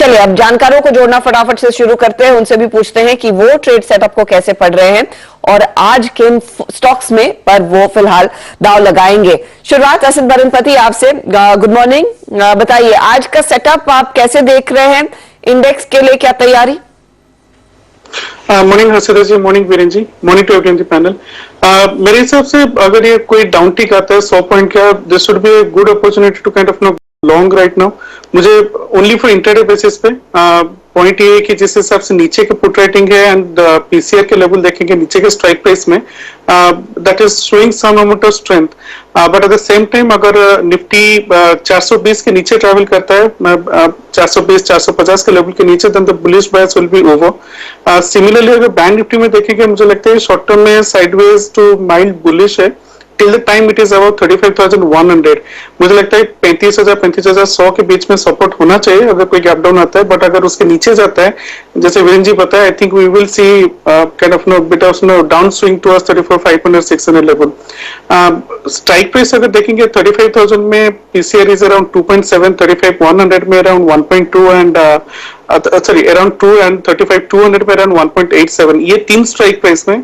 चलिए अब जानकारों को जोड़ना फटाफट से शुरू करते हैं, उनसे भी पूछते हैं कि वो ट्रेड सेटअप को कैसे पढ़ रहे हैं और आज किन स्टॉक्स में पर वो फिलहाल दाव लगाएंगे। शुरुआत असद बरनपति आपसे, गुड मॉर्निंग। बताइए आज का सेटअप आप कैसे देख रहे हैं, इंडेक्स के लिए क्या तैयारी? Morning Harshada ji, morning Viren ji, morning to everyone the panel. मेरे हिसाब से अगर ये कोई डाउन टिक आता है 100 पॉइंट का, this should be a good opportunity to kind of no long right now. मुझे ओनली फॉर इंटरडे बेसिस पे पॉइंट ये है कि जिस हिसाब से नीचे के पुट रेटिंग है एंड पीसीआर के लेवल देखेंगे नीचे के स्ट्राइक प्राइस में, that is showing some amount of strength. But at the same time अगर निफ्टी 420 के नीचे ट्रैवल करता है, 420 450 के लेवल के नीचे, then the bullish bias will be over. Similarly अगर बैंक निफ्टी में देखेंगे, मुझे लगता है शॉर्ट टर्म में साइडवेज टू माइल्ड बुलिश है till the time it is about 35,100। मुझे लगता है 35,000 35,100 के बीच में सपोर्ट होना चाहिए अगर कोई गैप डाउन आता है। बट अगर उसके नीचे जाता है, जैसे वीरेन जी बताया, I think we will see kind of no bit of no down swing towards 34,500 600 level. Strike price अगर देखेंगे 35,000 में पीसीआर इज अराउंड 2.7, 35,100 में around 1.2 and sorry around 2 and 35,200 में अराउंड 1.87। ये तीन स्ट्राइक प्राइस में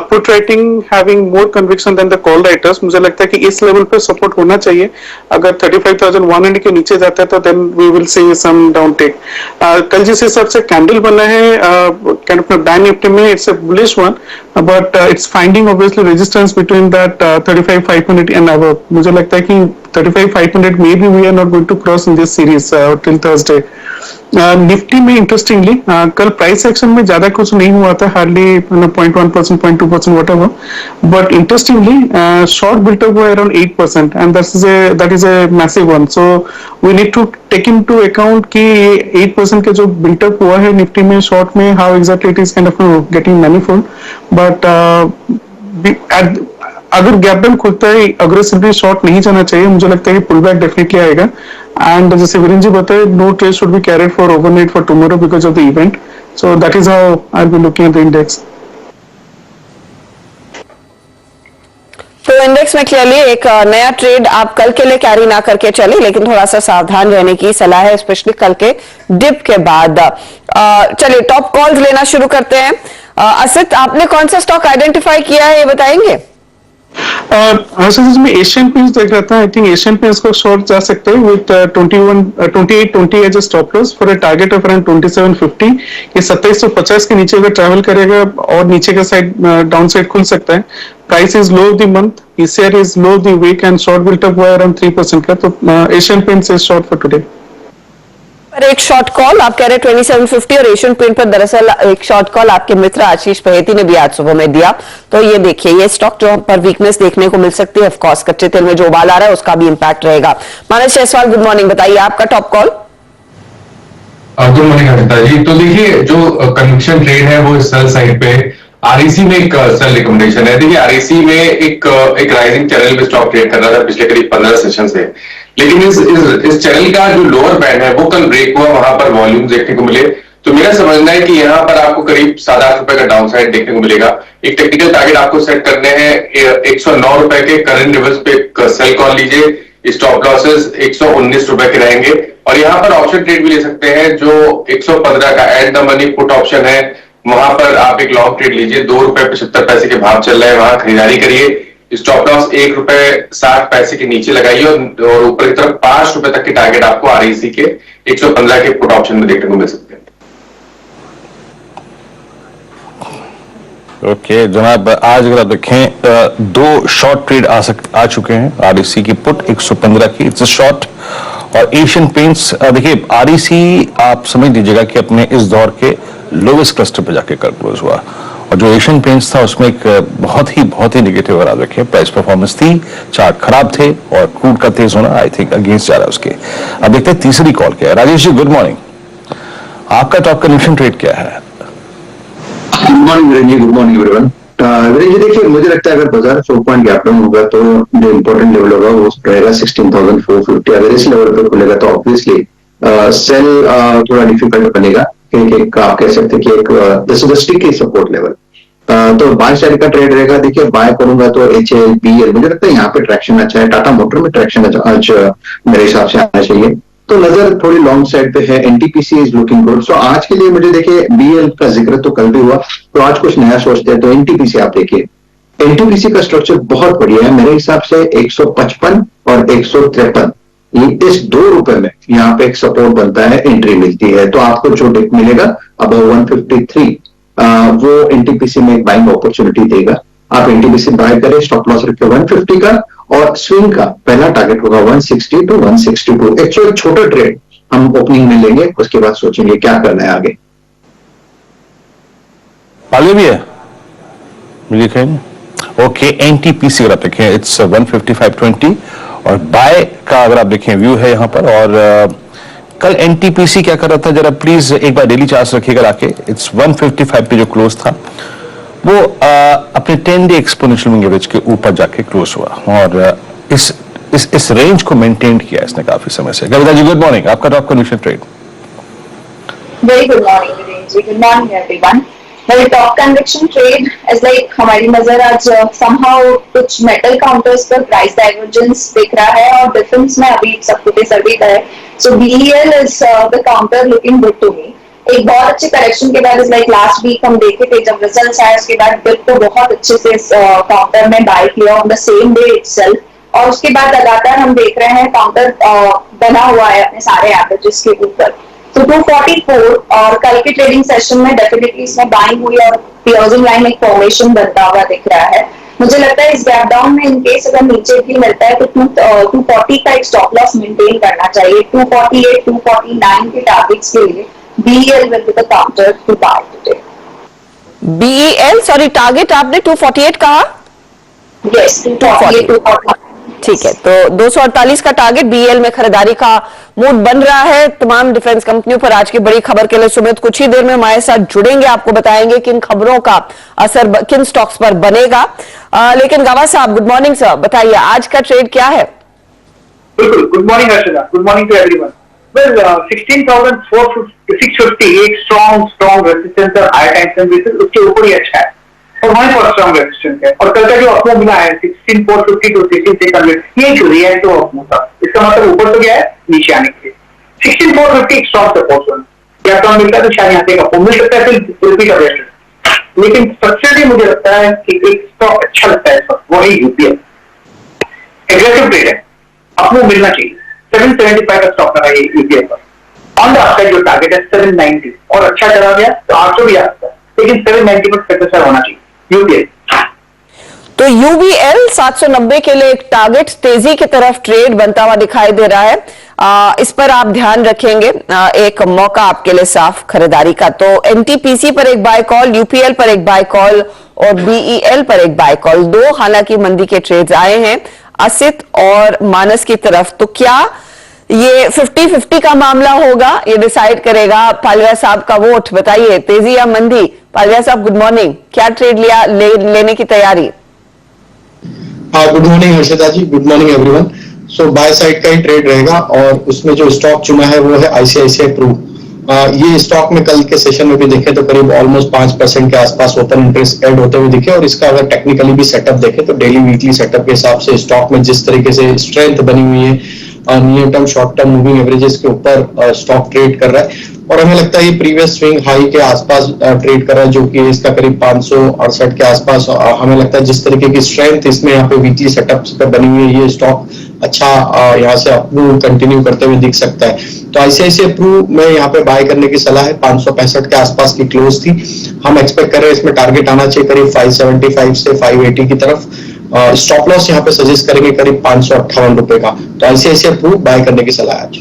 put writing having more conviction than the call writers, मुझे लगता है कि इस लेवल पे सपोर्ट होना चाहिए। अगर 35,100 के नीचे जाता है तो then we will see some down take. कल जिस हिसाब से कैंडल बना है काइंड ऑफ बैंक निफ्टी में, it's a bullish one, but it's finding obviously resistance between that 35,500 and above. मुझे लगता है कि 35,500 maybe we are not going to cross in this series till Thursday. Nifty में interestingly कल price action में ज्यादा कुछ नहीं हुआ था, hardly 0.1% 0.2% whatever, but interestingly short built up were around 8% and that is a massive one, so we need to take into account कि 8% के जो built up हुआ है निफ्टी में शॉर्ट में, how exactly it is kind of getting manifold, but अगर gap down खुलता है अग्रेसिवली शॉर्ट नहीं जाना चाहिए। मुझे लगता है कि पुल बैक डेफिनेटली आएगा एंड जैसे वीरेन जी बताए, no trade should be carried for overnight for tomorrow because of the event, so that is how I will be looking at the index. तो इंडेक्स में क्लियरली एक नया ट्रेड आप कल के लिए कैरी ना करके चले, लेकिन थोड़ा सा सावधान रहने की सलाह है, स्पेशली कल के डिप के बाद। चलिए टॉप कॉल्स लेना शुरू करते हैं। असद, आपने कौन सा स्टॉक आइडेंटिफाई किया है, ये बताएंगे? में एशियन पेंट्स देख रहा था। आई थिंक एशियन पेंट्स को शॉर्ट जा सकते हैं with 2820 as a stop loss for a target of around 2750। ये 2750 के नीचे अगर ट्रैवल करेगा और नीचे का साइड डाउन साइड खुल सकता है। Price is low the month, PCR is low the week and short built up हुआ अराउंड 3% का, तो Asian Paints is short for today. पर एक शॉर्ट कॉल आप कह रहे 2750 और एशियन पेंट पर दरअसल एक शॉर्ट कॉल आपके मित्र आशीष पहेती ने भी आज सुबह में दिया। तो ये देखिए, ये स्टॉक जो पर वीकनेस देखने को मिल सकती है। ऑफ कोर्स कच्चे तेल में जो उबाल आ रहा है उसका भी इंपैक्ट रहेगा। मानस जायसवाल, गुड मॉर्निंग, बताइए आपका top call. Good morning Harshita ji. तो देखिए जो कन्विक्शन ट्रेड है वो सेल साइड पे आरईसी में एक सेल रिकमेंडेशन है। देखिए आरईसी में एक राइजिंग चैनल पे स्टॉक ट्रेड कर रहा था पिछले करीब 15 सेशन से, लेकिन इस चैनल का जो लोअर बैंड है वो कल ब्रेक हुआ, वहां पर वॉल्यूम देखने को मिले। तो मेरा समझना है कि यहाँ पर आपको करीब 7-8 रुपए का डाउन साइड देखने को मिलेगा। एक टेक्निकल टारगेट आपको सेट करने हैं 109 रुपए के करंट लेवल्स पे सेल कॉल लीजिए। स्टॉप लॉसेस 119 रुपए के रहेंगे और यहाँ पर ऑप्शन ट्रेड भी ले सकते हैं जो 115 का at the money put option है, वहां पर आप एक लॉन्ग ट्रेड लीजिए। 2 रुपए 75 पैसे के भाव चल रहे हैं, वहां खरीदारी करिए। स्टॉप लॉस 1 रुपए 60 पैसे के नीचे लगाइए और ऊपर की तरफ 5 रुपए तक के टारगेट आपको आरईसी के 115 के पुट ऑप्शन में देखने को मिल सकते हैं। ओके जनाब, आज अगर आप देखें 2 शॉर्ट ट्रेड आ चुके हैं। आरईसी की पुट 115 की, इट्स शॉर्ट, और एशियन पेंट्स देखिए आरईसी आप समझ लीजिएगा कि अपने इस दौर के लोवेस्ट क्लस्टर पे जाके क्लोज हुआ, और जो एशियन पेंट्स था उसमें एक बहुत ही नेगेटिव अगर आप देखें प्राइस परफॉर्मेंस थी, चार्ट खराब थे और क्रूड का तेज होना आई थिंक अगेंस्ट जा रहा है उसके। अब देखते हैं तीसरी कॉल क्या है। राजेश जी, गुड मॉर्निंग, आपका टॉप कन्विक्शन ट्रेड क्या है? गुड मॉर्निंग वीरेन जी, गुड मॉर्निंग एवरीवन। वीरेन जी देखिए, मुझे लगता है अगर बाजार 4 पॉइंट गैप डाउन होगा तो जो इम्पोर्टेंट लेवल होगा वो रहेगा 16,450। अगर इस लेवल पर खुलेगा तो ऑब्वियसली सेल थोड़ा डिफिकल्ट बनेगा, क्योंकि आप कह सकते हैं कि एक this is a sticky support level. तो बाय साइड का ट्रेड रहेगा। देखिए बाय करूंगा तो HLBL, मुझे लगता है यहाँ पे ट्रैक्शन अच्छा है। टाटा मोटर में ट्रैक्शन आज मेरे हिसाब से आना चाहिए। तो नजर थोड़ी लॉन्ग साइड पे है। NTPC is looking good. So आज के लिए मुझे देखिए बीएल का जिक्र तो कल भी हुआ, तो आज कुछ नया सोचते हैं। तो एनटीपीसी आप देखिए, एनटीपीसी का स्ट्रक्चर बहुत बढ़िया है मेरे हिसाब से। 155 और 153 ये इस ₹2 में यहाँ पे एक सपोर्ट बनता है, एंट्री मिलती है। तो आपको जो डिप मिलेगा अब 153 वो एनटीपीसी में एक बाइंग अपॉर्चुनिटी देगा। आप एनटीपीसी बाय करें, स्टॉप लॉस रखें 150 का, और स्विंग का पहला टारगेट होगा 160 टू 162। एक्चुअली छोटा ट्रेड हम ओपनिंग में लेंगे, उसके बाद सोचेंगे क्या करना है आगे। आगे भी है ओके। एनटीपीसी अगर आप देखें इट्स 155.20 और बाय का अगर आप देखें व्यू है यहां पर। और कल एनटीपीसी क्या कर रहा था, जरा प्लीज एक बार डेली चार्ट रखिएगा आके। इट्स 155 पे जो क्लोज था वो अपने 10 डे एक्सपोनेंशियल मूविंग एवरेज के ऊपर जाके क्लोज हुआ और इस रेंज को मेंटेन किया इसने काफी समय से। कविता जी गुड मॉर्निंग, आपका top conviction trade. Very good morning, Virenji. Good morning, everyone. Well, top conviction trade is like हमारी नजर आज somehow कुछ metal counters पर price divergence दिख रहा है और difference में अभी सब कुछ सर्वे का है. So BEL is the counter looking good to me. एक बहुत अच्छे करेक्शन के बाद इस लाइक लास्ट वीक हम देखे थे जब रिजल्ट्स आए उसके बाद बिल को बहुत अच्छे से इस काउंटर में बाय किया on the same day itself और उसके बाद लगातार हम देख रहे हैं काउंटर बना हुआ है अपने सारे एवरेजेस के ऊपर। तो 244 और कल के ट्रेडिंग सेशन में डेफिनेटली इसमें बाइंग हुई और क्लोजिंग लाइन एक फॉर्मेशन बनता हुआ दिख रहा है। मुझे लगता है इस गैप डाउन में इनकेस अगर नीचे भी मिलता है तो 240 का एक स्टॉप लॉस मेंटेन करना चाहिए। 248 249 के टारगेट्स के लिए BEL will be the counter to buy today. BEL sorry target आपने 248 कहा? Yes, 248 249. ठीक है, तो 248 का टारगेट BEL में खरीदारी का मूड बन रहा है तमाम डिफेंस कंपनियों पर। आज की बड़ी खबर के लिए सुमित कुछ ही देर में हमारे साथ जुड़ेंगे, आपको बताएंगे किन खबरों का असर किन स्टॉक्स पर बनेगा। लेकिन गावा साहब गुड मॉर्निंग सर, बताइए आज का ट्रेड क्या है? बिल्कुल, good morning Harshada, good morning to everyone. Well 16,650 एक स्ट्रॉन्ग रेजिस्टेंस और हाई टेंशन बेसिस उसके ऊपर ही अच्छा है और वहीं पर स्ट्रॉन्ग रेजिस्टेंस है। और कल का जो अपमूव मिला है 16,450 टू 16,600 ये एक रिएक्टिव अपमूव था। इसका मतलब ऊपर तो गया है नीचे आने के लिए 16,450 एक स्ट्रॉन्ग सपोर्ट जोन। या तो मिलता है तो शायद यहाँ से अपमूव मिल सकता है, फिर रिपीट ऑफ लेकिन स्ट्रक्चरली मुझे लगता है कि एक स्टॉक अच्छा लगता है इस वक्त, वो है यूपीएल। एग्रेसिव ट्रेड है, अपमूव मिलना चाहिए। 775 का स्टॉक लगा ये यूपीएल पर। ऑन द अपसाइड जो टारगेट है 790 और अच्छा चला गया तो 800 भी आ सकता है, लेकिन 790 पर सक्सेसफुल होना चाहिए यूपीएल। तो UBL 790 के लिए एक टारगेट तेजी की तरफ ट्रेड बनता हुआ दिखाई दे रहा है। इस पर आप ध्यान रखेंगे, एक मौका आपके लिए साफ खरीदारी का। तो NTPC पर एक बाय कॉल, UPL पर एक बाय कॉल और BEL पर एक बाय कॉल। दो हालांकि मंदी के ट्रेड्स आए हैं असित और मानस की तरफ। तो क्या ये 50-50 का मामला होगा? ये डिसाइड करेगा पालिया साहब का वोट। बताइए तेजी या मंदी? पालिया साहब गुड मॉर्निंग, क्या ट्रेड लिया लेने की तैयारी? Good morning Harshada ji, good morning everyone. So buy side का ही ट्रेड रहेगा और उसमें जो स्टॉक चुना है वो है ICICI प्रू। ये स्टॉक में कल के सेशन में भी देखे तो करीब ऑलमोस्ट 5% के आसपास ओपन इंटरेस्ट ऐड होते हुए दिखे और इसका अगर टेक्निकली भी सेटअप देखे तो डेली वीकली सेटअप के हिसाब से स्टॉक में जिस तरीके से स्ट्रेंथ बनी हुई है near term short term moving averages के ऊपर स्टॉक ट्रेड कर रहा है और हमें लगता है ये प्रीवियस स्विंग हाई के आसपास ट्रेड कर रहा है जो कि इसका करीब 568 के आसपास। हमें लगता है जिस तरीके की स्ट्रेंथ इसमें यहाँ पे वीकली सेटअप पर बनी हुई है ये स्टॉक अच्छा यहाँ से अपमूव कंटिन्यू करते हुए दिख सकता है। तो ICICI प्रू में यहाँ पे बाय करने की सलाह है। 565 के आसपास की क्लोज थी, हम एक्सपेक्ट कर रहे हैं इसमें टारगेट आना चाहिए करीब 575 से 580 की तरफ। स्टॉप लॉस यहाँ पे सजेस्ट करेंगे करीब 558 रुपए का। तो ICICI प्रू बाय करने की सलाह है आज।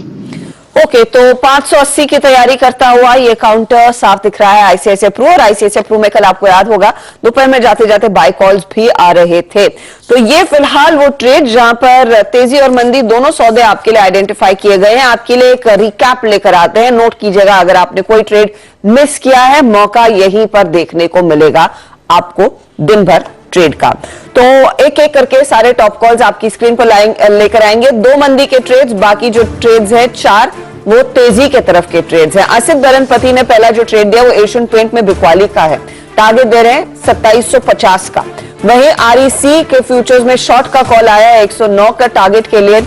ओके, तो 580 की तैयारी करता हुआ ये काउंटर साफ दिख रहा है ICICI प्रू। और ICICI प्रू में कल आपको याद होगा दोपहर में जाते जाते बाय कॉल्स भी आ रहे थे। तो ये फिलहाल वो ट्रेड जहां पर तेजी और मंदी दोनों सौदे आपके लिए आइडेंटिफाई किए गए हैं। आपके लिए एक रिकैप लेकर आते हैं, नोट कीजिएगा अगर आपने कोई ट्रेड मिस किया है मौका यहीं पर देखने को मिलेगा आपको दिन भर ट्रेड का। तो एक एक करके सारे टॉप कॉल्स आपकी स्क्रीन पर लेकर आएंगे। 2 मंदी के ट्रेड्स, बाकी जो ट्रेड्स हैं 4 वो तेजी के तरफ के ट्रेड्स हैं। असित बरनपति ने पहला जो ट्रेड दिया वो एशियन पेंट में बिक्वाली का है, टारगेट दे रहे हैं 2750 का। वहीं REC के फ्यूचर्स में शॉर्ट का कॉल आया है 109 का टारगेट के लिए।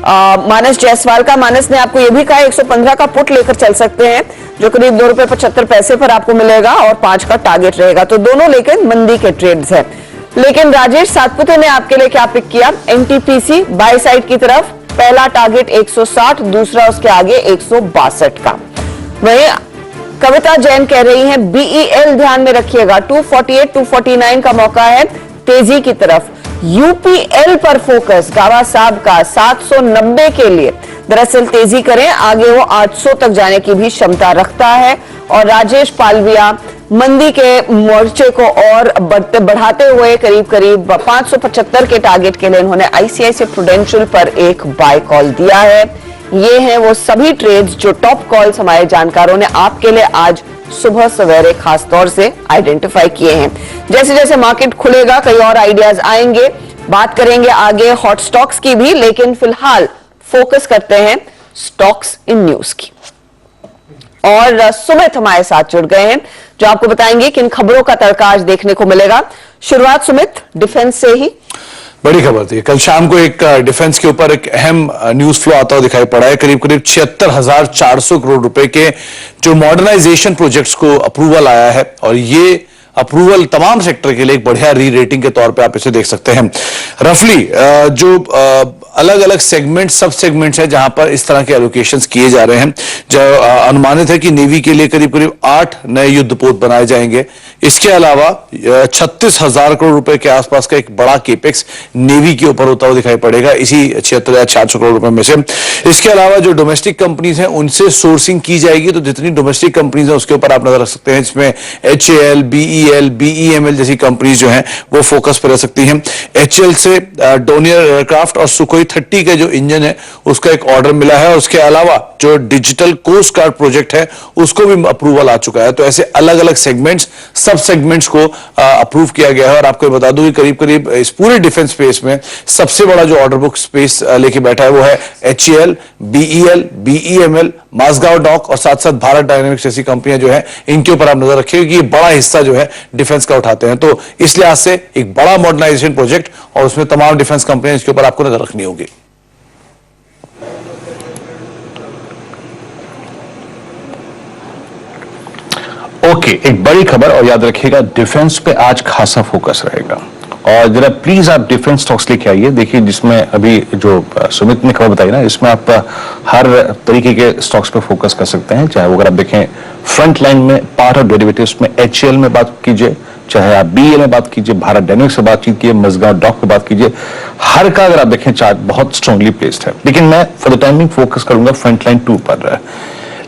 मानस जायसवाल का। मानस ने आपको यह भी कहा 115 का पुट लेकर चल सकते हैं जो करीब ₹2.75 पर आपको मिलेगा और 5 का टारगेट रहेगा। तो दोनों लेकिन मंदी के ट्रेड्स हैं। लेकिन राजेश सातपुते ने आपके लिए क्या पिक किया? एनटीपीसी बाय साइड की तरफ, पहला टारगेट 160, दूसरा उसके आगे 162 का। वहीं कविता जैन कह रही हैं बीईएल ध्यान में रखिएगा, 248 249 का मौका है तेजी की तरफ। यूपीएल पर फोकस गावा साहब का 790 के लिए दरअसल तेजी करें, आगे वो 800 तक जाने की भी क्षमता रखता है। और राजेश पालविया मंदी के मोर्चे को और बढ़ाते हुए करीब करीब 575 के टारगेट के लिए इन्होंने आईसीआईसीआई प्रूडेंशियल पर एक बाय कॉल दिया है। ये हैं वो सभी ट्रेड्स जो टॉप कॉल्स हमारे जानकारों ने आपके लिए आज सुबह सवेरे खास तौर से आइडेंटिफाई किए हैं। जैसे जैसे मार्केट खुलेगा कई और आइडियाज आएंगे, बात करेंगे आगे हॉट स्टॉक्स की भी, लेकिन फिलहाल फोकस करते हैं स्टॉक्स इन न्यूज की। और सुमित हमारे साथ जुड़ गए हैं जो आपको बताएंगे कि इन खबरों का तड़का आज देखने को मिलेगा। शुरुआत सुमित डिफेंस से ही। बड़ी खबर थी, कल शाम को एक डिफेंस के ऊपर एक अहम न्यूज फ्लो आता हुआ दिखाई पड़ा है। करीब करीब 76,400 करोड़ रुपए के जो मॉडर्नाइजेशन प्रोजेक्ट्स को अप्रूवल आया है और ये अप्रूवल तमाम सेक्टर के लिए एक बढ़िया री रेटिंग के तौर पे आप इसे देख सकते हैं। रफली जो अलग अलग सेगमेंट सब सेगमेंट्स हैं जहां पर इस तरह के एलोकेशंस किए जा रहे हैं। जो अनुमानित है कि नेवी के लिए करीब करीब 8 नए युद्धपोत बनाए जाएंगे। इसके अलावा 36,000 करोड़ रुपए के आसपास का एक बड़ा केपेक्स नेवी के ऊपर होता हुआ दिखाई पड़ेगा इसी 76,400 करोड़ रुपए में से। इसके अलावा जो डोमेस्टिक कंपनीज हैं उनसे सोर्सिंग की जाएगी, तो जितनी डोमेस्टिक कंपनीज हैं उसके ऊपर आप नजर रख सकते हैं। इसमें HAL, BEL, BEML जैसी कंपनीज जो हैं वो फोकस पर रह सकती हैं। HL से डोनियर एयरक्राफ्ट और सुखोई 30 का जो इंजन है उसका एक ऑर्डर मिला है। और उसके अलावा जो डिजिटल कोस्ट गार्ड प्रोजेक्ट है उसको भी अप्रूवल आ चुका है। तो ऐसे अलग अलग सेगमेंट्स सब सेगमेंट्स को अप्रूव किया गया है। और आपको बता दूं कि करीब करीब इस पूरे डिफेंस स्पेस में सबसे बड़ा जो ऑर्डर बुक स्पेस लेके बैठा है वो है HAL, BEL, BEML, Mazagon Dock और साथ साथ भारत डायनेमिक्स जैसी कंपनियां जो है इनके ऊपर आप नजर रखिएगा कि ये बड़ा हिस्सा जो है डिफेंस का उठाते हैं। तो इस लिहाज से एक बड़ा मॉडर्नाइजेशन प्रोजेक्ट और उसमें तमाम डिफेंस कंपनियां इसके ऊपर आपको नजर रखनी होगी। ओके, एक बड़ी खबर और याद रखिएगा डिफेंस पे आज खासा फोकस रहेगा। और जरा प्लीज आप डिफेंस स्टॉक्स लेके आइए। देखिए जिसमें अभी जो सुमित ने खबर बताई ना, इसमें आप हर तरीके के स्टॉक्स पे फोकस कर सकते हैं। चाहे वो अगर आप देखें फ्रंट लाइन में पार्ट और डेरिवेटिव्स में HAL में बात कीजिए, चाहे आप BEL में बात कीजिए, भारत डायनेमिक्स से बातचीत कीजिए, मजगांव डॉक पे बात कीजिए, हर का अगर आप देखें चार्ट बहुत स्ट्रांगली प्लेस्ड है। लेकिन मैं फॉर द टाइमिंग फोकस करूंगा फ्रंट लाइन 2 पर।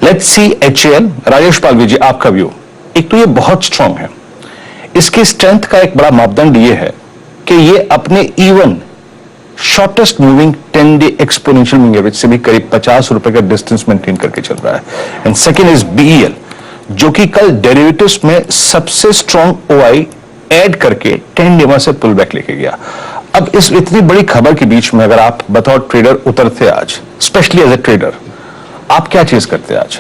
Let's see HAL। राजेश पालवी जी, आपका व्यू। एक तो ये बहुत स्ट्रांग है, इसकी स्ट्रेंथ का एक बड़ा मापदंड ये है कि ये अपने even shortest moving 10 day exponential moving average से भी करीब 50 रुपए का डिस्टेंस मेंटेन करके चल रहा है। एंड सेकेंड इज BEL, जो कि कल डेरिवेटिव्स में सबसे स्ट्रांग OI ऐड करके 10 डे से पुल बैक लेके गया। अब इस इतनी बड़ी खबर के बीच में अगर आप बताओ ट्रेडर उतरते आज, स्पेशली एज ए ट्रेडर, आप क्या चीज करते आज?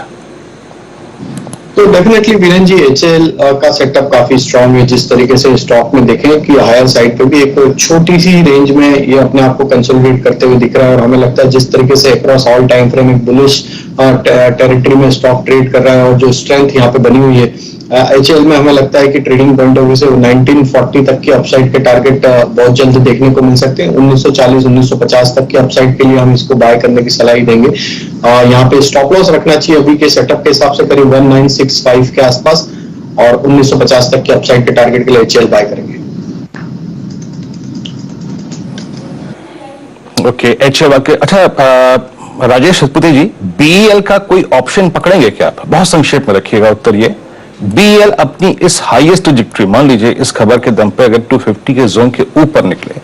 तो डेफिनेटली वीरेन जी HAL का सेटअप काफी स्ट्रांग है। जिस तरीके से स्टॉक में देखें कि हायर साइड पे भी एक छोटी सी रेंज में ये अपने आप को कंसोलिडेट करते हुए दिख रहा है। और हमें लगता है जिस तरीके से अक्रॉस ऑल टाइम फ्रेम एक बुलिश टेरिटरी में स्टॉक ट्रेड कर रहा है और जो स्ट्रेंथ यहाँ पे बनी हुई है HAL में, हमें लगता है कि ट्रेडिंग पॉइंट ऑफ व्यू से 1940 तक के अपसाइड के टारगेट बहुत जल्द देखने को मिल सकते हैं। 1940 1950 तक के अपसाइड के लिए हम इसको बाय करने की सलाह देंगे। यहाँ पे स्टॉप लॉस रखना चाहिए अभी के सेटअप के हिसाब से करीब 1965 के आसपास, और 1950 तक के अपसाइड के टारगेट के लिए HAL बाय करेंगे। ओके, HAL के। अच्छा राजेश सतपुते जी, BEL का कोई ऑप्शन पकड़ेंगे क्या आप? बहुत संक्षेप में रखिएगा उत्तर ये। BEL अपनी इस हाईएस्ट ट्रैजेक्टरी, मान लीजिए इस खबर के दम पे अगर 250 के जोन के ऊपर निकले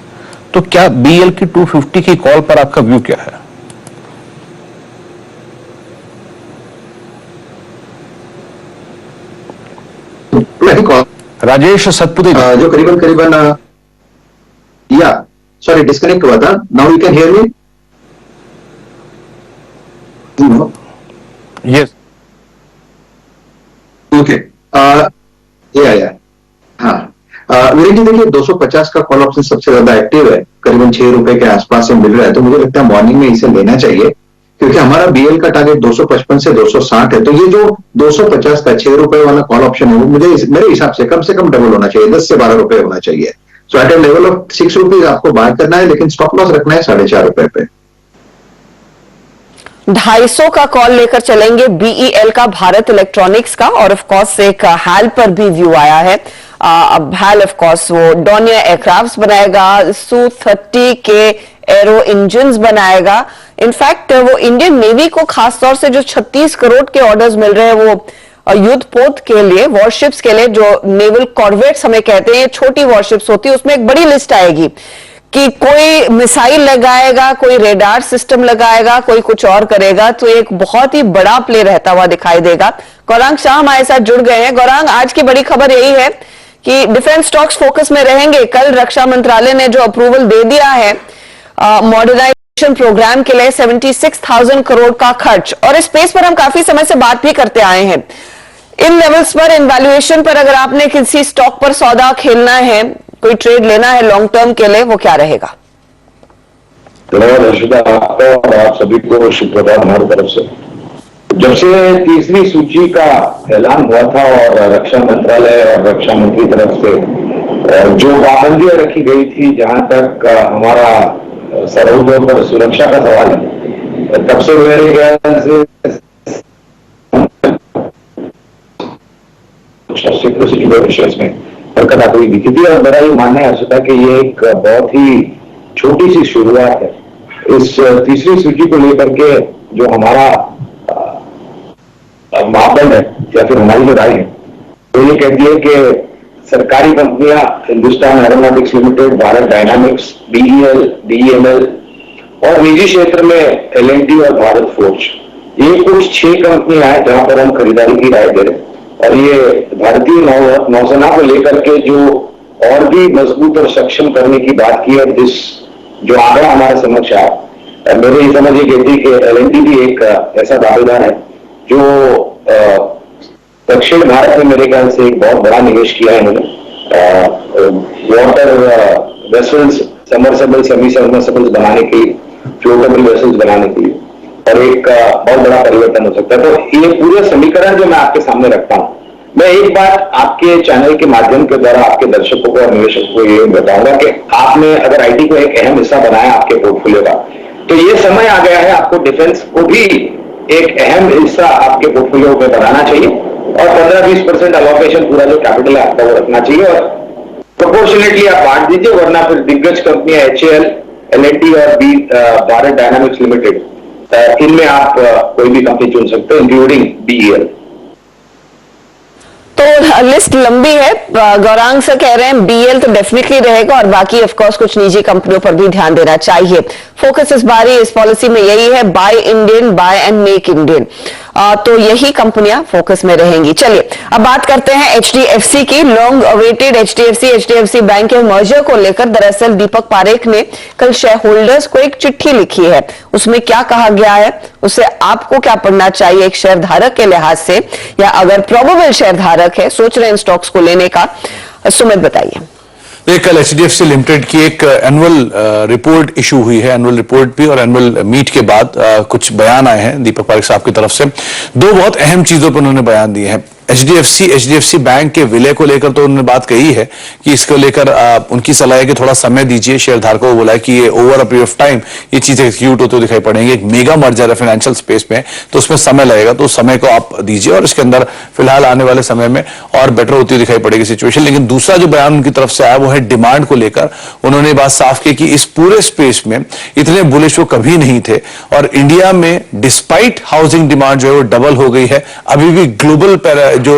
तो क्या BEL की 250 की कॉल पर आपका व्यू क्या है? राजेश सतपुते जी, जो करीबन या सॉरी डिस्कनेक्ट हुआ था। Now you can hear me? Yes. Okay, या हाँ, वीरेंद्र जी देखिए 250 का कॉल ऑप्शन सबसे ज्यादा एक्टिव है, करीबन 6 रुपए के आसपास से मिल रहा है, तो मुझे लगता है मॉर्निंग में इसे लेना चाहिए, क्योंकि हमारा बीएल का टारगेट 255 से 260 है। तो ये जो 250 का 6 रुपए वाला कॉल ऑप्शन है वो मुझे मेरे हिसाब से कम डबल होना चाहिए, 10 से 12 रुपए होना चाहिए। So at a level of 6 rupees आपको बाय करना है, लेकिन स्टॉप लॉस रखना है 4.5 रुपए पे। 250 का कॉल लेकर चलेंगे बीईएल का, भारत इलेक्ट्रॉनिक्स का, और ऑफ कोर्स एक हाल पर भी व्यू आया है। अब हाल ऑफ कोर्स वो डॉनियर एयरक्राफ्ट बनाएगा, Su-30 के एरो इंजन्स बनाएगा। इनफैक्ट वो इंडियन नेवी को खासतौर से जो 36 करोड़ के ऑर्डर्स मिल रहे हैं वो युद्ध पोत के लिए, वॉरशिप्स के लिए, जो नेवल कॉर्वेट्स हमें कहते हैं, छोटी वॉरशिप्स होती है, उसमें एक बड़ी लिस्ट आएगी कि कोई मिसाइल लगाएगा, कोई रेडार सिस्टम लगाएगा, कोई कुछ और करेगा। तो एक बहुत ही बड़ा प्ले रहता हुआ दिखाई देगा। गौरांग शाह हमारे साथ जुड़ गए हैं। गौरांग, आज की बड़ी खबर यही है कि डिफेंस स्टॉक्स फोकस में रहेंगे। कल रक्षा मंत्रालय ने जो अप्रूवल दे दिया है मॉडर्नाइजेशन प्रोग्राम के लिए 76,000 करोड़ का खर्च, और इस स्पेस पर हम काफी समय से बात भी करते आए हैं। इन लेवल्स पर, इन वैल्यूएशन पर अगर आपने किसी स्टॉक पर सौदा खेलना है, कोई ट्रेड लेना है लॉन्ग टर्म के लिए, वो क्या रहेगा? धन्यवाद हर्षिता, आपको और आप सभी को शुभ प्रभात हमारी तरफ से। जब से तीसरी सूची का ऐलान हुआ था और रक्षा मंत्रालय और रक्षा मंत्री तरफ से जो पाबंदियां रखी गई थी, जहां तक हमारा सरहदों पर सुरक्षा का सवाल है, तब से मेरे ख्याल से में बरकत आ गई दिखी थी। और मेरा ये मानना है हर्षिता कि ये एक बहुत ही छोटी सी शुरुआत है इस तीसरी सूची को लेकर के। जो हमारा मापदंड है या फिर हमारी जो राय है वो ये कहती है कि सरकारी कंपनियां Hindustan aeronautics limited, Bharat dynamics, BEL, BEML और निजी क्षेत्र में एलएनटी और भारत फोर्ज, ये कुछ 6 कंपनियां हैं जहां पर हम खरीदारी की राय दे रहे हैं। और ये भारतीय नौसेना को लेकर के जो और भी मजबूत और सक्षम करने की बात की है, जो आंकड़ा हमारे समक्ष आया, मेरी समझ ये कहती है कि एलएनटी भी एक ऐसा दावेदार है जो दक्षिण भारत में मेरे ख्याल से एक बहुत बड़ा निवेश किया है इन्होंने water vessels, submersible, semi submersibles बनाने के लिए, फ्लोटेबल वेसल्स बनाने के लिए, और एक बहुत बड़ा परिवर्तन हो सकता है। तो ये पूरे समीकरण जो मैं आपके सामने रखता हूं, मैं एक बात आपके चैनल के माध्यम के द्वारा आपके दर्शकों को और निवेशकों को ये बताऊंगा कि आपने अगर आईटी को एक अहम हिस्सा बनाया आपके पोर्टफोलियो का, तो ये समय आ गया है आपको डिफेंस को भी एक अहम हिस्सा आपके पोर्टफोलियो में बनाना चाहिए, और 15-20% अलोकेशन पूरा जो कैपिटल है आपका वो रखना चाहिए, और प्रोपोर्शनेटली आप बांट दीजिए, वरना फिर दिग्गज कंपनियां HAL, LNT और भारत डायनामिक्स लिमिटेड, इनमें आप कोई भी कंपनी चुन सकते हैं इंक्लूडिंग BEL। तो लिस्ट लंबी है। गौरांग से कह रहे हैं BEL तो डेफिनेटली रहेगा, और बाकी ऑफ कोर्स कुछ निजी कंपनियों पर भी ध्यान देना चाहिए। फोकस इस बारी इस पॉलिसी में यही है, buy Indian, buy and make Indian. तो यही कंपनियां फोकस में रहेंगी। चलिए अब बात करते हैं HDFC की। लॉन्ग अवेटेड HDFC बैंक के मर्जर को लेकर दरअसल दीपक पारेख ने कल शेयर होल्डर्स को एक चिट्ठी लिखी है। उसमें क्या कहा गया है, उसे आपको क्या पढ़ना चाहिए एक शेयर धारक के लिहाज से, या अगर प्रोबेबल शेयर धारक है, सोच रहे हैं स्टॉक्स को लेने का, सुमित बताइए। कल HDFC लिमिटेड की एक एनुअल रिपोर्ट इशू हुई है। एनुअल रिपोर्ट भी और एनुअल मीट के बाद कुछ बयान आए हैं दीपक पारेख साहब की तरफ से। 2 बहुत अहम चीजों पर उन्होंने बयान दिए हैं। HDFC बैंक के विलय को लेकर तो उन्होंने बात कही है कि इसको लेकर उनकी सलाह है कि थोड़ा समय दीजिए। शेयर धारकों को बोला है कि ये over a period of time ये चीजें एग्जीक्यूट होते दिखाई पड़ेंगे। एक मेगा मर्जर है फाइनेंशियल स्पेस में, तो उसमें समय लगेगा, तो उस समय को आप दीजिए, और इसके अंदर फिलहाल आने वाले समय में और बेटर होती दिखाई पड़ेगी सिचुएशन। लेकिन दूसरा जो बयान उनकी तरफ से आया वो है डिमांड को लेकर। उन्होंने बात साफ की कि इस पूरे स्पेस में इतने बुलिश वो कभी नहीं थे, और इंडिया में डिस्पाइट हाउसिंग डिमांड जो है वो डबल हो गई है। अभी भी ग्लोबल जो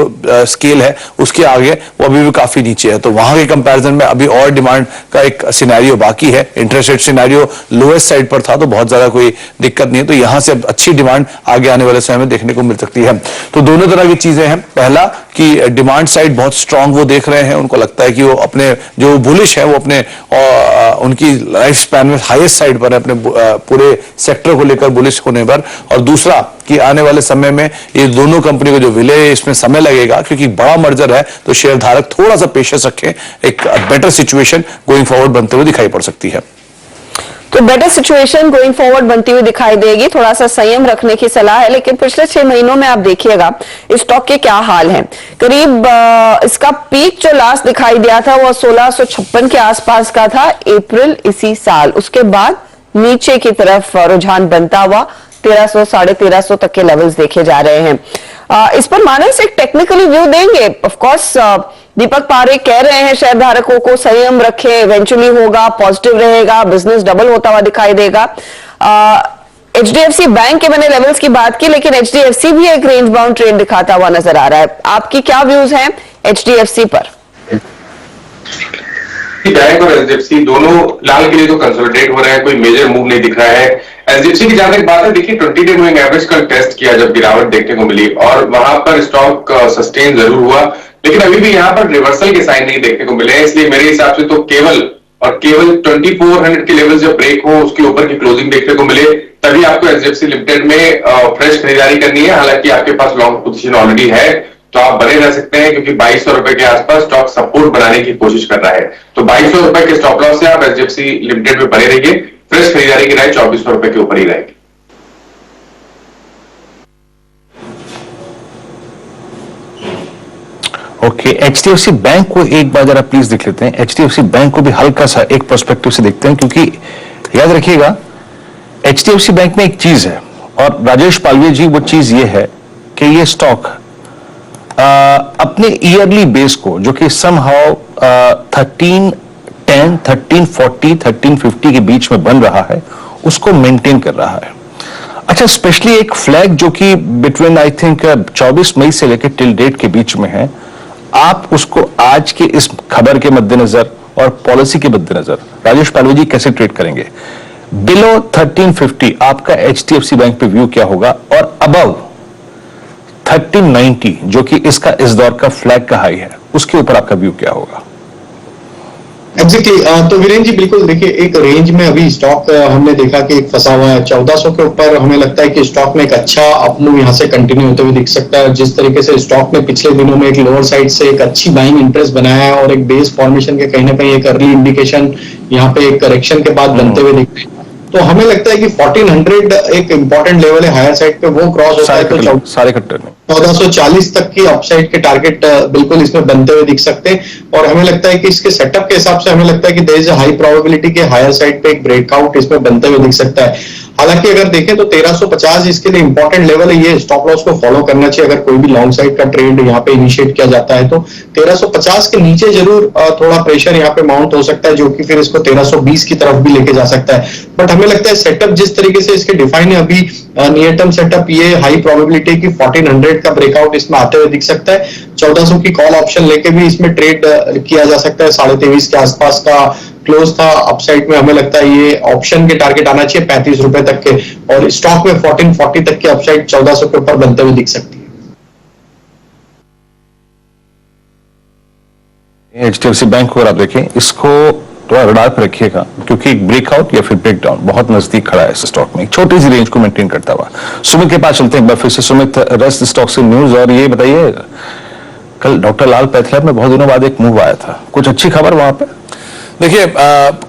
स्केल है उसके आगे वो अभी भी काफी नीचे है, तो वहां के कंपैरिजन में अभी और डिमांड का एक सिनेरियो बाकी है। Interest rate scenario lowest side पर था, तो बहुत ज्यादा कोई दिक्कत नहीं है, तो यहां से अच्छी डिमांड आगे आने वाले समय में देखने को मिल सकती है। तो दोनों तरह की चीजें हैं। पहला कि डिमांड साइड बहुत स्ट्रांग वो देख रहे हैं, उनको लगता है कि वो अपने जो बुलिश है वो अपने उनकी लाइफ स्पैन में हाईएस्ट साइड पर है अपने पूरे सेक्टर को लेकर बुलिश होने पर। और दूसरा कि आने वाले समय में ये दोनों कंपनी को जो विलय इसमें समय लगेगा, क्योंकि बड़ा मर्जर है, तो शेयर धारक थोड़ा सा पेशेंस रखें, एक बेटर सिचुएशन गोइंग फॉरवर्ड बनते हुए दिखाई पड़ सकती है। तो बेटर सिचुएशन गोइंग फॉरवर्ड बनती हुई दिखाई देगी, थोड़ा सा संयम रखने की सलाह है। लेकिन पिछले 6 महीनों में आप देखिएगा इस स्टॉक के क्या हाल है। करीब इसका पीक जो लास्ट दिखाई दिया था वो 1656 के आसपास का था अप्रैल इसी साल। उसके बाद नीचे की तरफ रुझान बनता हुआ 1300 साढ़े 1300 तक के लेवल्स देखे जा रहे हैं। इस पर मानस एक टेक्निकली व्यू देंगे। ऑफ कोर्स दीपक पारेख कह रहे हैं शेयर धारकों को संयम रखें, इवेंचुअली होगा, पॉजिटिव रहेगा, बिजनेस डबल होता हुआ दिखाई देगा। एचडीएफसी बैंक के मैंने लेवल्स की बात की, लेकिन एचडीएफसी भी एक रेंज बाउंड ट्रेड दिखाता हुआ नजर आ रहा है। आपकी क्या व्यूज हैं एचडीएफसी पर? बैंक और एचडीएफसी दोनों लाल के लिए तो कंसोलिडेट हो रहे हैं, कोई मेजर मूव नहीं दिख रहा है। एचडीएफसी की जहां तक बात है, देखिए 20 डे मूविंग एवरेज का टेस्ट किया जब गिरावट देखने को मिली और वहां पर स्टॉक सस्टेन जरूर हुआ, लेकिन अभी भी यहां पर रिवर्सल के साइन नहीं देखने को मिले हैं। इसलिए मेरे हिसाब से तो केवल 2400 के लेवल जब ब्रेक हो, उसके ऊपर की क्लोजिंग देखने को मिले, तभी आपको एचडीएफसी लिमिटेड में फ्रेश खरीदारी करनी है। हालांकि आपके पास लॉन्ग पोजीशन ऑलरेडी है तो आप बने रह सकते हैं, क्योंकि 2200 रुपए के आसपास स्टॉक सपोर्ट बनाने की कोशिश कर रहा है। तो 2200 रुपए के स्टॉप लॉस से आप एचडीएफसी लिमिटेड में बने रहिए। फ्रेश खरीदारी की राय 2400 रुपए के ऊपर ही रहेगी। ओके, एचडीएफसी बैंक को एक बार जरा प्लीज देख लेते हैं। एचडीएफसी बैंक को भी हल्का सा एक पर्सपेक्टिव से देखते हैं, क्योंकि याद रखिएगा एचडीएफसी बैंक में एक चीज है, और राजेश पालवे जी वो चीज ये है कि ये स्टॉक अपने ईयरली बेस को, जो कि समहाउ 1310, 1340, 1350 के बीच में बन रहा है, उसको मेंटेन कर रहा है। अच्छा, स्पेशली एक फ्लैग जो कि बिटवीन आई थिंक 24 मई से लेकर टिल डेट के बीच में है, आप उसको आज के इस खबर के मद्देनजर और पॉलिसी के मद्देनजर राजेश पालवे जी कैसे ट्रेड करेंगे? बिलो 1350 आपका एचडीएफसी बैंक पे व्यू क्या होगा, और अबव 1390 जो कि इसका इस दौर का फ्लैग का हाई है, उसके ऊपर आपका व्यू क्या होगा? एग्जैक्टली तो वीरेंद्र जी बिल्कुल देखिए, एक रेंज में अभी स्टॉक हमने देखा कि एक फंसा हुआ है 1400 के ऊपर। हमें लगता है कि स्टॉक में एक अच्छा अपमूव यहां से कंटिन्यू होते हुए दिख सकता है। जिस तरीके से स्टॉक में पिछले दिनों में एक लोअर साइड से एक अच्छी बाइंग इंटरेस्ट बनाया है और एक बेस फॉर्मेशन के कहीं ना कहीं एक अर्ली इंडिकेशन यहाँ पे एक करेक्शन के बाद बनते हुए दिखते हैं, तो हमें लगता है कि 1400 एक इंपॉर्टेंट लेवल है हायर साइड पे, वो क्रॉस होता है तो सारे कट्टर में 1440 तक की अपसाइड के टारगेट बिल्कुल इसमें बनते हुए दिख सकते हैं। और हमें लगता है कि इसके सेटअप के हिसाब से हमें लगता है कि there is a high probability के हायर साइड पे एक ब्रेकआउट इसमें बनते हुए दिख सकता है। हालांकि अगर देखें तो 1350 इसके लिए इंपॉर्टेंट लेवल है, ये स्टॉप लॉस को फॉलो करना चाहिए अगर कोई भी लॉन्ग साइड का ट्रेड यहाँ पे इनिशिएट किया जाता है। तो 1350 के नीचे जरूर थोड़ा प्रेशर यहाँ पे माउंट हो सकता है, जो कि फिर इसको 1320 की तरफ भी लेके जा सकता है। बट हमें लगता है सेटअप जिस तरीके से इसके डिफाइन है अभी, नियर टर्म सेटअप ये हाई प्रोबेबिलिटी की 1400 का ब्रेकआउट इसमें आते हुए दिख सकता है। 1400 की कॉल ऑप्शन लेके भी इसमें ट्रेड किया जा सकता है। 23.5 के आसपास का क्लोज था अपसाइड में। हमें लगता है ये ऑप्शन के टारगेट आना चाहिए 35 रुपए तक के, और स्टॉक में 1440 तक के अपसाइड 1400 के ऊपर बनते हुए दिख सकती है। एचडीएफसी बैंक को अगर आप देखें, इसको थोड़ा रडार पर रखिएगा, क्योंकि एक ब्रेकआउट या फिर ब्रेकडाउन बहुत नजदीक खड़ा है इस स्टॉक में, एक छोटी सी रेंज को मेंटेन करता हुआ। सुमित के पास चलते हैं एक बार फिर से। सुमित, रेस्ट स्टॉक से न्यूज, और ये बताइए कल डॉक्टर लाल पैथलैब में बहुत दिनों बाद एक मूव आया था, कुछ अच्छी खबर वहां पे? देखिए,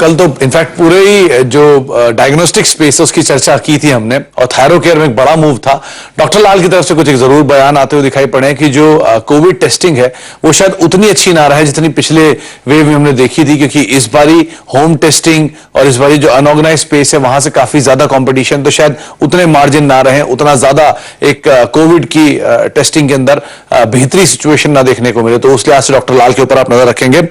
कल तो इनफैक्ट पूरे ही जो डायग्नोस्टिक स्पेस है उसकी चर्चा की थी हमने, और थायरो केयर में एक बड़ा मूव था। डॉक्टर लाल की तरफ से कुछ एक जरूर बयान आते हुए दिखाई पड़े कि जो कोविड टेस्टिंग है वो शायद उतनी अच्छी ना रहे जितनी पिछले वेव में हमने देखी थी, क्योंकि इस बारी होम टेस्टिंग और इस बारी जो अनऑर्गेनाइज स्पेस है वहां से काफी ज्यादा कॉम्पिटिशन, तो शायद उतने मार्जिन ना रहे, उतना ज्यादा एक कोविड की टेस्टिंग के अंदर बेहतरी सिचुएशन ना देखने को मिले। तो उस लिहाज से डॉक्टर लाल के ऊपर आप नजर रखेंगे।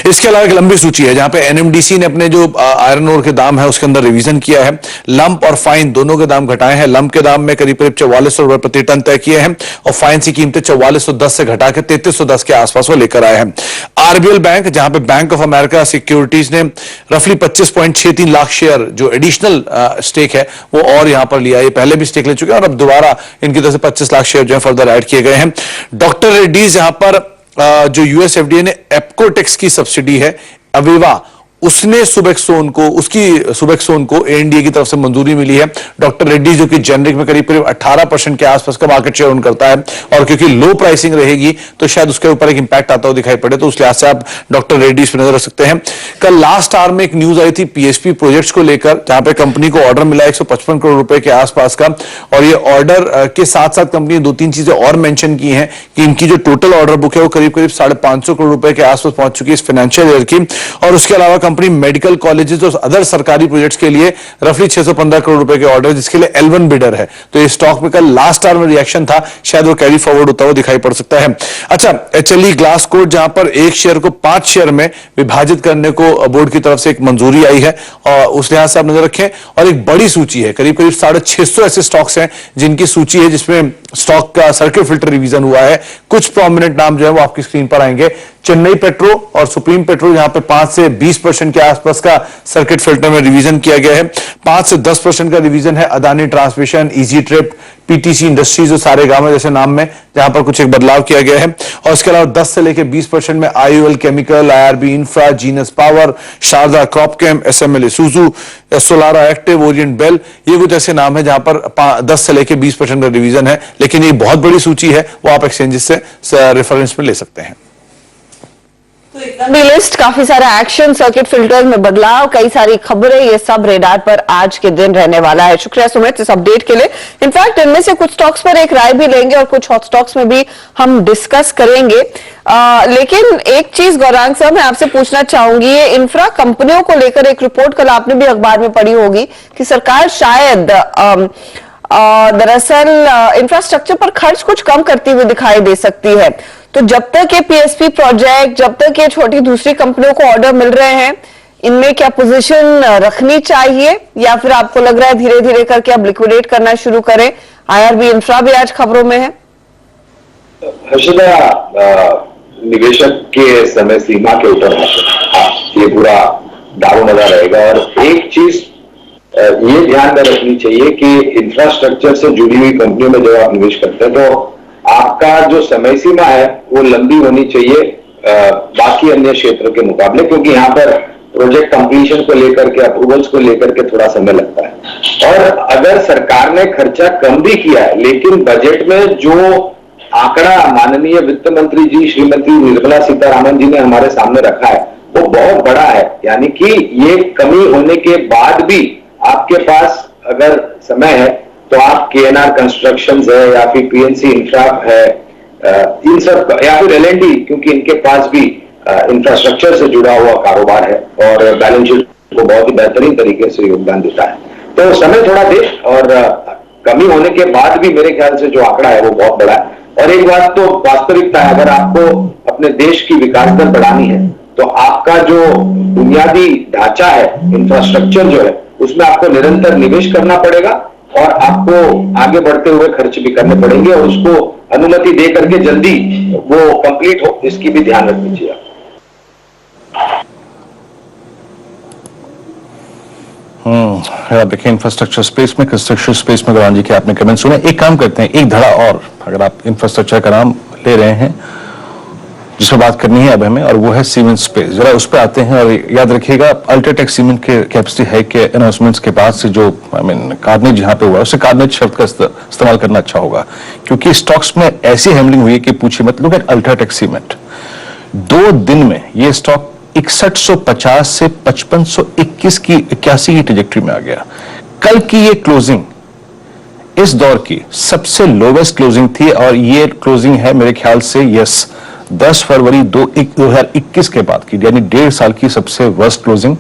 इसके अलावा एक लंबी सूची है जहां पे एनएमडीसी ने अपने जो आयरन ओर के दाम है उसके अंदर रिवीजन किया है। लंप और फाइन दोनों के दाम घटाए हैं। लंप के दाम में करीब करीब 4400 रुपए प्रति टन तय किए हैं, और फाइन की कीमतें 4410 से घटा के 3310 के आसपास वो लेकर आए हैं। आरबीएल बैंक, जहां पे बैंक ऑफ अमेरिका सिक्योरिटीज ने रफली 25.63 लाख शेयर जो एडिशनल स्टेक है वो और यहां पर लिया। ये पहले भी स्टेक ले चुके हैं और अब दोबारा इनकी तरफ से 25 लाख शेयर जो है फर्दर ऐड किए गए हैं। डॉक्टर रेड्डीज, जहां पर जो यूएस एफडीए ने एप्कोटेक्स की सब्सिडी है अवेवा, उसने सुबेक्सोन को, उसकी सुबेक्सोन को एनडीए की तरफ से मंजूरी मिली है। डॉक्टर रेड्डी जो कि जेनरिक में करीब 18% के आसपास का मार्केट शेयर करता है, और क्योंकि लो प्राइसिंग रहेगी तो शायद उसके ऊपर एक इंपैक्ट आता हुआ दिखाई पड़े, तो उस लिहाज से आप डॉक्टर रेड्डी पर नजर रख सकते हैं। कल लास्ट आवर में एक न्यूज आई थी पीएसपी प्रोजेक्ट्स को लेकर, जहां पे कंपनी को ऑर्डर मिला 155 करोड़ रुपए के आसपास का, और ये ऑर्डर के साथ साथ कंपनी ने 2-3 चीजें और मेंशन की हैं कि इनकी जो टोटल ऑर्डर बुक है वो करीब 550 करोड़ रुपए के आसपास पहुंच चुकी है इस फाइनेंशियल ईयर की। और उसके अलावा कंपनी मेडिकल कॉलेजेस और अदर सरकारी प्रोजेक्ट्स के लिए रफली 615 करोड़ रुपए के ऑर्डर, जिसके लिए L1 बिडर है। तो ये स्टॉक में कल लास्ट आवर में रिएक्शन था, शायद वो कैरी फॉरवर्ड होता हुआ दिखाई पड़ सकता है। अच्छा, HLE ग्लासकोट, जहां पर एक शेयर को 5 शेयर में विभाजित करने को बोर्ड की तरफ से एक मंजूरी आई है, और उस लिहाज से आप नजर रखें। और एक बड़ी सूची है, करीब 650 ऐसे स्टॉक्स हैं जिनकी सूची है, जिसमें स्टॉक का सर्किट फिल्टर रिवीजन हुआ है। कुछ प्रोमिनेंट नाम जो है वो आपकी स्क्रीन पर आएंगे। चेन्नई पेट्रो और सुप्रीम पेट्रो, यहां पे 5 से 20% के आसपास का सर्किट फिल्टर में रिवीजन किया गया है। 5 से 10% का रिवीजन है Adani transmission, easy trip, PTC industries और सारे गांव जैसे नाम में, जहां पर कुछ एक बदलाव किया गया है। और इसके अलावा 10 से लेकर 20% में IOL chemical, IRB infra, Genus power, Sharda Cropchem, SML Isuzu, Solara active, Orient Bell, ये कुछ ऐसे नाम है जहां पर 10 से लेकर 20% का रिवीजन है। लेकिन ये बहुत बड़ी सूची है, वो आप एक्सचेंजेस से रेफरेंस में ले सकते हैं। लंबी लिस्ट, काफी सारा एक्शन, सर्किट फिल्टर में बदलाव, कई सारी खबरें, ये सब रेडार पर आज के दिन रहने वाला है। शुक्रिया सुमित इस अपडेट के लिए। इनफैक्ट इनमें से कुछ स्टॉक्स पर एक राय भी लेंगे और कुछ हॉट स्टॉक्स में भी हम डिस्कस करेंगे। लेकिन एक चीज गौरांग साहब, मैं आपसे पूछना चाहूंगी, ये इंफ्रा कंपनियों को लेकर एक रिपोर्ट कल आपने भी अखबार में पढ़ी होगी कि सरकार शायद दरअसल इंफ्रास्ट्रक्चर पर खर्च कुछ कम करती हुई दिखाई दे सकती है। तो जब तक ये पीएसपी प्रोजेक्ट, जब तक ये छोटी दूसरी कंपनियों को ऑर्डर मिल रहे हैं, इनमें क्या पोजीशन रखनी चाहिए, या फिर आपको लग रहा है धीरे धीरे करके अब लिक्विडेट करना शुरू करें? IRB इंफ्रा भी आज खबरों में है। हर्षदा, निवेशक के समय सीमा के ऊपर ये पूरा दारोमदार रहेगा। और एक चीज ये ध्यान में रखनी चाहिए कि इंफ्रास्ट्रक्चर से जुड़ी हुई कंपनियों में जब आप निवेश करते हैं तो आपका जो समय सीमा है वो लंबी होनी चाहिए बाकी अन्य क्षेत्र के मुकाबले, क्योंकि यहाँ पर प्रोजेक्ट कंप्लीशन को लेकर के, अप्रूवल्स को लेकर के थोड़ा समय लगता है। और अगर सरकार ने खर्चा कम भी किया है, लेकिन बजट में जो आंकड़ा माननीय वित्त मंत्री जी श्रीमती निर्मला सीतारामन जी ने हमारे सामने रखा है वो बहुत बड़ा है। यानी कि ये कमी होने के बाद भी आपके पास अगर समय है तो आप KNR कंस्ट्रक्शंस है या फिर PNC इंफ्रा है, इन सब, या फिर L&D, क्योंकि इनके पास भी इंफ्रास्ट्रक्चर से जुड़ा हुआ कारोबार है और बैलेंस शीट को बहुत ही बेहतरीन तरीके से योगदान देता है। तो समय थोड़ा दे, और कमी होने के बाद भी मेरे ख्याल से जो आंकड़ा है वो बहुत बड़ा है। और एक बात तो वास्तविकता है, अगर आपको अपने देश की विकास दर बढ़ानी है तो आपका जो बुनियादी ढांचा है, इंफ्रास्ट्रक्चर जो है, उसमें आपको निरंतर निवेश करना पड़ेगा और आपको आगे बढ़ते हुए खर्च भी करने पड़ेंगे, और उसको अनुमति दे करके जल्दी वो कंप्लीट हो, इसकी भी ध्यान रखनी चाहिए। देखिए, इंफ्रास्ट्रक्चर स्पेस में, कंस्ट्रक्शन स्पेस में गौरांग जी के आपने कमेंट सुने। एक काम करते हैं, एक धड़ा और, अगर आप इंफ्रास्ट्रक्चर का नाम ले रहे हैं जिसमें बात करनी है अब हमें, और वो है सीमेंट स्पेस। जरा उस पर आते हैं। और याद रखिएगा, अल्ट्राटेक सीमेंट के कैपेसिटी है कि अनाउंसमेंट्स के बाद से जो कार्नेज जहां पे हुआ है उससे कार्नेज शब्द का इस्तेमाल करना अच्छा होगा, क्योंकि स्टॉक्स में ऐसी हैंडलिंग हुई है कि पूछिए मत। लुक एट अल्ट्राटेक सीमेंट, 2 दिन में ये स्टॉक 6150 से 5521 की 81 की ट्रेजेक्टरी में आ गया। कल की ये क्लोजिंग इस दौर की सबसे लोवेस्ट क्लोजिंग थी, और ये क्लोजिंग है मेरे ख्याल से 10 फरवरी 2021 के बाद की, यानी 1.5 साल की सबसे वर्स्ट क्लोजिंग।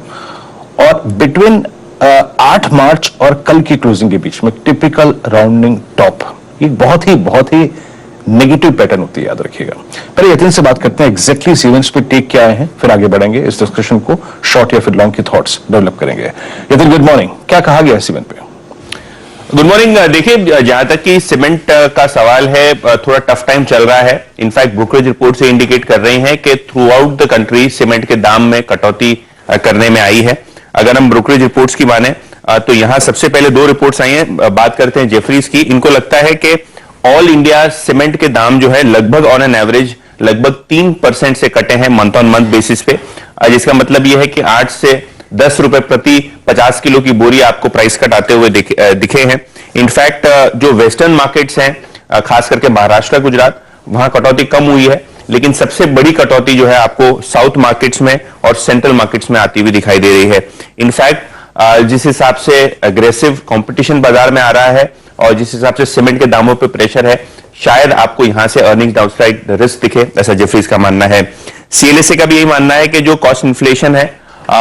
और बिटवीन 8 मार्च और कल की क्लोजिंग के बीच में टिपिकल राउंडिंग टॉप, ये बहुत ही नेगेटिव पैटर्न होती है, याद रखिएगा। पहले यतिन से बात करते हैं एग्जैक्टली सीमेंट्स पे टेक क्या आए हैं, फिर आगे बढ़ेंगे इस डिस्कशन को, शॉर्ट या फिर लॉन्ग की थॉट्स डेवलप करेंगे। यतिन, गुड मॉर्निंग, क्या कहा गया सीमेंट पे? Good morning. देखिए, जहां तक कि सीमेंट का सवाल है, थोड़ा टफ टाइम चल रहा है। इनफैक्ट ब्रोकरेज रिपोर्ट से इंडिकेट कर रही हैं कि through out the country cement के दाम में कटौती करने में आई है। अगर हम ब्रोकरेज रिपोर्ट्स की माने तो यहां सबसे पहले 2 रिपोर्ट्स आई हैं। बात करते हैं जेफरीज की। इनको लगता है कि ऑल इंडिया सीमेंट के दाम जो है लगभग ऑन एन एवरेज लगभग 3% से कटे हैं मंथ ऑन मंथ बेसिस पे, जिसका मतलब यह है कि 8 से 10 रुपए प्रति 50 किलो की बोरी आपको प्राइस कट आते हुए दिखे हैं। इनफैक्ट जो वेस्टर्न मार्केट्स हैं, खास करके महाराष्ट्र, गुजरात, वहां कटौती कम हुई है, लेकिन सबसे बड़ी कटौती जो है आपको साउथ मार्केट्स में और सेंट्रल मार्केट्स में आती हुई दिखाई दे रही है। इनफैक्ट जिस हिसाब से अग्रेसिव कंपटीशन बाजार में आ रहा है और जिस हिसाब से सीमेंट के दामों पे प्रेशर है, शायद आपको यहां से अर्निंग डाउनसाइड रिस्क दिखे, ऐसा जेफरीज का मानना है। सीएलएसए का भी यही मानना है कि जो कॉस्ट इन्फ्लेशन है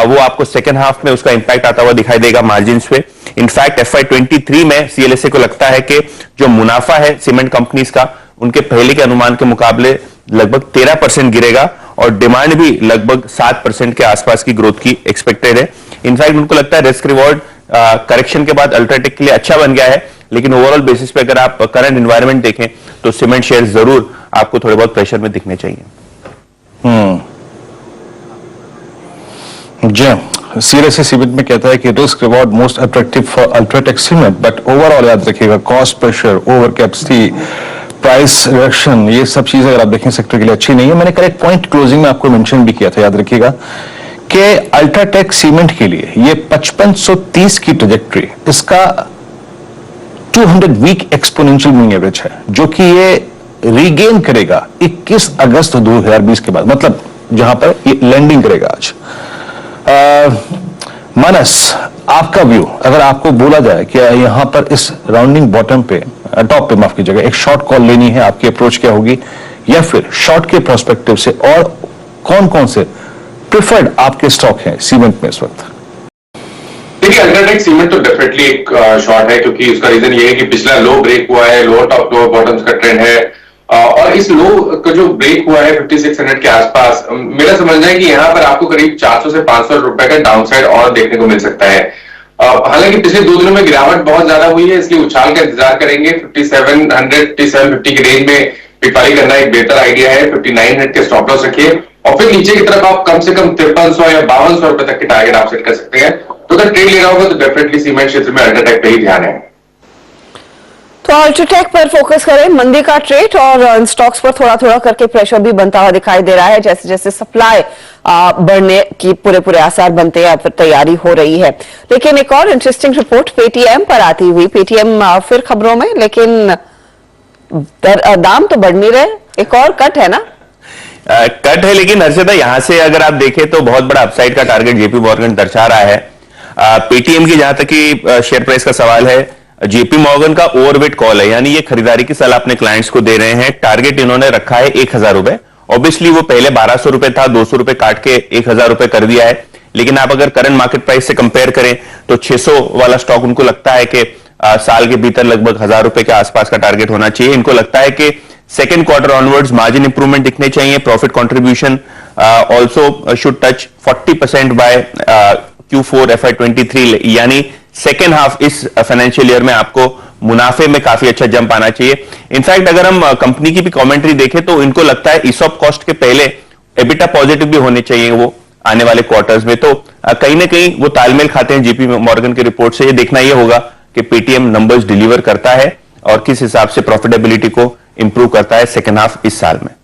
वो आपको सेकेंड हाफ में उसका इंपैक्ट आता हुआ दिखाई देगा मार्जिन पे। इनफैक्ट FY23 में सीएलएसए को लगता है कि जो मुनाफा है सीमेंट कंपनीज का, उनके पहले के अनुमान के मुकाबले लगभग 13% गिरेगा और डिमांड भी लगभग 7% के आसपास की ग्रोथ की एक्सपेक्टेड है। इनफैक्ट उनको लगता है रिस्क रिवॉर्ड करेक्शन के बाद अल्ट्राटेक के लिए अच्छा बन गया है, लेकिन ओवरऑल बेसिस पे अगर आप करंट एनवायरनमेंट देखें तो सीमेंट शेयर जरूर आपको थोड़े बहुत प्रेशर में दिखने चाहिए। सीएलएसए सीमेंट में कहता है कि risk reward most attractive for UltraTech cement, but overall याद रखिएगा cost pressure, over capacity, price reduction, ये सब चीजें अगर आप देखें सेक्टर के लिए अच्छी नहीं है। मैंने करेक्ट पॉइंट क्लोजिंग में आपको मेंशन भी किया था, याद रखिएगा कि अल्ट्राटेक सीमेंट के लिए ये 5530 की ट्रेजेक्ट्री, इसका 200 वीक एक्सपोनेंशियल मूविंग एवरेज है, जो कि ये रीगेन करेगा 21 अगस्त 2020 के बाद, मतलब जहां पर ये लैंडिंग करेगा आज। मानस, आपका व्यू, अगर आपको बोला जाए कि यहां पर इस राउंडिंग बॉटम पे, टॉप पे माफ कीजिएगा, एक शॉर्ट कॉल लेनी है, आपकी अप्रोच क्या होगी, या फिर शॉर्ट के प्रोस्पेक्टिव से और कौन कौन से प्रिफर्ड आपके स्टॉक हैं सीमेंट में इस वक्त? देखिए, अल्ट्राटेक सीमेंट तो डेफिनेटली एक शॉर्ट है, क्योंकि उसका रीजन ये है कि पिछला लो ब्रेक हुआ है, लोअर टॉप लोअर बॉटम्स का ट्रेंड है, और इस लो का जो ब्रेक हुआ है 5600 के आसपास, मेरा समझना है कि यहाँ पर आपको करीब 400 से 500 रुपए का डाउनसाइड और देखने को मिल सकता है। हालांकि पिछले 2 दिनों में गिरावट बहुत ज्यादा हुई है, इसलिए उछाल का इंतजार करेंगे। 5700 5750 के रेंज में पिकवाली करना एक बेहतर आइडिया है। 5900 के स्टॉप लॉस रखिए और फिर नीचे की तरफ आप कम से कम 5300 या 5200 रुपए तक के टारगेट आप सेट कर सकते हैं। तो अगर ट्रेड लेना होगा तो डेफिनेटली सीमेंट क्षेत्र में अल्ट्राटेक पे ही ध्यान है। तो अल्ट्राटेक पर फोकस करें, मंदी का ट्रेड और स्टॉक्स पर थोड़ा थोड़ा करके प्रेशर भी बनता हुआ दिखाई दे रहा है, जैसे जैसे सप्लाई बढ़ने की पूरे पूरे आसार बनते हैं, फिर तैयारी हो रही है। लेकिन एक और इंटरेस्टिंग रिपोर्ट पेटीएम पर आती हुई, पेटीएम फिर खबरों में, लेकिन दाम तो बढ़ नहीं रहे, एक और कट है ना? कट है, लेकिन हर्षदा यहां से अगर आप देखें तो बहुत बड़ा अपसाइड का टारगेट जेपी मॉर्गन दर्शा रहा है। पेटीएम की जहां तक कि शेयर प्राइस का सवाल है, जेपी मॉर्गन का ओवरवेट कॉल है, यानी ये खरीदारी की सलाह अपने क्लाइंट्स को दे रहे हैं। टारगेट इन्होंने रखा है 1000 रुपए। ऑब्वियसली वो पहले 1200 रुपए था, 200 रुपए काट के 1000 रुपए कर दिया है, लेकिन आप अगर करंट मार्केट प्राइस से कंपेयर करें तो 600 वाला स्टॉक उनको लगता है कि साल के भीतर लगभग 1000 रुपए के आसपास का टारगेट होना चाहिए। इनको लगता है कि second quarter onwards margin improvement दिखने चाहिए, profit contribution also should touch 40% बाय Q4 FY23, यानी सेकेंड हाफ इस फाइनेंशियल ईयर में आपको मुनाफे में काफी अच्छा जंप आना चाहिए। इनफैक्ट अगर हम कंपनी की भी कमेंट्री देखें तो इनको लगता है ईसॉप कॉस्ट के पहले एबिटा पॉजिटिव भी होने चाहिए वो आने वाले क्वार्टर्स में। तो कहीं ना कहीं वो तालमेल खाते हैं जेपी मॉर्गन की रिपोर्ट से। ये देखना यह होगा कि पेटीएम नंबर्स डिलीवर करता है और किस हिसाब से प्रॉफिटेबिलिटी को इंप्रूव करता है सेकेंड हाफ इस साल में।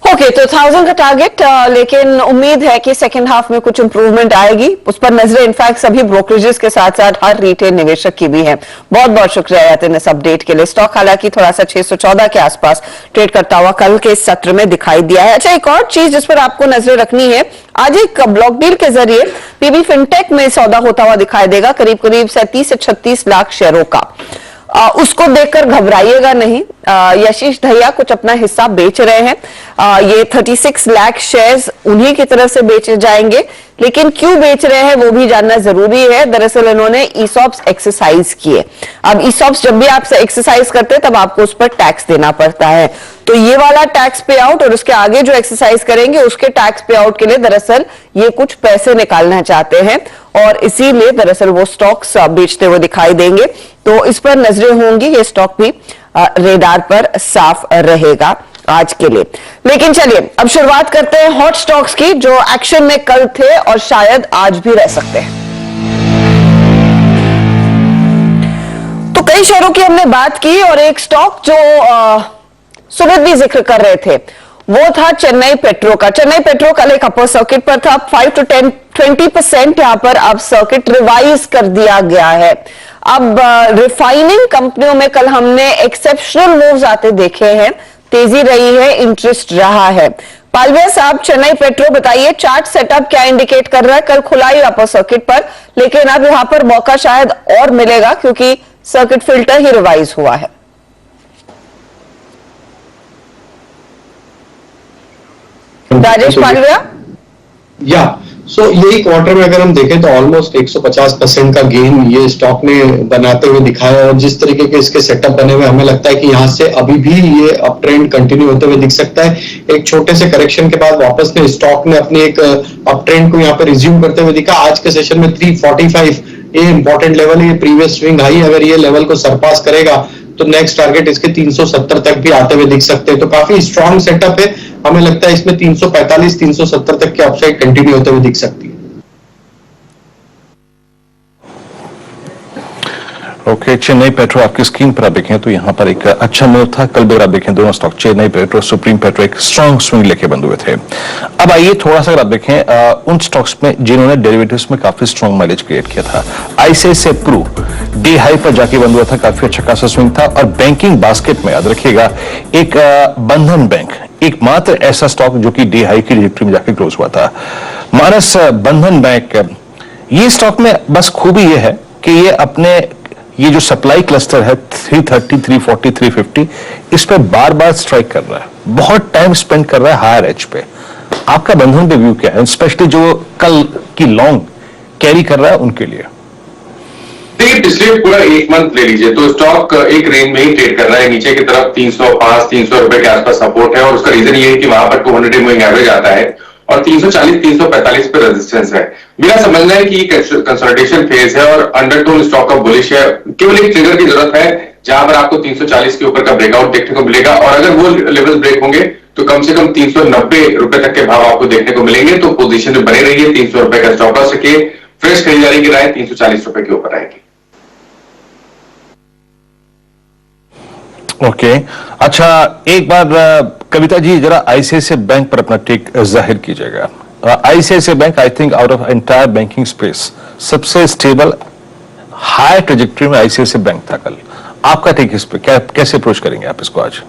ओके, तो 1000 का टारगेट, लेकिन उम्मीद है कि सेकेंड हाफ में कुछ इंप्रूवमेंट आएगी, उस पर नजरें इनफैक्ट सभी ब्रोकरेजेस के साथ साथ हर रिटेल निवेशक की भी है। बहुत बहुत शुक्रिया यातिन इस अपडेट के लिए। स्टॉक हालांकि थोड़ा सा 614 के आसपास ट्रेड करता हुआ कल के सत्र में दिखाई दिया है। अच्छा, एक और चीज जिस पर आपको नजरें रखनी है, आज एक ब्लॉक डील के जरिए पीबी फिनटेक में सौदा होता हुआ दिखाई देगा, करीब करीब 37 से 36 लाख शेयरों का। उसको देखकर घबराइएगा नहीं, यशीश दहिया कुछ अपना हिस्सा बेच रहे हैं। ये 36 लाख शेयर्स उन्हीं की तरफ से बेचे जाएंगे, लेकिन क्यों बेच रहे हैं वो भी जानना जरूरी है। दरअसल इन्होंने ईसॉप्स एक्सरसाइज किए। अब ईसॉप्स जब भी आप एक्सरसाइज करते हैं तब आपको उस पर टैक्स देना पड़ता है, तो ये वाला टैक्स पे आउट और उसके आगे जो एक्सरसाइज करेंगे उसके टैक्स पे आउट के लिए दरअसल ये कुछ पैसे निकालना चाहते हैं और इसीलिए दरअसल वो स्टॉक्स बेचते हुए दिखाई देंगे। तो इस पर नजरें होंगी, ये स्टॉक भी रेडार पर साफ रहेगा आज के लिए। लेकिन चलिए अब शुरुआत करते हैं हॉट स्टॉक्स की, जो एक्शन में कल थे और शायद आज भी रह सकते हैं। तो कई शेयरों की हमने बात की और एक स्टॉक जो सुमित भी जिक्र कर रहे थे, वो था चेन्नई पेट्रो का। चेन्नई पेट्रो कल एक अपर सर्किट पर था, 5 to 20% यहां पर अब सर्किट रिवाइज कर दिया गया है। अब रिफाइनिंग कंपनियों में कल हमने एक्सेप्शनल मूव्स आते देखे हैं, तेजी रही है, इंटरेस्ट रहा है। पालविया साहब, चेन्नई पेट्रो बताइए, चार्ट सेटअप क्या इंडिकेट कर रहा है? कल खुला ही अपर सर्किट पर, लेकिन अब यहां पर मौका शायद और मिलेगा क्योंकि सर्किट फिल्टर ही रिवाइज हुआ है। राजेश पालविया, या सो यही क्वार्टर में अगर हम देखें तो ऑलमोस्ट 150% का गेन ये स्टॉक ने बनाते हुए दिखाया, और जिस तरीके के इसके सेटअप बने हुए हमें लगता है कि यहाँ से अभी भी ये अप ट्रेंड कंटिन्यू होते हुए दिख सकता है। एक छोटे से करेक्शन के बाद वापस ने स्टॉक ने अपनी एक अप ट्रेंड को यहाँ पे रिज्यूम करते हुए दिखा। आज के सेशन में 345 ये इंपॉर्टेंट लेवल है, ये प्रीवियस स्विंग हाई, अगर ये लेवल को सरपास करेगा तो नेक्स्ट टारगेट इसके 370 तक भी आते हुए दिख सकते हैं। तो काफी स्ट्रॉन्ग सेटअप है, हमें लगता है इसमें 345 370 तक की अपसाइड कंटिन्यू होते हुए दिख सकती है। ओके, चेन्नई पेट्रो आपकी स्क्रीन पर आप देखें तो यहां पर एक अच्छा मूव था। कल भी आप देखें दोनों stock Chennai petro, supreme petro एक स्ट्रॉन्ग स्विंग लेके बंद हुए थे। अब आइए थोड़ा सा अगर आप देखें उन स्टॉक्स में जिन्होंने डेरिवेटिव्स में काफी स्ट्रॉन्ग माइलेज क्रिएट किया था। आईसीआईसीआई प्रू डे हाई पर जाके बंद हुआ था, काफी अच्छा खासा स्विंग था। और बैंकिंग बास्केट में याद रखिएगा एक बंधन बैंक एकमात्र ऐसा स्टॉक जो कि डे हाई की ट्रैजेक्टरी में जाके क्लोज हुआ था। मानस, बंधन बैंक, ये स्टॉक में बस खूबी ये है कि ये अपने ये जो सप्लाई क्लस्टर है 330, 340, 350, इस पे बार बार स्ट्राइक कर रहा है, बहुत टाइम स्पेंड कर रहा है हायर एज पे। आपका बंधन पे व्यू क्या है, स्पेशली जो कल की लॉन्ग कैरी कर रहा है उनके लिए? देखिए, पिछले पूरा एक मंथ ले लीजिए तो स्टॉक एक रेंज में ही ट्रेड कर रहा है, नीचे की तरफ 305-300 रुपए के आसपास सपोर्ट है, और उसका रीजन ये है कि वहां पर 200 मूविंग एवरेज आता है और 340-345 पे रेजिस्टेंस है। मेरा समझना है कि कंसोलिडेशन फेज है और अंडरटोन स्टॉक का बुलिश है। केवल एक ट्रिगर की जरूरत है जहां पर आपको 340 के ऊपर का ब्रेकआउट देखने को मिलेगा, और अगर वो लेवल ब्रेक होंगे तो कम से कम 390 रुपए तक के भाव आपको देखने को मिलेंगे। तो पोजीशन जो बने रही है 300 रुपए का स्टॉप लॉस रखिए, फ्रेश खरीदारी की राय 340 रुपए के ऊपर आएगी। ओके, अच्छा एक बार कविता जी जरा आईसीआईसीआई बैंक पर अपना टेक जाहिर कीजिएगा। ICICI bank I think out of entire banking space सबसे स्टेबल हाई ट्रेजेक्टरी में आईसीआईसीआई बैंक था कल। आपका टेक इस पे क्या, कैसे अप्रोच करेंगे आप इसको आज?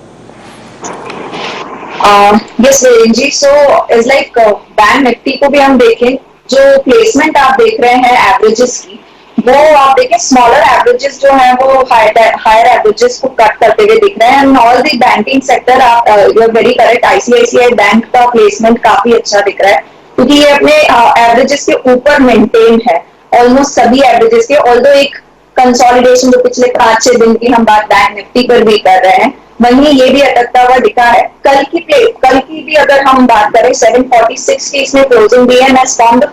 यस जी, so is like bank Nifty को भी हम देखें, जो प्लेसमेंट आप देख रहे हैं एवरेजेस की, वो आप देखें स्मॉलर एवरेजेस जो है वो हायर एवरेजेस को कट करते हुए दिख रहे हैं। And all the banking sector, आप you are very correct, ICICI bank का प्लेसमेंट काफी अच्छा दिख रहा है क्योंकि ये अपने एवरेजेस के ऊपर मेंटेन है, ऑलमोस्ट सभी एवरेजेस के। ऑल्दो एक कंसोलिडेशन जो पिछले 5-6 दिन की हम बात बैंक निफ्टी पर भी कर रहे हैं, वहीं ये भी अटकता हुआ दिखा है। कल की भी अगर हम बात करें 746 की इसमें क्लोजिंग भी है। मैं स्टॉन्ग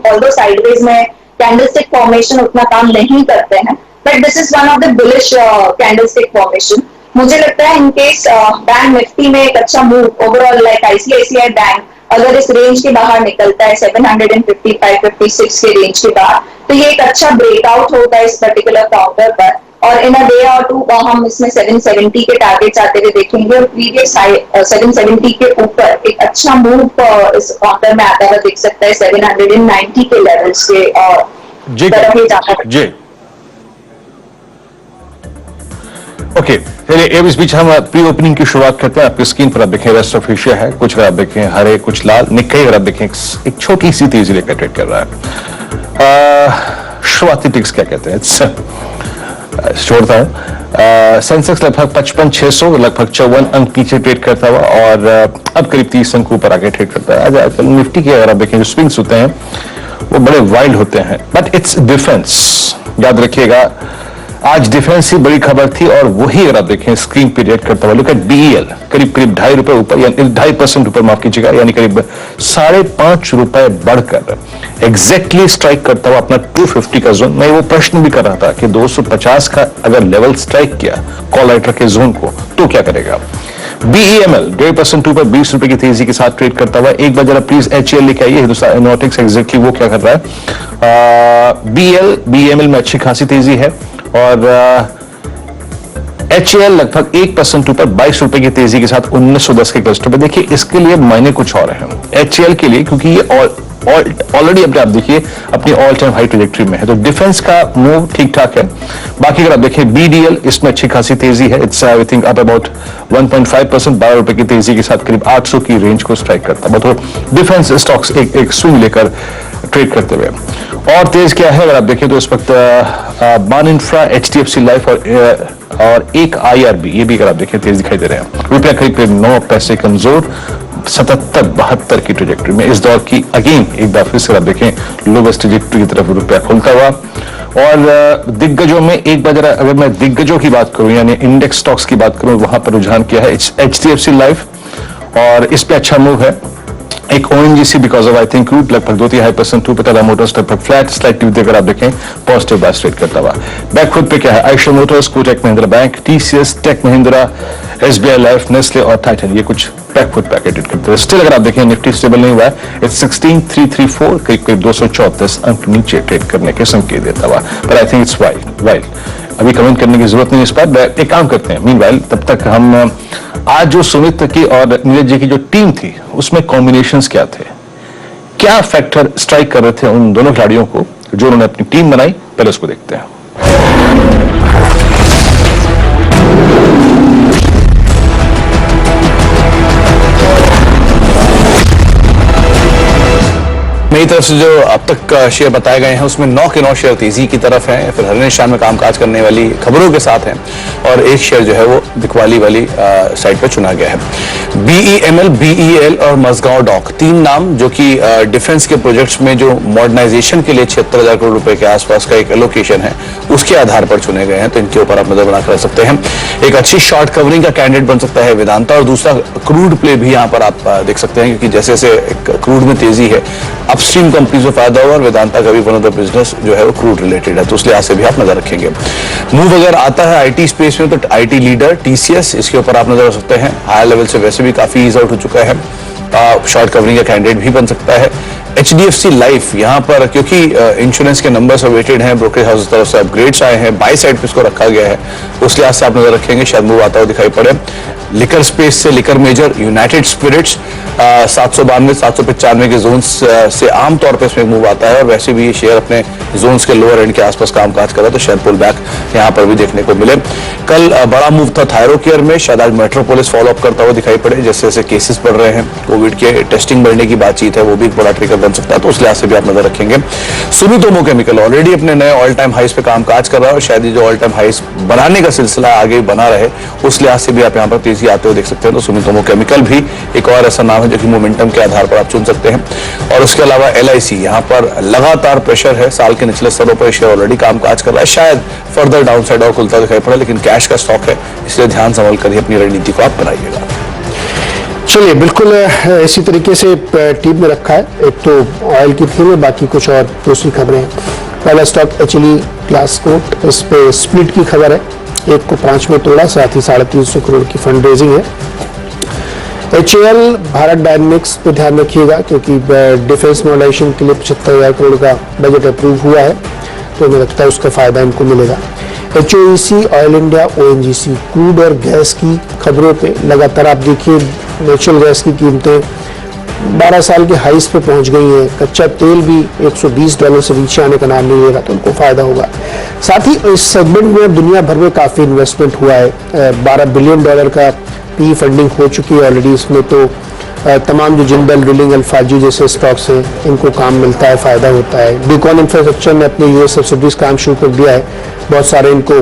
ऑल्दो साइडवेज में कैंडलस्टिक फॉर्मेशन उतना काम नहीं करते हैं, but this is one of the bullish candlestick formation. मुझे लगता है इन केस बैंक निफ्टी में एक अच्छा move overall like ICICI bank अगर इस रेंज के बाहर निकलता है 755-56 के रेंज के बाहर, तो ये एक अच्छा ब्रेकआउट होगा इस पर्टिकुलर काउंटर पर, और इन अ डे और टू हम इसमें 770 के टारगेट्स आते हुए देखेंगे, और प्रीवियस 770 के ऊपर एक अच्छा मूव इस काउंटर में आता हुआ दिख सकता है 790 के लेवल्स के तरफ ही जाता है। जी ओके, चलिए इस बीच हम प्री ओपनिंग की शुरुआत करते हैं। आपकी स्क्रीन पर आप देखें रेस्ट ऑफ एशिया है, कुछ अगर आप देखें हरे, कुछ लाल, निक्केई अगर आप देखें एक छोटी सी तेजी लेकर ट्रेड कर रहा है। शुरुआती टिक्स क्या कहते हैं, छोड़ता है। सेंसेक्स लगभग 55,600, लगभग 54 अंक पीछे ट्रेड करता हुआ, और अब करीब 30 अंक ऊपर आगे ट्रेड करता है। आजकल निफ्टी के अगर आप देखें जो स्विंग्स होते हैं वो बड़े वाइल्ड होते हैं, बट इट्स डिफेंस, याद रखिएगा आज डिफेंस ही बड़ी खबर थी, और वही अगर आप देखें स्क्रीन पे रेट करता हुआ, लुक एट बीईएल करीब करीब ₹2.5 ऊपर, यानी 2.5% ऊपर, माफ कीजिएगा, यानी करीब ₹5.5 बढ़कर एग्जैक्टली स्ट्राइक करता हुआ अपना 250 का जोन। मैं वो प्रश्न भी कर रहा था कि 250 का अगर लेवल स्ट्राइक किया कॉल राइटर के जोन को तो क्या करेगा। बीईएमएल 1.5% ऊपर ₹20 की तेजी के साथ ट्रेड करता हुआ। एक बार जरा प्लीज एचएल लेके आइए, हिंदुस्तान एरोनॉटिक्स एग्जैक्टली वो क्या कर रहा है। बीएमएल में अच्छी खासी तेजी है, और HAL लगभग 1% ऊपर 22 रुपए की तेजी के साथ 1910 के क्लस्टर पे। देखिए इसके लिए मायने कुछ और हैं HAL के लिए, क्योंकि ये ऑलरेडी अपने आप देखिए अपनी ऑल टाइम हाई ट्रेजेक्टरी में है, तो डिफेंस का मूव ठीक ठाक है। बाकी अगर आप देखिए BDL, इसमें अच्छी खासी तेजी है, it's I think up about 1.5%, 12 रुपए की तेजी के साथ करीब 800 की रेंज को स्ट्राइक करता है। तो डिफेंस स्टॉक्स एक स्विंग लेकर ट्रेड करते हुए। और तेज क्या है अगर आप देखें तो इस वक्त बान इंफ्रा, HDFC लाइफ और एक IRB, ये भी अगर आप देखें तेज दिखाई दे रहे हैं। रुपया करीब 9 पैसे कमजोर 77-72 की ट्रेजेक्टरी में इस दौर की अगेन एक बार फिर से आप देखें लोवेस्ट ट्रेजेक्टरी की तरफ रुपया खुलता हुआ। और दिग्गजों में एक बार जरा अगर मैं दिग्गजों की बात करूं यानी इंडेक्स स्टॉक्स की बात करूं, वहां पर रुझान किया है HDFC लाइफ और इस पे अच्छा मूव है। एक ONGC because of I think crude लगभग 2.5% 2 टाटा मोटर्स लगभग फ्लैट स्लाइटली अगर आप देखें पॉजिटिव बाय ट्रेड करता हुआ। बैकफुट पे क्या है Eicher motors, Kotak Mahindra bank, TCS, tech Mahindra, SBI life, Nestle और टाइटन, ये कुछ बैकफुट पैकेट करते हैं। स्टिल अगर आप देखें निफ्टी स्टेबल नहीं हुआ है, इट्स 16,334 करीब 234 अंक नीचे ट्रेड करने के संकेत देता हुआ। पर आई थिंक इट्स वाइल्ड अभी कमेंट करने की जरूरत नहीं इस पर। एक काम करते हैं मीनवाइल तब तक हम आज जो सुमित की और नीरज जी की जो टीम थी उसमें कॉम्बिनेशंस क्या थे, क्या फैक्टर स्ट्राइक कर रहे थे उन दोनों खिलाड़ियों को जो उन्होंने अपनी टीम बनाई, पहले उसको देखते हैं। मेरी तरफ से जो अब तक शेयर बताए गए हैं उसमें 9 के 9 शेयर तेजी की तरफ हैं, फिर हर निशान में कामकाज करने वाली खबरों के साथ हैं और एक शेयर जो है वो बिकवाली वाली साइड पर चुना गया है। BEML, BEL और मजगांव डॉक, 3 नाम जो कि डिफेंस के प्रोजेक्ट्स में जो मॉडर्नाइजेशन के लिए 76,000 करोड़ रुपए के आसपास का एक एलोकेशन है उसके आधार पर चुने गए हैं, तो इनके ऊपर आप नजर बनाकर रख सकते हैं। एक अच्छी शॉर्ट कवरिंग का कैंडिडेट बन सकता है वेदांता, और दूसरा क्रूड प्ले भी यहाँ पर आप देख सकते हैं, क्योंकि जैसे जैसे क्रूड में तेजी है अपस्ट्रीम कंपनी से फायदा होगा और वेदांता का भी वन ऑफ द बिजनेस जो है वो क्रूड रिलेटेड है, तो उसलिए आज से भी आप नजर रखेंगे। मूव अगर आता है IT स्पेस में तो IT लीडर TCS, इसके ऊपर आप नजर रख सकते हैं। हायर लेवल से वैसे भी काफी ईज आउट हो चुका है, शॉर्ट कवरिंग का कैंडिडेट भी बन सकता है। HDFC लाइफ यहाँ पर क्योंकि इंश्योरेंस के नंबर्स अवेटेड हैं, ब्रोकरेज हाउस की तरफ से अपग्रेड्स आए हैं, बाय साइड पे इसको रखा गया है, उस लिहाज से आप नजर रखेंगे, शायद मूव आता हुआ दिखाई पड़े। लिकर स्पेस से लिकर मेजर यूनाइटेड स्पिरिट्स 792 795 के जोन से आमतौर पर इसमें मूव आता है, और वैसे भी ये शेयर अपने जोन्स के लोअर एंड के आसपास कामकाज कर रहा है, तो शायद पुल बैक यहाँ पर भी देखने को मिले। कल बड़ा मूव था थायरोकेयर में, शायद आज मेट्रोपोलिस फॉलो अप करता हुआ दिखाई पड़े, जैसे जैसे केसेस बढ़ रहे हैं, कोविड के टेस्टिंग बढ़ने की बातचीत है, वो भी एक बड़ा ट्रिगर बन सकता है, तो उस लिहाज से भी आप नजर रखेंगे। सुमितोमो केमिकल ऑलरेडी अपने नए ऑल टाइम हाइस पे कामकाज कर रहा है, और शायद ये जो ऑल टाइम हाइस बनाने का सिलसिला आगे बना रहे, उस लिहाज से भी आप यहाँ पर तेजी आते हुए देख सकते हैं। तो सुमितोमो केमिकल भी एक और ऐसा नाम है जो कि मोमेंटम के आधार पर आप चुन सकते हैं। और उसके अलावा LIC, यहाँ पर लगातार प्रेशर है, साल के निचले स्तरों पर शेयर ऑलरेडी कामकाज कर रहा है, शायद फर्दर डाउन साइड और खुलता दिखाई पड़ा, लेकिन कैश का स्टॉक है, इसलिए ध्यान संभाल कर ही अपनी रणनीति को आप बनाइएगा। चलिए, बिल्कुल इसी तरीके से टीम में रखा है। एक तो ऑयल की थीम है, बाकी कुछ और दूसरी खबरें हैं। पहला स्टॉक HLE ग्लासकोट, इस पे स्प्लिट की खबर है, 1 को 5 में तोड़ा, साथ ही 350 करोड़ की फंड रेजिंग है। HAL भारत डायनेमिक्स पे ध्यान रखिएगा, क्योंकि डिफेंस मॉडर्नाइजेशन के लिए 75,000 करोड़ का बजट अप्रूव हुआ है, तो मुझे लगता है उसका फायदा इनको मिलेगा। HOEC, oil India, ONGC, crude और गैस की खबरों पे लगातार आप देखिए नेचुरल गैस की कीमतें 12 साल के हाइस पे पहुंच गई हैं, कच्चा तेल भी $120 से नीचे आने का नाम नहीं लेगा, तो उनको फायदा होगा। साथ ही इस सेगमेंट में दुनिया भर में काफी इन्वेस्टमेंट हुआ है, $12 बिलियन का PE फंडिंग हो चुकी है ऑलरेडी, इसमें तो तमाम जो जिंदल, ड्रिलिंग, अल्फाजी जैसे स्टॉक्स हैं, इनको काम मिलता है, फायदा होता है। बीकॉन इंफ्रास्ट्रक्चर ने अपने US सब्सिडीज काम शुरू कर दिया है, बहुत सारे इनको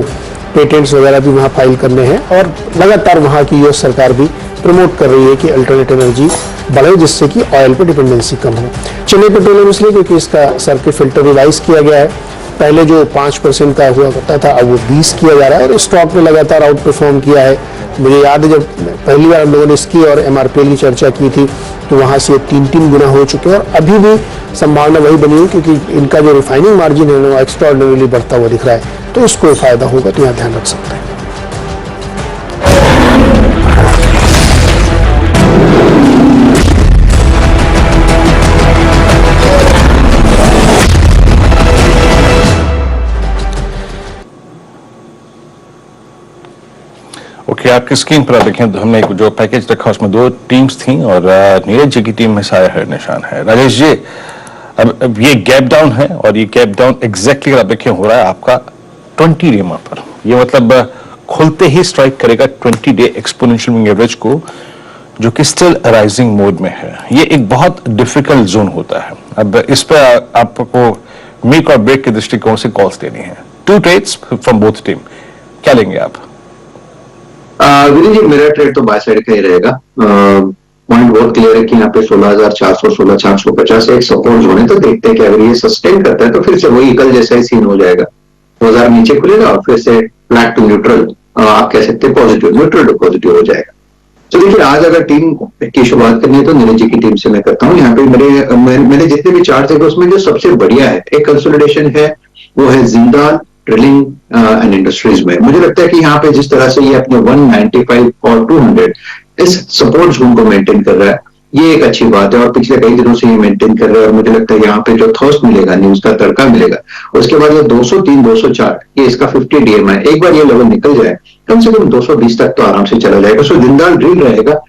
पेटेंट्स वगैरह भी वहाँ फाइल करने हैं, और लगातार वहाँ की US सरकार भी प्रमोट कर रही है कि अल्टरनेटिव एनर्जी बढ़े, जिससे कि ऑयल पे डिपेंडेंसी कम हो। चेन्नई पेट्रोलियम इसलिए क्योंकि इसका सर्किट फिल्टर रिवाइज किया गया है, पहले जो 5% का हुआ करता था अब वो 20 किया जा रहा है, और स्टॉक ने लगातार आउट परफॉर्म किया है। मुझे याद है जब पहली बार हम लोगों ने इसकी और MRPL की चर्चा की थी, तो वहाँ से 3 गुना हो चुके हैं, और अभी भी संभावना वही बनी है, क्योंकि इनका जो रिफाइनिंग मार्जिन है वो एक्स्ट्राऑर्डिनरीली बढ़ता हुआ दिख रहा है, तो इसको फायदा होगा, तो यहाँ ध्यान रख सकते हैं। आपकी स्क्रीन पर देखें तो हमने एक जो पैकेज रखा उसमें दो टीम्स थी और नीरज जी की टीम में साया है निशान है। राजेश जी, अब ये गैप डाउन है और ये गैप डाउन एग्जैक्टली आप देखें हो रहा है आपका 20 डे पर। ये मतलब खुलते ही स्ट्राइक करेगा 20 डे एक्सपोनेंशियल मूविंग एवरेज को, जो कि स्टिल राइजिंग मोड में है। ये एक बहुत डिफिकल्ट जोन होता है। अब इस पर आपको मेक और ब्रेक के दृष्टिकोण से कॉल्स देनी है। 2 ट्रेड्स फ्रॉम बोथ टीम, क्या लेंगे आप? विनय जी, मेरा ट्रेड तो बाय साइड का ही रहेगा। पॉइंट बहुत क्लियर है कि यहाँ पे 16,400 16,450 एक सपोर्ट जोन है, तो देखते हैं कि अगर ये सस्टेन करता है तो फिर से वही कल जैसा ही सीन हो जाएगा। 2000 नीचे खुलेगा और फिर से फ्लैट टू न्यूट्रल, आप कह सकते हैं पॉजिटिव, न्यूट्रल टू पॉजिटिव हो जाएगा। तो देखिए, आज अगर टीम की शुरुआत करनी है तो नीरज जी की टीम से मैं करता हूँ। यहाँ पे मैंने जितने भी चार्ट देखे उसमें जो सबसे बढ़िया है एक कंसोलिडेशन है वो है जिंदाल ड्रिलिंग एंड इंडस्ट्रीज में। मुझे लगता है कि यहाँ पे जिस तरह से ये अपने 195 और 200 इस सपोर्ट जोन को मेंटेन कर रहा है, ये एक अच्छी बात है और पिछले कई दिनों से ये मेंटेन कर रहा है। और मुझे लगता है यहाँ पे जो थर्स्ट मिलेगा, न्यूज का तड़का मिलेगा, उसके बाद ये 203 204 ये इसका 50 डीएम है। एक बार ये लेवल निकल जाए कम से कम 220 तक तो आराम से चला जाएगा। सो जिंदाल ड्रिल रहेगा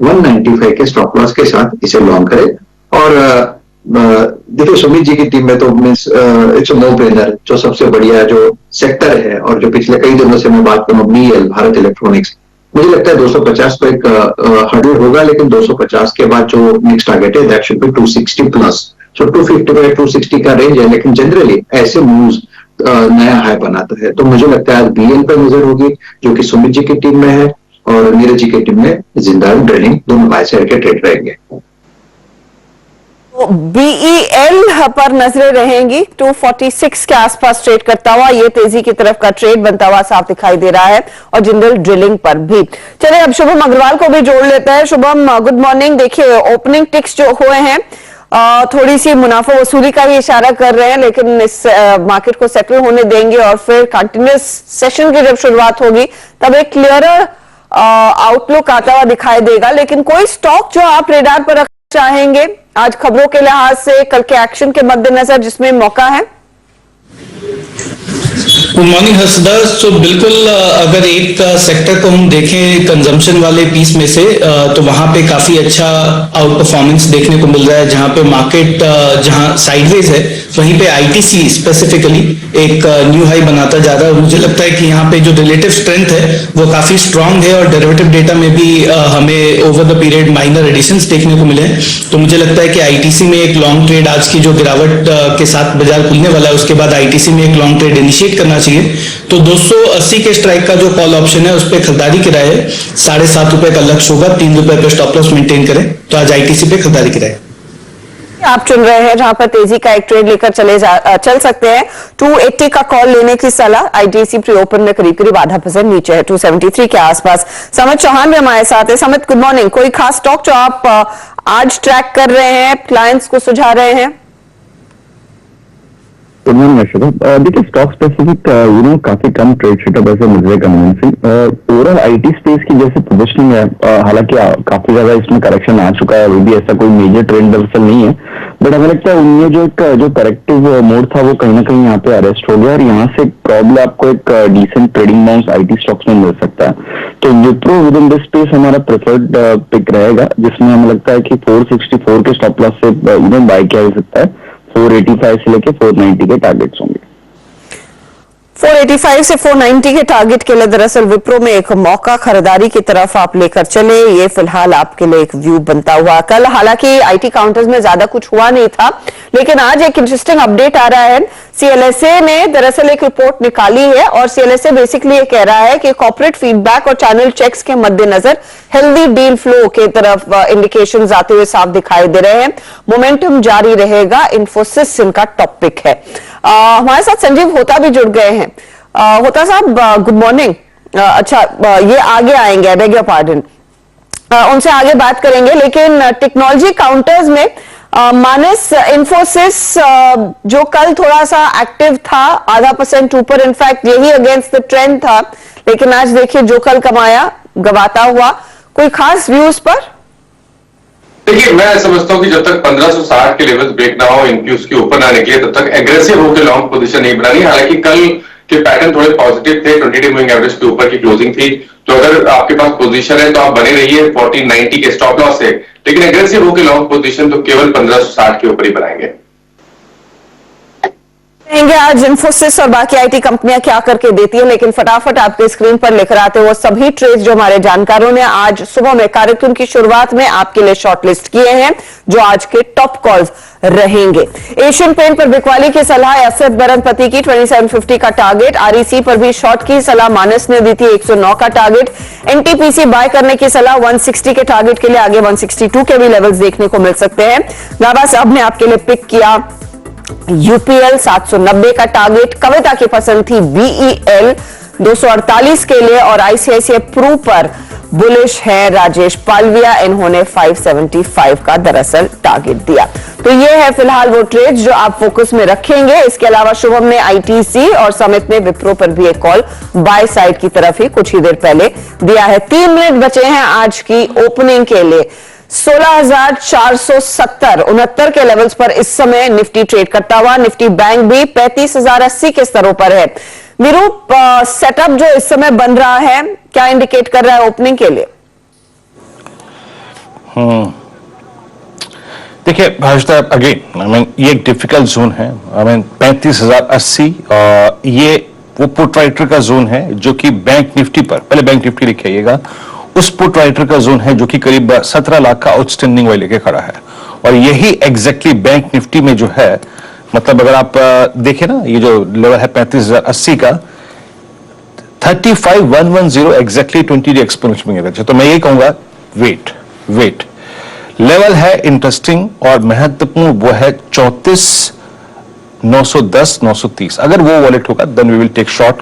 195 के स्टॉप लॉस के साथ, इसे लॉन्ग करे। और देखिए, सुमित जी की टीम में तो मीन्स इट्स नो ब्रेनर, जो सबसे बढ़िया जो सेक्टर है और जो पिछले कई दिनों से मैं बात करूं, BEL भारत इलेक्ट्रॉनिक्स, मुझे लगता है 250 तो एक हर्डल होगा, लेकिन 250 के बाद जो नेक्स्ट टारगेट है that should be 260 plus. So 250 by 260 का रेंज है, लेकिन जनरली ऐसे मूव्स नया हाई बनाता है। तो मुझे लगता है आज BEL पर नजर होगी जो कि सुमित जी की टीम में है, और नीरज जी की टीम में जिंदाल ड्रिलिंग दोनों बाय साइड के ट्रेड रहेंगे। BEL पर नजरें रहेंगी। 246 के आसपास ट्रेड करता हुआ ये तेजी की तरफ का ट्रेड बनता हुआ साफ दिखाई दे रहा है, और जिंदल ड्रिलिंग पर भी। चलिए अब शुभम अग्रवाल को भी जोड़ लेते हैं। Shubham, good morning. देखिए, ओपनिंग टिक्स जो हुए हैं थोड़ी सी मुनाफा वसूली का ही इशारा कर रहे हैं, लेकिन इस मार्केट को सेटल होने देंगे और फिर कंटिन्यूस सेशन की जब शुरुआत होगी तब एक क्लियरर आउटलुक आता हुआ दिखाई देगा। लेकिन कोई स्टॉक जो आप रेडार पर रखना चाहेंगे आज खबरों के लिहाज से, कल के एक्शन के मद्देनजर, जिसमें मौका है? Good morning Harshada. तो बिल्कुल अगर एक सेक्टर को हम देखें कंजम्पशन वाले पीस में से, तो वहां पे काफी अच्छा आउट परफॉर्मेंस देखने को मिल रहा है। जहां पे मार्केट जहां साइडवेज है वहीं पे ITC स्पेसिफिकली एक न्यू हाई बनाता जा रहा है। और मुझे लगता है कि यहाँ पे जो रिलेटिव स्ट्रेंथ है वो काफी स्ट्रांग है, और डेरिवेटिव डेटा में भी हमें over the period minor additions देखने को मिले। तो मुझे लगता है कि ITC में एक लॉन्ग ट्रेड, आज की जो गिरावट के साथ बाजार खुलने वाला है उसके बाद ITC में एक लॉन्ग ट्रेड इनिशिएट करना चाहिए। तो 280 के स्ट्राइक का जो कॉल ऑप्शन है उस पर खरीदारी किराए है, 7.5 रुपए का लक्ष्य होगा, 3 रुपए पे स्टॉप लॉस मेंटेन करें। तो आज ITC पे खरीदारी किराए आप चुन रहे हैं जहां पर तेजी का एक ट्रेड लेकर चल सकते हैं। 280 का कॉल लेने की सलाह। ITC प्री ओपन में करीब करीब ½ % नीचे है, 273 के आसपास। समित चौहान भी हमारे साथ है। समित, गुड मॉर्निंग। कोई खास स्टॉक जो आप आज ट्रैक कर रहे हैं, क्लाइंट्स को सुझा रहे हैं? देखिए, स्टॉक स्पेसिफिक काफी कम ट्रेड सेटअप ऐसे मुझे कन्विंसिंग। ओवरऑल IT स्पेस की जैसे पोजिशनिंग है, हालांकि काफी ज्यादा इसमें करेक्शन आ चुका है, अभी भी ऐसा कोई मेजर ट्रेंड दरअसल नहीं है, बट हमें लगता है उनमें जो करेक्टिव मोड था वो कहीं ना कहीं यहाँ पे अरेस्ट हो गया, और यहाँ से प्रॉब्लम आपको एक decent trading bounce IT stocks में मिल सकता है। तो Wipro within this space हमारा प्रेफर्ड पिक रहेगा, जिसमें हमें लगता है कि 464 के स्टॉप लॉस से बाय किया जा सकता है। 485 से लेके 490 के टारगेट्स होंगे। 485 से 490 के टारगेट के लिए दरअसल विप्रो में एक मौका खरीदारी की तरफ आप लेकर चले, ये फिलहाल आपके लिए एक व्यू बनता हुआ। कल हालांकि IT काउंटर्स में ज्यादा कुछ हुआ नहीं था, लेकिन आज एक इंटरेस्टिंग अपडेट आ रहा है। CLSA ने दरअसल एक रिपोर्ट निकाली है, और CLSA बेसिकली ये कह रहा है कि कॉर्पोरेट फीडबैक और चैनल चेक्स के मद्देनजर हेल्दी डील फ्लो के तरफ इंडिकेशंस आते हुए साफ दिखाई दे रहे हैं। मोमेंटम जारी रहेगा, इन्फोसिस इनका टॉपिक है। हमारे साथ संजीव होता भी जुड़ गए हैं। होता साहब, गुड मॉर्निंग। अच्छा, ये आगे आएंगे, आई बेग योर पार्डन, उनसे आगे बात करेंगे, लेकिन टेक्नोलॉजी काउंटर्स में मानस इन्फोसिस जो कल थोड़ा सा एक्टिव था, ½ % ऊपर, इनफैक्ट यही अगेंस्ट द ट्रेंड था, लेकिन आज देखिए जो कल कमाया गवाता हुआ। कोई खास व्यूज पर? देखिए, मैं समझता हूं कि जब तक 1560 के लेवल्स ब्रेक ना हो इनकी उसके ऊपर ना निकले, तब तक एग्रेसिव होकर लॉन्ग पोजीशन नहीं बनानी। हालांकि कल कि पैटर्न थोड़े पॉजिटिव थे, 20 डे मूविंग एवरेज के ऊपर की क्लोजिंग थी। तो अगर आपके पास पोजीशन है तो आप बने रहिए 1490 के स्टॉप लॉस से, लेकिन एग्रेसिव होकर लॉन्ग पोजीशन तो केवल 1560 के ऊपर ही बनाएंगे। देखेंगे आज इंफोसिस और बाकी आईटी कंपनियां क्या करके देती है, लेकिन फटाफट आपके स्क्रीन पर लेकर आते वो सभी ट्रेड्स जो हमारे जानकारों ने आज सुबह में कार्यक्रम की शुरुआत में आपके लिए शॉर्टलिस्ट किए हैं, जो आज के टॉप कॉल्स रहेंगे। एशियन पेंट पर बिकवाली की सलाह असद बरनपति की 2750 का टारगेट। आरईसी पर भी शॉर्ट की सलाह मानस ने दी थी 109 का टारगेट। एनटीपीसी बाय करने की सलाह 160 के टारगेट के लिए, आगे 162 के भी लेवल्स देखने को मिल सकते हैं। गाबा साहब ने आपके लिए पिक किया यूपीएल 790 का टारगेट। कविता की पसंद थी बीईएल 248 के लिए, और आईसीआईसीआई प्रू पर बुलिश है राजेश पालविया, इन्होंने 575 का दरअसल टारगेट दिया। तो ये है फिलहाल वो ट्रेड जो आप फोकस में रखेंगे। इसके अलावा शुभम ने आईटीसी और समित ने विप्रो पर भी एक कॉल बाय साइड की तरफ ही कुछ ही देर पहले दिया है। 3 मिनट बचे हैं आज की ओपनिंग के लिए। 16,470 69 के लेवल्स पर इस समय निफ्टी ट्रेड करता हुआ। निफ्टी बैंक भी 35,080 के स्तरों पर है। वीरू, सेटअप जो इस समय बन रहा है क्या इंडिकेट कर रहा है ओपनिंग के लिए? देखिए हर्षदा, अगेन ये एक डिफिकल्ट जोन है। 35,080 ये वो पुट राइटर का जोन है जो कि बैंक निफ्टी पर, पहले बैंक निफ्टी लिखे आइएगा, उस पुट राइटर का जोन है जो कि करीब 17 लाख का आउटस्टैंडिंग वाले लेके खड़ा है। और यही एग्जैक्टली बैंक निफ्टी में जो है, मतलब अगर आप देखें ना, ये जो लेवल है 35,080 का, 35,110 एग्जैक्टली 20 डे एक्सपोनेंशियल एवरेज है। तो मैं ये कहूंगा वेट लेवल है इंटरेस्टिंग और महत्वपूर्ण, वो है 34,910 930। अगर वो वॉलेट होगा then we will take short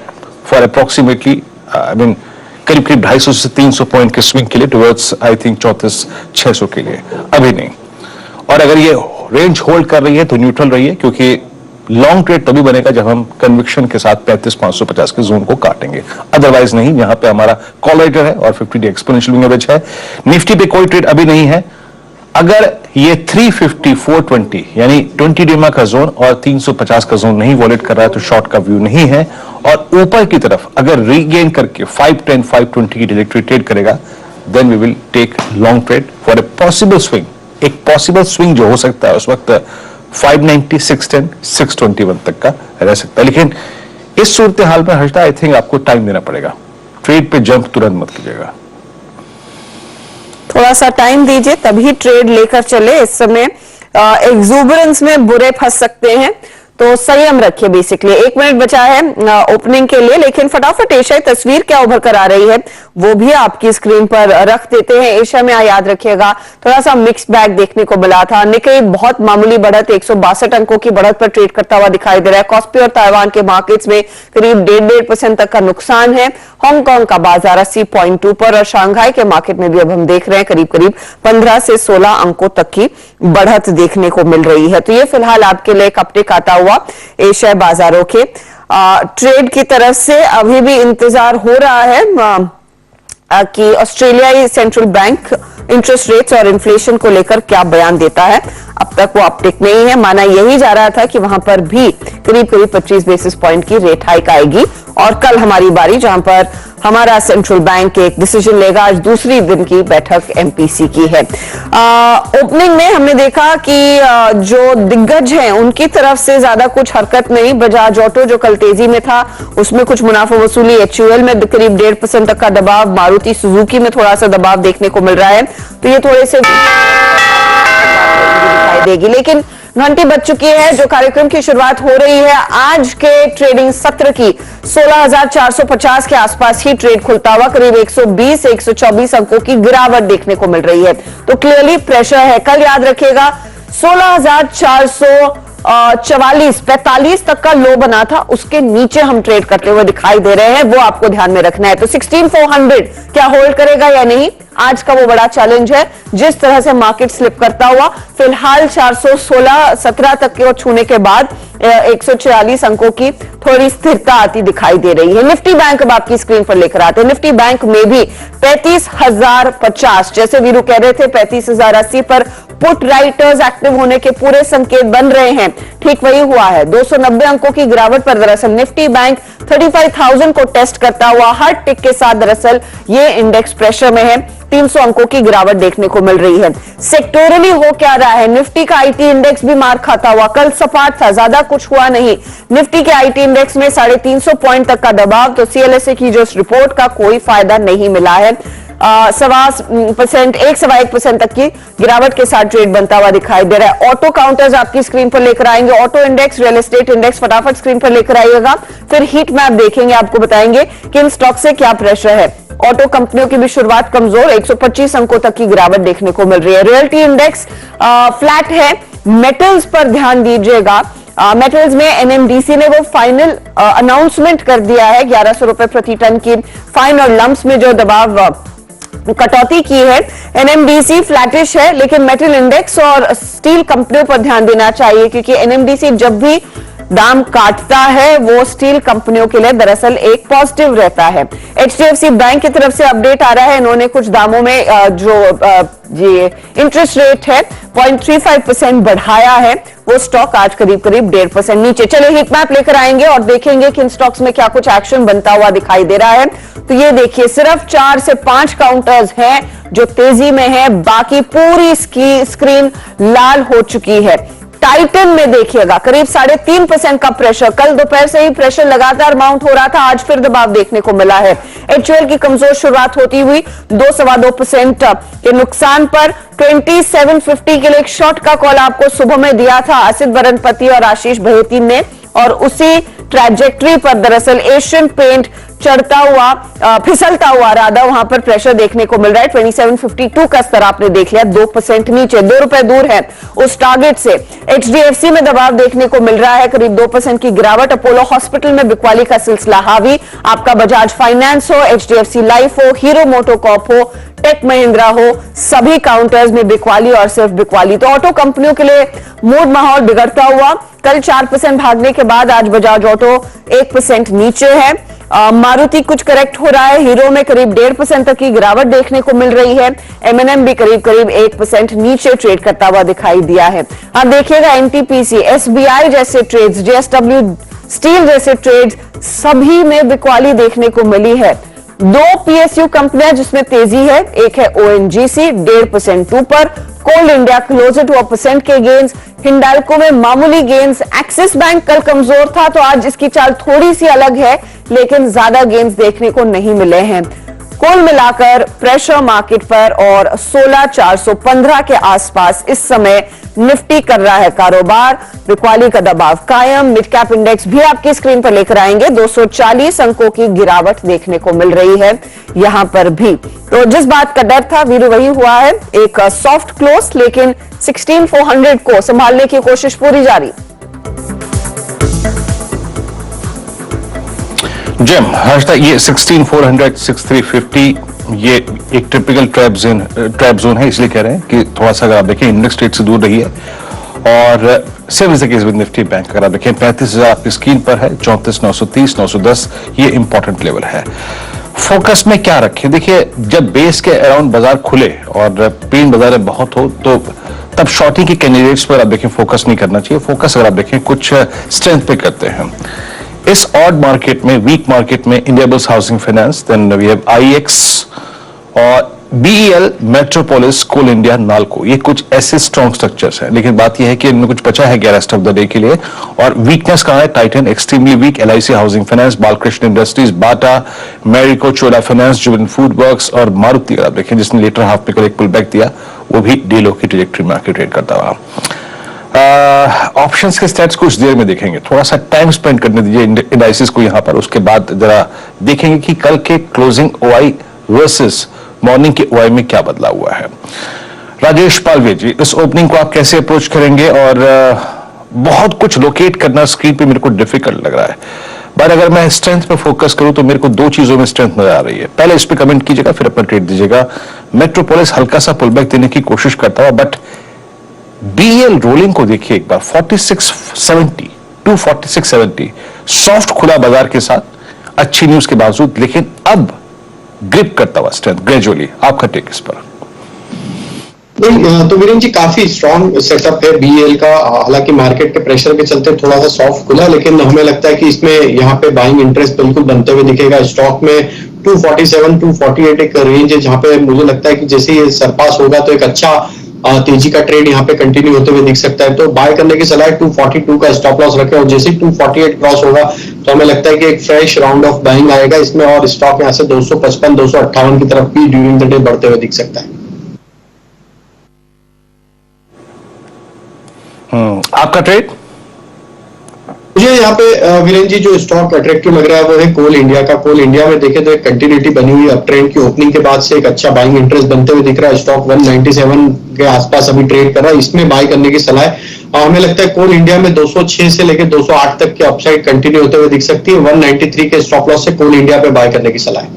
for approximately करीब 250 से 300 पॉइंट के स्विंग के लिए टुवर्ड्स आई थिंक 34,600 के लिए, अभी नहीं। और अगर ये रेंज होल्ड कर रही है तो न्यूट्रल रही है, क्योंकि लॉन्ग ट्रेड तभी बनेगा जब हम कन्विक्शन के साथ 35,550 के जोन को काटेंगे, अदरवाइज नहीं। यहां पे हमारा कॉल राइटर है और 50 डे एक्सपोनेंशियल एवरेज है। निफ्टी पे कोई ट्रेड अभी नहीं है। अगर ये 350 420 यानी 20 डेमा का जोन और 350 का जोन नहीं वॉलेट कर रहा है तो शॉर्ट का व्यू नहीं है। और ऊपर की तरफ अगर रीगेन करके 510 520 की ट्रैजेक्टरी ट्रेड करेगा then we will take long trade for a possible swing. एक पॉसिबल स्विंग जो हो सकता है उस वक्त 590 610 621 तक का रह सकता है। लेकिन इस सूरत हाल में हर्षदा आई थिंक आपको टाइम देना पड़ेगा, ट्रेड पे जंप तुरंत मत कीजिएगा, थोड़ा सा टाइम दीजिए तभी ट्रेड लेकर चले। इस समय एक्सूबरेंस में बुरे फंस सकते हैं, तो संयम रखिए। बेसिकली 1 मिनट बचा है ओपनिंग के लिए, लेकिन फटाफट एशियाई तस्वीर क्या उभर कर आ रही है वो भी आपकी स्क्रीन पर रख देते हैं। एशिया में याद रखिएगा थोड़ा सा मिक्स बैग देखने को मिला था। निक्केई बहुत मामूली बढ़त 162 अंकों की बढ़त पर ट्रेड करता हुआ दिखाई दे रहा है। कॉस्पी और ताइवान के मार्केट्स में करीब 1.5% तक का नुकसान है। हांगकांग का बाजार 80.2 पर, और शांघाई के मार्केट में भी अब हम देख रहे हैं करीब 15 से 16 अंकों तक की बढ़त देखने को मिल रही है। तो ये फिलहाल आपके लिए एक अपडेट आता हुआ एशियाई बाजारों के ट्रेड की तरफ से। अभी भी इंतजार हो रहा है कि ऑस्ट्रेलियाई सेंट्रल बैंक इंटरेस्ट रेट्स और इन्फ्लेशन को लेकर क्या बयान देता है। अब तक वो अपडेट नहीं है। माना यही जा रहा था कि वहां पर भी करीब 25 बेसिस पॉइंट की रेट हाइक आएगी, और कल हमारी बारी जहां पर हमारा सेंट्रल बैंक एक डिसीजन लेगा। आज दूसरी दिन की बैठक एमपीसी की है। ओपनिंग में हमने देखा कि जो दिग्गज हैं उनकी तरफ से ज्यादा कुछ हरकत नहीं। बजाज ऑटो जो कल तेजी में था उसमें कुछ मुनाफा वसूली, एचयूएल में करीब 1.5% तक का दबाव, मारुति सुजुकी में थोड़ा सा दबाव देखने को मिल रहा है। तो ये थोड़े से दिखाई देगी, लेकिन घंटी बज चुकी है। जो कार्यक्रम की शुरुआत हो रही है आज के ट्रेडिंग सत्र की 16,450 के आसपास ही ट्रेड खुलता हुआ, करीब 120 से 124 अंकों की गिरावट देखने को मिल रही है। तो क्लियरली प्रेशर है। कल याद रखिएगा 16,444 45 तक का लो बना था, उसके नीचे हम ट्रेड करते हुए दिखाई दे रहे हैं, वो आपको ध्यान में रखना है। तो 16,400 क्या होल्ड करेगा या नहीं, आज का वो बड़ा चैलेंज है। जिस तरह से मार्केट स्लिप करता हुआ फिलहाल 416-17 तक को छूने के बाद 144 अंकों की थोड़ी स्थिरता आती दिखाई दे रही है। निफ्टी बैंक अब आपकी स्क्रीन पर लेकर आते हैं। निफ्टी बैंक में भी 35,050, जैसे वीरू कह रहे थे 35,080 पर पुट राइटर्स एक्टिव होने के पूरे संकेत बन रहे हैं। ठीक वही हुआ है। 290 अंकों की गिरावट पर दरअसल निफ्टी बैंक 35,000 को टेस्ट करता हुआ हर टिक के साथ दरअसल ये इंडेक्स प्रेशर में है। 300 अंकों की गिरावट देखने को मिल रही है। सेक्टोरली हो क्या रहा है? निफ्टी का आईटी इंडेक्स भी मार खाता हुआ, कल सपाट था, ज्यादा कुछ हुआ नहीं। निफ्टी के आईटी इंडेक्स में 350 पॉइंट तक का दबाव, तो सीएलएसए की जो इस रिपोर्ट का कोई फायदा नहीं मिला है। 1.25% तक की गिरावट के साथ ट्रेड बनता हुआ दिखाई दे रहा है। ऑटो काउंटर्स आपकी स्क्रीन पर लेकर आएंगे, auto index, real estate index फटाफट स्क्रीन पर लेकर आइएगा, फिर हीट मैप देखेंगे, आपको बताएंगे कि इन स्टॉक से क्या प्रेशर है। ऑटो कंपनियों की भी शुरुआत कमजोर, 125 अंकों तक की गिरावट देखने को मिल रही है। रियल्टी इंडेक्स फ्लैट है। मेटल्स पर ध्यान दीजिएगा। मेटल्स में एनएमडीसी ने वो फाइनल अनाउंसमेंट कर दिया है, 1100 रुपए प्रति टन की फाइन और लम्प्स में जो दबाव कटौती की है। एनएमडीसी फ्लैटिश है, लेकिन मेटल इंडेक्स और स्टील कंपनियों पर ध्यान देना चाहिए, क्योंकि एनएमडीसी जब भी दाम काटता है वो स्टील कंपनियों के लिए दरअसल एक पॉजिटिव रहता है। एचडीएफसी बैंक की तरफ से अपडेट आ रहा है, इन्होंने कुछ दामों में जो ये इंटरेस्ट रेट है 0.35% बढ़ाया है। वो स्टॉक आज करीब 1.5% नीचे। चलिए हीट मैप लेकर आएंगे और देखेंगे कि इन स्टॉक्स में क्या कुछ एक्शन बनता हुआ दिखाई दे रहा है। तो ये देखिए, सिर्फ 4 से 5 काउंटर्स हैं जो तेजी में है, बाकी पूरी स्क्रीन लाल हो चुकी है। टाइटन में देखिएगा करीब 3.5% का प्रेशर, कल दोपहर से ही प्रेशर लगातार माउंट हो रहा था, आज फिर दबाव देखने को मिला है। एचयूएल की कमजोर शुरुआत होती हुई 2-2.25% के नुकसान पर 2750 के लिए एक शॉर्ट का कॉल आपको सुबह में दिया था असित बरनपति और आशीष बहेती ने, और उसी ट्रैजेक्टरी पर दरअसल एशियन पेंट चढ़ता हुआ फिसलता हुआ राधा वहां पर प्रेशर देखने को मिल रहा है। 2752 का स्तर आपने देख लिया, 2% नीचे, 2 रुपए दूर है उस टारगेट से। एचडीएफसी में दबाव देखने को मिल रहा है, करीब 2% की गिरावट। अपोलो हॉस्पिटल में बिकवाली का सिलसिला हावी। आपका बजाज फाइनेंस हो, एचडीएफसी लाइफ हो, हीरो मोटोकॉर्प हो, टेक महिंद्रा हो, सभी काउंटर्स में बिकवाली और सिर्फ बिकवाली। तो ऑटो कंपनियों के लिए मूड माहौल बिगड़ता हुआ, कल 4% भागने के बाद आज बजाज ऑटो 1% नीचे है। मारुति कुछ करेक्ट हो रहा है, हीरो में करीब 1.5% तक की गिरावट देखने को मिल रही है। एमएनएम भी करीब 1% नीचे ट्रेड करता हुआ दिखाई दिया है। आप देखिएगा एनटीपीसी, एसबीआई जैसे ट्रेड्स, जेएसडब्ल्यू स्टील जैसे ट्रेड्स, सभी में बिकवाली देखने को मिली है। 2 पीएसयू कंपनियां जिसमें तेजी है, एक है ओएनजीसी 1.5% ऊपर, कोल इंडिया क्लोजर टू 1% के गेंस, हिंडाल्को में मामूली गेंस। एक्सिस बैंक कल कमजोर था तो आज इसकी चाल थोड़ी सी अलग है, लेकिन ज्यादा गेंस देखने को नहीं मिले हैं। कुल मिलाकर प्रेशर मार्केट पर और 16,415 के आसपास इस समय निफ्टी कर रहा है कारोबार। बिकवाली का दबाव कायम। मिड कैप इंडेक्स भी आपकी स्क्रीन पर लेकर आएंगे, 240 अंकों की गिरावट देखने को मिल रही है यहां पर भी। तो जिस बात का डर था वीरू वही हुआ है, एक सॉफ्ट क्लोज, लेकिन 16,400 को संभालने की कोशिश पूरी जारी। जिम हर्षदा, ये 16,400, 6,350 ये एक टिपिकल ट्रैप जोन है, इसलिए कह रहे हैं कि थोड़ा सा अगर आप देखें इंडेक्स रेट से दूर रही है। और same is the case with Nifty bank, अगर आप देखें 35,000 आपकी स्क्रीन पर है, 34,930, 910 ये इंपॉर्टेंट लेवल है। फोकस में क्या रखें? देखिए, जब बेस के अराउंड बाजार खुले और पेन बाजार में बहुत हो तो तब शॉर्टिंग के कैंडिडेट्स पर आप देखें फोकस नहीं करना चाहिए। फोकस अगर आप देखें कुछ स्ट्रेंथ पे करते हैं। इस ऑड मार्केट में, वीक मार्केट में, Indiabulls housing finance, then we have IEX और BEL, Metropolis, Coal India, Nalco, ये कुछ ऐसे स्ट्रॉन्ग स्ट्रक्चर्स हैं। लेकिन बात यह है कि इनमें कुछ बचा है क्या रेस्ट ऑफ द डे के लिए, और वीकनेस कहां है? Titan extremely weak, LIC housing finance, Balkrishna industries, Bata, Marico, Chola finance, जुबिन फूड वर्क्स और मारुति अगर आप देखें जिसने लेटर हाफ में कल एक पुल बैक दिया, वो भी डे लो की ट्रैजेक्टरी में आके ट्रेड करता हुआ। ऑप्शंस के स्टैट्स कुछ देर में देखेंगे, थोड़ा सा टाइम स्पेंड करने दीजिए इंडाइसिस को यहां पर, उसके बाद जरा देखेंगे कि कल के क्लोजिंग ओआई वर्सेस मॉर्निंग के ओआई में क्या बदला हुआ है। राजेश पालवे जी, इस ओपनिंग को आप कैसे अप्रोच करेंगे? और बहुत कुछ लोकेट करना स्क्रीन पे मेरे को डिफिकल्ट लग रहा है, बट अगर मैं स्ट्रेंथ पे फोकस करूं तो मेरे को 2 चीजों में स्ट्रेंथ नजर आ रही है। पहले इस पे कमेंट कीजिएगा, फिर अपना ट्रेड दीजिएगा। मेट्रोपोलिस हल्का सा पुलबैक देने की कोशिश करता हुआ, बट बीएल रोलिंग को देखिए एक बार, 4670 246.70 सॉफ्ट खुला बाजार के साथ अच्छी न्यूज के बावजूद, लेकिन अब ग्रिप करता हुआ स्ट्रेंथ ग्रेजुअली। आपका टेक इस पर? नहीं, तो वीरेंद्र जी काफी स्ट्रॉन्ग सेटअप है बीएल का। हालांकि मार्केट के प्रेशर के चलते थोड़ा सा सॉफ्ट खुला, लेकिन हमें लगता है कि इसमें यहाँ पे बाइंग इंटरेस्ट बिल्कुल बनते हुए दिखेगा। स्टॉक में 247 248 एक रेंज है जहां पे मुझे लगता है कि जैसे ये सरपास होगा तो एक अच्छा तेजी का ट्रेड यहाँ पे कंटिन्यू होते हुए दिख सकता है। तो बाय करने की सलाह 242 का स्टॉप लॉस रखें और जैसे ही 248 क्रॉस होगा तो हमें लगता है कि एक फ्रेश राउंड ऑफ बाइंग आएगा इसमें और स्टॉक यहाँ से 255 258 की तरफ भी ड्यूरिंग द डे बढ़ते हुए दिख सकता है। आपका ट्रेड? मुझे यहाँ पे वीरेंद्र जी जो स्टॉक अट्रैक्टिव लग रहा है वो है कोल इंडिया का। कोल इंडिया में देखें तो एक कंटिन्यूटी बनी हुई अप ट्रेंड की ओपनिंग के बाद से एक अच्छा बाइंग इंटरेस्ट बनते हुए दिख रहा है। स्टॉक 197 के आसपास अभी ट्रेड कर रहा है, इसमें बाय करने की सलाह है। हमें लगता है कोल इंडिया में 206 से लेकर 208 तक की अपसाइड कंटिन्यू होते हुए दिख सकती है। 193 के स्टॉप लॉस से कोल इंडिया पे बाय करने की सलाह है।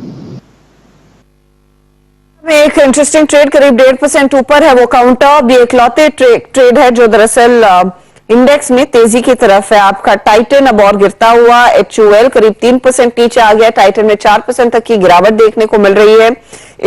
एक इंटरेस्टिंग ट्रेड करीब 1.5% ऊपर है, वो काउंटर भी इकलौते ट्रेड है जो दरअसल इंडेक्स में तेजी की तरफ है। आपका टाइटन अब और गिरता हुआ, HUL करीब 3% नीचे आ गया, टाइटन में 4% तक की गिरावट देखने को मिल रही है।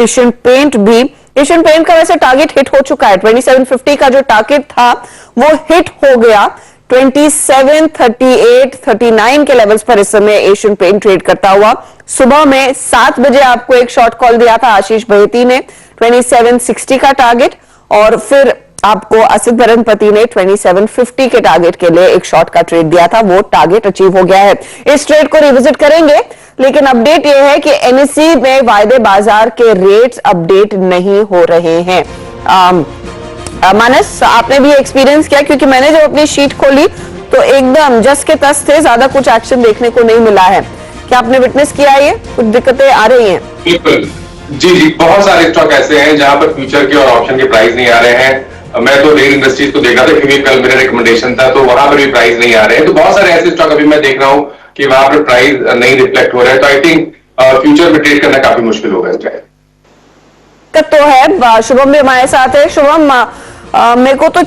एशियन पेंट भी, एशियन पेंट का वैसे टारगेट हिट हो चुका है, 2750 का जो टारगेट था वो हिट हो गया। 27, 38, 39 के लेवल्स पर इस समय एशियन पेंट ट्रेड करता हुआ। सुबह में 7 बजे आपको एक शॉर्ट कॉल दिया था आशीष बहेती ने 2760 का टारगेट, और फिर आपको असित बरनपति ने 2750 के टारगेट के लिए एक शॉर्ट का ट्रेड दिया था। वो टारगेट अचीव हो गया है। इस ट्रेड को रिविजिट करेंगे, लेकिन अपडेट यह है कि NSE में वायदे बाजार के रेट्स अपडेट नहीं हो रहे हैं। मानस, आपने भी एक्सपीरियंस किया, क्योंकि मैंने जब अपनी शीट खोली तो एकदम जस के तस थे, ज्यादा कुछ एक्शन देखने को नहीं मिला है। क्या आपने विटनेस किया है? कुछ दिक्कतें आ रही हैं? बिल्कुल जी, बहुत सारे स्टॉक ऐसे हैं जहां पर फ्यूचर के और ऑप्शन के प्राइस नहीं आ रहे हैं। मैं तो रेल इंडस्ट्रीज को देख रहा था क्योंकि कल मेरा रिकमेंडेशन था, तो वहां पर भी प्राइस नहीं आ रहे हैं। तो बहुत सारे ऐसे स्टॉक अभी मैं देख रहा हूं कि वहां पर प्राइस नहीं रिफ्लेक्ट हो रहा है। तो आई थिंक फ्यूचर में ट्रेड करना काफी मुश्किल होगा इस टाइम। तक तो है। शुभम भी हमारे साथ है। शुभम, मेरे को तो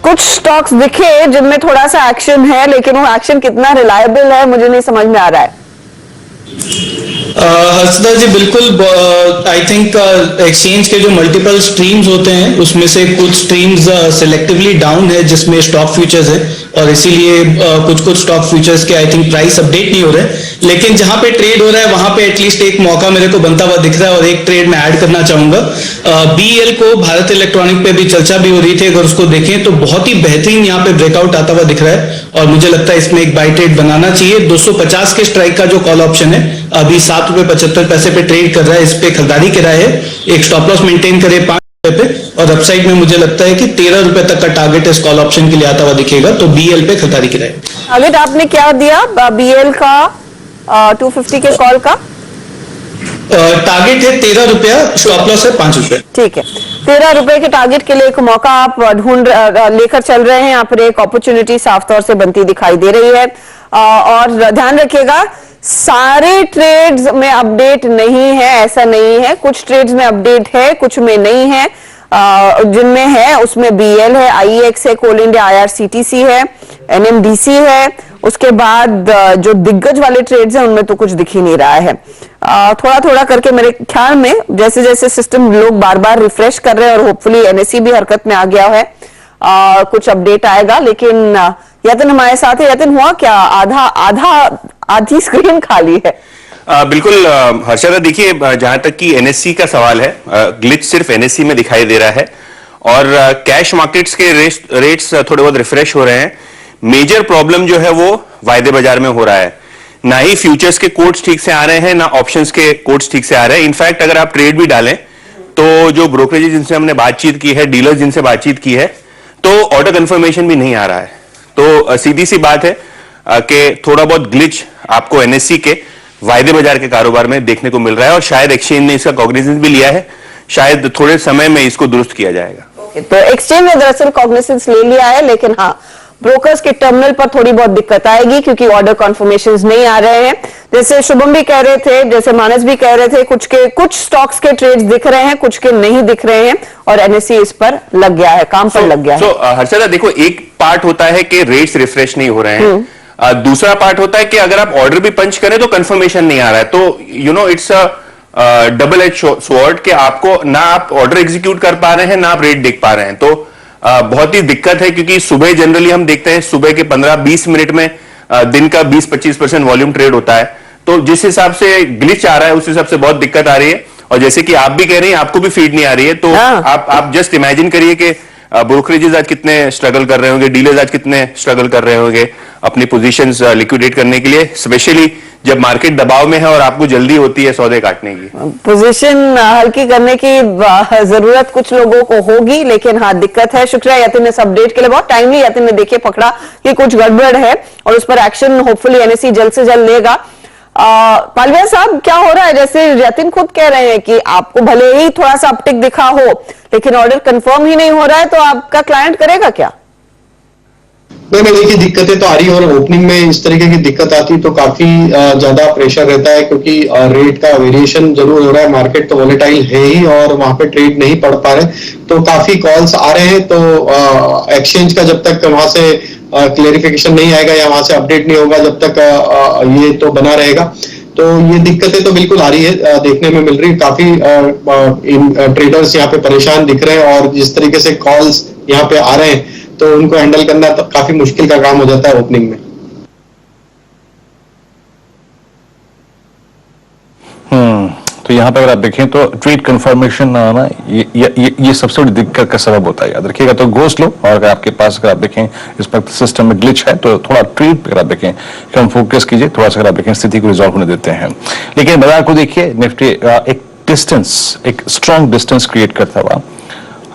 कुछ स्टॉक्स दिखे जिनमें थोड़ा सा एक्शन है, लेकिन वो एक्शन कितना रिलायबल है मुझे नहीं समझ में आ रहा है। हर्षदा जी बिल्कुल, आई थिंक एक्सचेंज के जो मल्टीपल स्ट्रीम्स होते हैं उसमें से कुछ स्ट्रीम्स सिलेक्टिवली डाउन है जिसमें स्टॉक फ्यूचर्स है, और इसीलिए कुछ स्टॉक फ्यूचर्स के आई थिंक प्राइस अपडेट नहीं हो रहे हैं। लेकिन जहां पे ट्रेड हो रहा है वहां पे एटलीस्ट एक मौका मेरे को बनता हुआ दिख रहा है, और एक ट्रेड मैं ऐड करना चाहूंगा। BEL को भारत इलेक्ट्रॉनिक पे भी चर्चा भी हो रही थी, अगर उसको देखें तो बहुत ही बेहतरीन यहाँ पे ब्रेकआउट आता हुआ दिख रहा है, और मुझे लगता है इसमें एक बाय ट्रेड बनाना चाहिए। 250 के स्ट्राइक का जो कॉल ऑप्शन है अभी ₹7.75 पे ट्रेड कर रहा है, इस पे खरीदारी की राय है। एक स्टॉप लॉस मेंटेन करे ₹5 पे, और अपसाइड में मुझे लगता है कि ₹13 तक का टारगेट इस कॉल ऑप्शन के लिए आता हुआ दिखेगा, तो BEL पे खरीदारी की राय। टारगेट आपने क्या दिया BEL का? 250 के कॉल का टारगेट है ₹13, स्टॉप लॉस है ₹5। ठीक है, ₹13 के टारगेट के लिए एक मौका आप ढूंढ लेकर चल रहे हैं। यहाँ पर एक अपॉर्चुनिटी साफ तौर से बनती दिखाई दे रही है, और ध्यान रखिएगा सारे ट्रेड्स में अपडेट नहीं है, ऐसा नहीं है। कुछ ट्रेड्स में अपडेट है, कुछ में नहीं है। जिनमें है उसमें BEL है, IEX है, कोल इंडिया IRCTC है, NMDC है। उसके बाद जो दिग्गज वाले ट्रेड्स हैं उनमें तो कुछ दिख ही नहीं रहा है। थोड़ा थोड़ा करके मेरे ख्याल में जैसे जैसे सिस्टम लोग बार बार रिफ्रेश कर रहे हैं, और होपफुली NSE भी हरकत में आ गया है, कुछ अपडेट आएगा। लेकिन यतन हमारे साथ है। यतन, हुआ क्या? आधी स्क्रीन खाली है। बिल्कुल हर्षदा, देखिए जहां तक कि NSE का सवाल है, ग्लिच सिर्फ NSE में दिखाई दे रहा है, और कैश मार्केट्स के रेट्स थोड़े बहुत रिफ्रेश हो रहे हैं। मेजर प्रॉब्लम जो है वो वायदे बाजार में हो रहा है। ना ही फ्यूचर्स के कोट्स ठीक से आ रहे हैं, ना ऑप्शंस के कोट्स ठीक से आ रहे हैं। इनफैक्ट अगर आप ट्रेड भी डालें तो जो ब्रोकरेज जिनसे हमने बातचीत की है, डीलर्स जिनसे बातचीत की है, तो ऑर्डर कंफर्मेशन भी नहीं आ रहा है। तो सीधी सी बात है कि थोड़ा बहुत ग्लिच आपको NSE के वायदे बाजार के कारोबार में देखने को मिल रहा है, और शायद एक्सचेंज ने इसका कॉग्निजेंस भी लिया है। शायद थोड़े समय में इसको दुरुस्त किया जाएगा। तो एक्सचेंज ने दरअसल कॉग्निजेंस ले लिया है, लेकिन हाँ, ब्रोकर्स के टर्मिनल पर थोड़ी बहुत दिक्कत आएगी क्योंकि ऑर्डर कन्फर्मेशंस नहीं आ रहे हैं। जैसे शुभम भी कह रहे थे, जैसे मानस भी कह रहे थे, कुछ स्टॉक्स के ट्रेड्स दिख रहे हैं, कुछ के नहीं दिख रहे हैं, और NSE इस पर लग गया है, काम पर लग गया है। हर्षदा देखो, एक पार्ट होता है कि रेट्स रिफ्रेश नहीं हो रहे हैं, दूसरा पार्ट होता है कि अगर आप ऑर्डर भी पंच करें तो कंफर्मेशन नहीं आ रहा है, तो it's a double edge sword कि आपको ना आप ऑर्डर एग्जीक्यूट कर पा रहे हैं ना आप रेट देख पा रहे हैं, तो बहुत ही दिक्कत है। क्योंकि सुबह जनरली हम देखते हैं सुबह के 15-20 मिनट में दिन का 20-25% वॉल्यूम ट्रेड होता है, तो जिस हिसाब से ग्लिच आ रहा है उस हिसाब से बहुत दिक्कत आ रही है। और जैसे कि आप भी कह रही हैं आपको भी फीड नहीं आ रही है, तो आप जस्ट इमेजिन करिए कि ब्रोकरेजेस आज कितने स्ट्रगल कर रहे होंगे, डीलर्स आज कितने स्ट्रगल कर रहे होंगे अपनी पोजीशंस लिक्विडेट करने के लिए, स्पेशली जब मार्केट दबाव में है और आपको जल्दी होती है सौदे काटने की। पोजीशन हल्की करने की जरूरत कुछ लोगों को होगी, लेकिन हाँ दिक्कत है। शुक्रिया यतिन इस अपडेट के लिए, बहुत टाइमली यतिन ने देखिए पकड़ा कि कुछ गड़बड़ है और उस पर एक्शन होपफुली एनएसई जल्द से जल्द लेगा। पालविया साहब, क्या हो रहा है? जैसे यतिन खुद कह रहे हैं कि आपको भले ही थोड़ा सा अपटिक दिखा हो लेकिन ऑर्डर कंफर्म ही नहीं हो रहा है, तो आपका क्लाइंट करेगा क्या? नहीं, देखिए दिक्कतें तो आ रही है, और ओपनिंग में इस तरीके की दिक्कत आती तो काफी ज्यादा प्रेशर रहता है, क्योंकि रेट का वेरिएशन जरूर हो रहा है, मार्केट तो वॉलेटाइल है ही और वहां पे ट्रेड नहीं पड़ पा रहे, तो काफी कॉल्स आ रहे हैं। तो एक्सचेंज का जब तक वहां से क्लेरिफिकेशन नहीं आएगा या वहां से अपडेट नहीं होगा, जब तक ये तो बना रहेगा। तो ये दिक्कतें तो बिल्कुल आ रही है, देखने में मिल रही है। काफी ट्रेडर्स यहाँ पे परेशान दिख रहे हैं, और जिस तरीके से कॉल्स यहाँ पे आ रहे हैं तो उनको हैंडल करना तो काफी मुश्किल का काम हो जाता है ओपनिंग में। तो यहाँ पे अगर आप देखें तो ट्रेड कंफर्मेशन ना आना ये सबसे बड़ी दिक्कत का सबब होता है, याद रखिएगा। तो गो स्लो, और अगर आपके पास अगर आप देखें इस वक्त सिस्टम में ग्लिच है तो थोड़ा ट्रेड पे अगर आप देखें कम फोकस कीजिए, थोड़ा सा अगर आप देखें स्थिति को रिजॉल्व होने देते हैं। लेकिन बाजार को देखिए, निफ्टी एक स्ट्रॉन्ग डिस्टेंस क्रिएट करता हुआ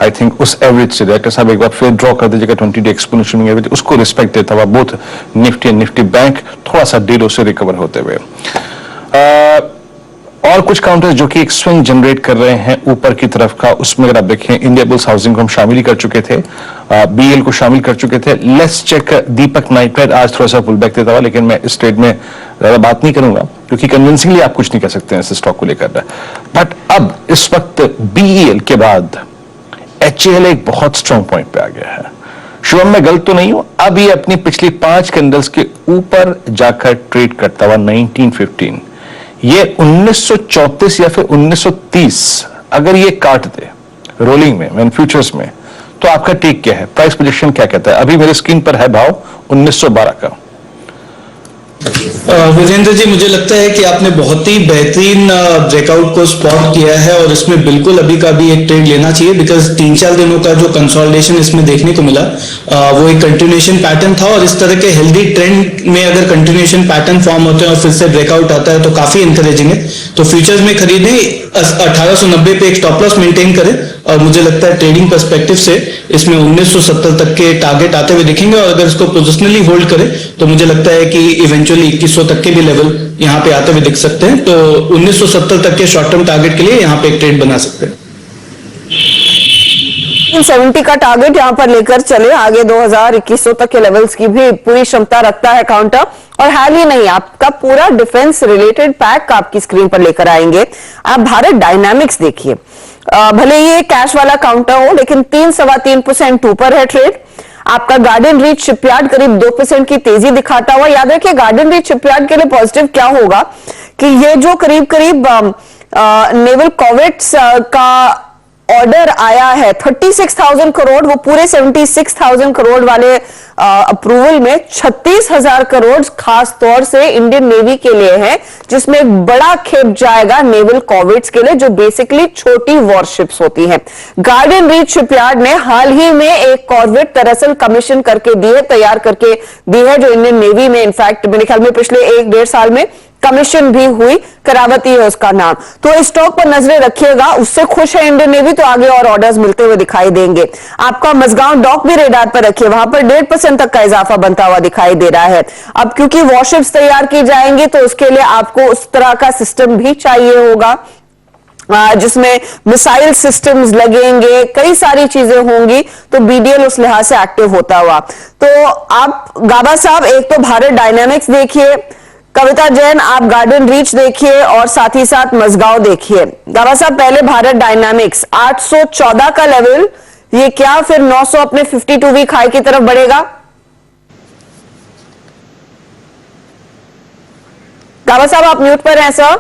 आई थिंक उस एवरेज से डायरेक्टर साहब एक बार फिर ड्रॉ कर दीजिएगा 20 डे एक्सपोनेंशियल एवरेज, उसको रिस्पेक्ट देता हुआ both Nifty and Nifty bank थोड़ा सा डीलों से रिकवर होते हुए। और कुछ काउंटर्स जो कि एक स्विंग जनरेट कर रहे हैं ऊपर की तरफ का, उसमें अगर आप देखें इंडिया बुल्स हाउसिंग को हम शामिल ही कर चुके थे, बीएल को शामिल कर चुके थे। लेट्स चेक दीपक नाइट्राइट, आज थोड़ा सा पुल बैक देता हुआ, लेकिन मैं इस ट्रेड में ज्यादा बात नहीं करूंगा क्योंकि कन्विंसिंगली आप कुछ नहीं कह सकते हैं इस स्टॉक को लेकर। बट अब इस वक्त बीएल के बाद एचएल एक बहुत स्ट्रॉन्ग पॉइंट पे आ गया है। शुभम मैं गलत तो नहीं हूं, अब ये अपनी पिछली 5 कैंडल्स के ऊपर जाकर ट्रेड करता हुआ 1915, ये 1934 या फिर 1930 अगर ये काट दे रोलिंग में फ्यूचर्स में, तो आपका टेक क्या है? प्राइस प्रोजेक्शन क्या कहता है? अभी मेरे स्क्रीन पर है भाव 1912 का। विजेंद्र जी, मुझे लगता है कि आपने बहुत ही बेहतरीन ब्रेकआउट को स्पॉट किया है और इसमें बिल्कुल अभी का भी एक ट्रेड लेना चाहिए, बिकॉज 3-4 दिनों का जो कंसोलिडेशन इसमें देखने को मिला वो एक कंटिन्यूएशन पैटर्न था, और इस तरह के हेल्दी ट्रेंड में अगर कंटिन्यूएशन पैटर्न फॉर्म होते हैं और फिर से ब्रेकआउट आता है तो काफी इंकरेजिंग है। तो फ्यूचर्स में खरीदें, 1890 पे एक स्टॉप लॉस मेंटेन करें, और मुझे लगता है ट्रेडिंग पर्सपेक्टिव से इसमें 1970 तक के टारगेट आते हुए दिखेंगे, और अगर इसको पोजिशनली होल्ड करें तो मुझे लगता है कि इवेंचुअली 2100 तक के भी लेवल यहां पे आते हुए दिख सकते हैं। तो 1970 तक के शॉर्ट टर्म टारगेट के लिए यहां पे एक ट्रेड बना सकते हैं। 70 का टारगेट यहां पर लेकर चले, आगे 2100 तक के लेवल्स की भी पूरी क्षमता रखता है काउंटर। और हाल ही नहीं, आपका पूरा डिफेंस रिलेटेड पैक आपकी स्क्रीन पर लेकर आएंगे। आप भारत डायनामिक्स देखिए, भले ये कैश वाला काउंटर हो लेकिन 3-3.25% ऊपर है ट्रेड। आपका गार्डन रीच शिपयार्ड करीब 2% की तेजी दिखाता हुआ। याद रखिए गार्डन रीच शिपयार्ड के लिए पॉजिटिव क्या होगा कि ये जो करीब नेवल कॉर्वेट्स का ऑर्डर आया है 36,000 करोड़, वो पूरे 76,000 करोड़ वाले अप्रूवल में 36,000 करोड़ खास तौर से इंडियन नेवी के लिए है, जिसमें एक बड़ा खेप जाएगा नेवल कॉर्वेट्स के लिए, जो बेसिकली छोटी वॉरशिप्स होती हैं। गार्डन रीच शिपयार्ड ने हाल ही में एक कॉर्वेट दरअसल कमीशन करके दी है, तैयार करके दी है, जो इंडियन नेवी में इनफैक्ट मेरे ख्याल में पिछले 1-1.5 साल में कमीशन भी हुई, करावती है उसका नाम। तो इस स्टॉक पर नजरें रखिएगा, उससे खुश है इंडियन नेवी तो आगे और ऑर्डर्स मिलते हुए दिखाई देंगे। आपका मझगांव डॉक भी रेडार पर रखिए, वहां पर 1.5% तक का इजाफा बनता हुआ दिखाई दे रहा है। अब क्योंकि वॉरशिप्स तैयार की जाएंगी तो उसके लिए आपको उस तरह का सिस्टम भी चाहिए होगा जिसमें मिसाइल सिस्टम्स लगेंगे, कई सारी चीजें होंगी, तो बीडीएल उस लिहाज से एक्टिव होता हुआ। तो आप गाबा साहब एक तो भारत डायनामिक्स देखिए, कविता जैन आप गार्डन रीच देखिए, और साथ ही साथ मझगांव देखिए। गाबा साहब पहले भारत डायनामिक्स 814 का लेवल, ये क्या फिर 900 अपने 52 वीक हाई की तरफ बढ़ेगा? गावा साहब आप म्यूट पर हैं सर।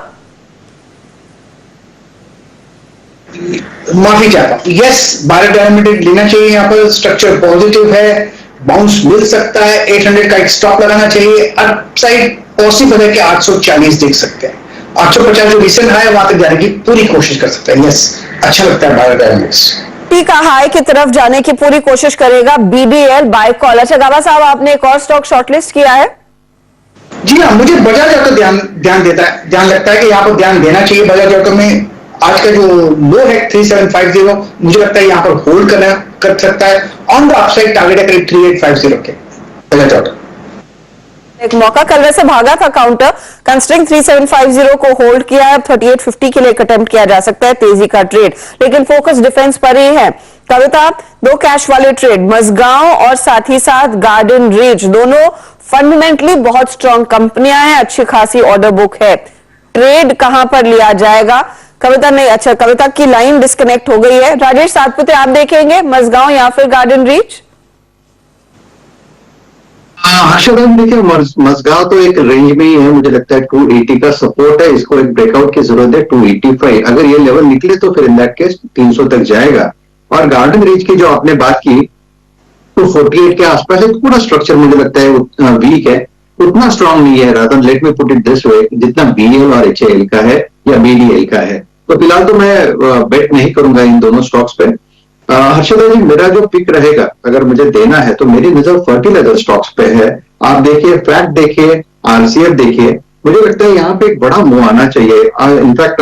माफी चाहता हूं। यस, भारत डायनामिक लेना चाहिए, यहाँ पर स्ट्रक्चर पॉजिटिव है, बाउंस मिल सकता है, 800 का एक स्टॉप लगाना चाहिए। अपसाइड पॉसिबल है कि 840 देख सकते हैं, 850 जो रिसेंट हाई है वहां तक जाने की पूरी कोशिश कर सकते हैं। यस, अच्छा लगता है भारत डायनामिक्स। का हाई की तरफ जाने की पूरी कोशिश करेगा BDL बाय कॉल। अच्छा गावा साहब, आपने एक और स्टॉक शॉर्टलिस्ट किया है? जी हाँ, मुझे बजाज ऑटो ध्यान लगता है कि यहाँ पर ध्यान देना चाहिए। बजाज ऑटो में आज का जो लो है 3750, मुझे लगता है यहाँ पर होल्ड कर सकता है। ऑन द अपसाइड टारगेट है करीब 3850 के बजाज ऑटो। एक मौका कल वैसे भागा था काउंटर, कंस्ट्रिंग 3750 को होल्ड किया है। 3850 के लिए एक अटेम्प्ट किया जा सकता है तेजी का ट्रेड, लेकिन फोकस डिफेंस पर ही है। कविता, दो कैश वाले ट्रेड मझगांव और साथ ही साथ गार्डन रीच, दोनों फंडामेंटली बहुत स्ट्रांग कंपनियां हैं, अच्छी खासी ऑर्डर बुक है। ट्रेड कहां पर लिया जाएगा? कविता नहीं, अच्छा कविता की लाइन डिस्कनेक्ट हो गई है। राजेश सातपुते, आप देखेंगे मझगांव या फिर गार्डन रीच? हर्षवर्धन, देखिए मझगांव तो एक रेंज में ही है, मुझे लगता है 280 का सपोर्ट है, इसको एक ब्रेकआउट की जरूरत है 285। अगर ये लेवल निकले तो फिर इन दैट केस 300 तक जाएगा। और गार्डन रीच की जो आपने बात की 248 के आसपास है, पूरा स्ट्रक्चर मुझे लगता है वीक है, उतना स्ट्रांग नहीं है। Rather let me put it this way, जितना BL और HAL का है या BDL का है। तो फिलहाल तो मैं बेट नहीं करूंगा इन दोनों स्टॉक्स पे। हर्षवर्धन जी, मेरा जो पिक रहेगा अगर मुझे देना है तो मेरी नजर फर्टिलाइजर स्टॉक्स पे है। आप देखिए फैक्ट देखिए, RCF देखिए, मुझे लगता है यहाँ पे एक बड़ा मूव आना चाहिए। इनफैक्ट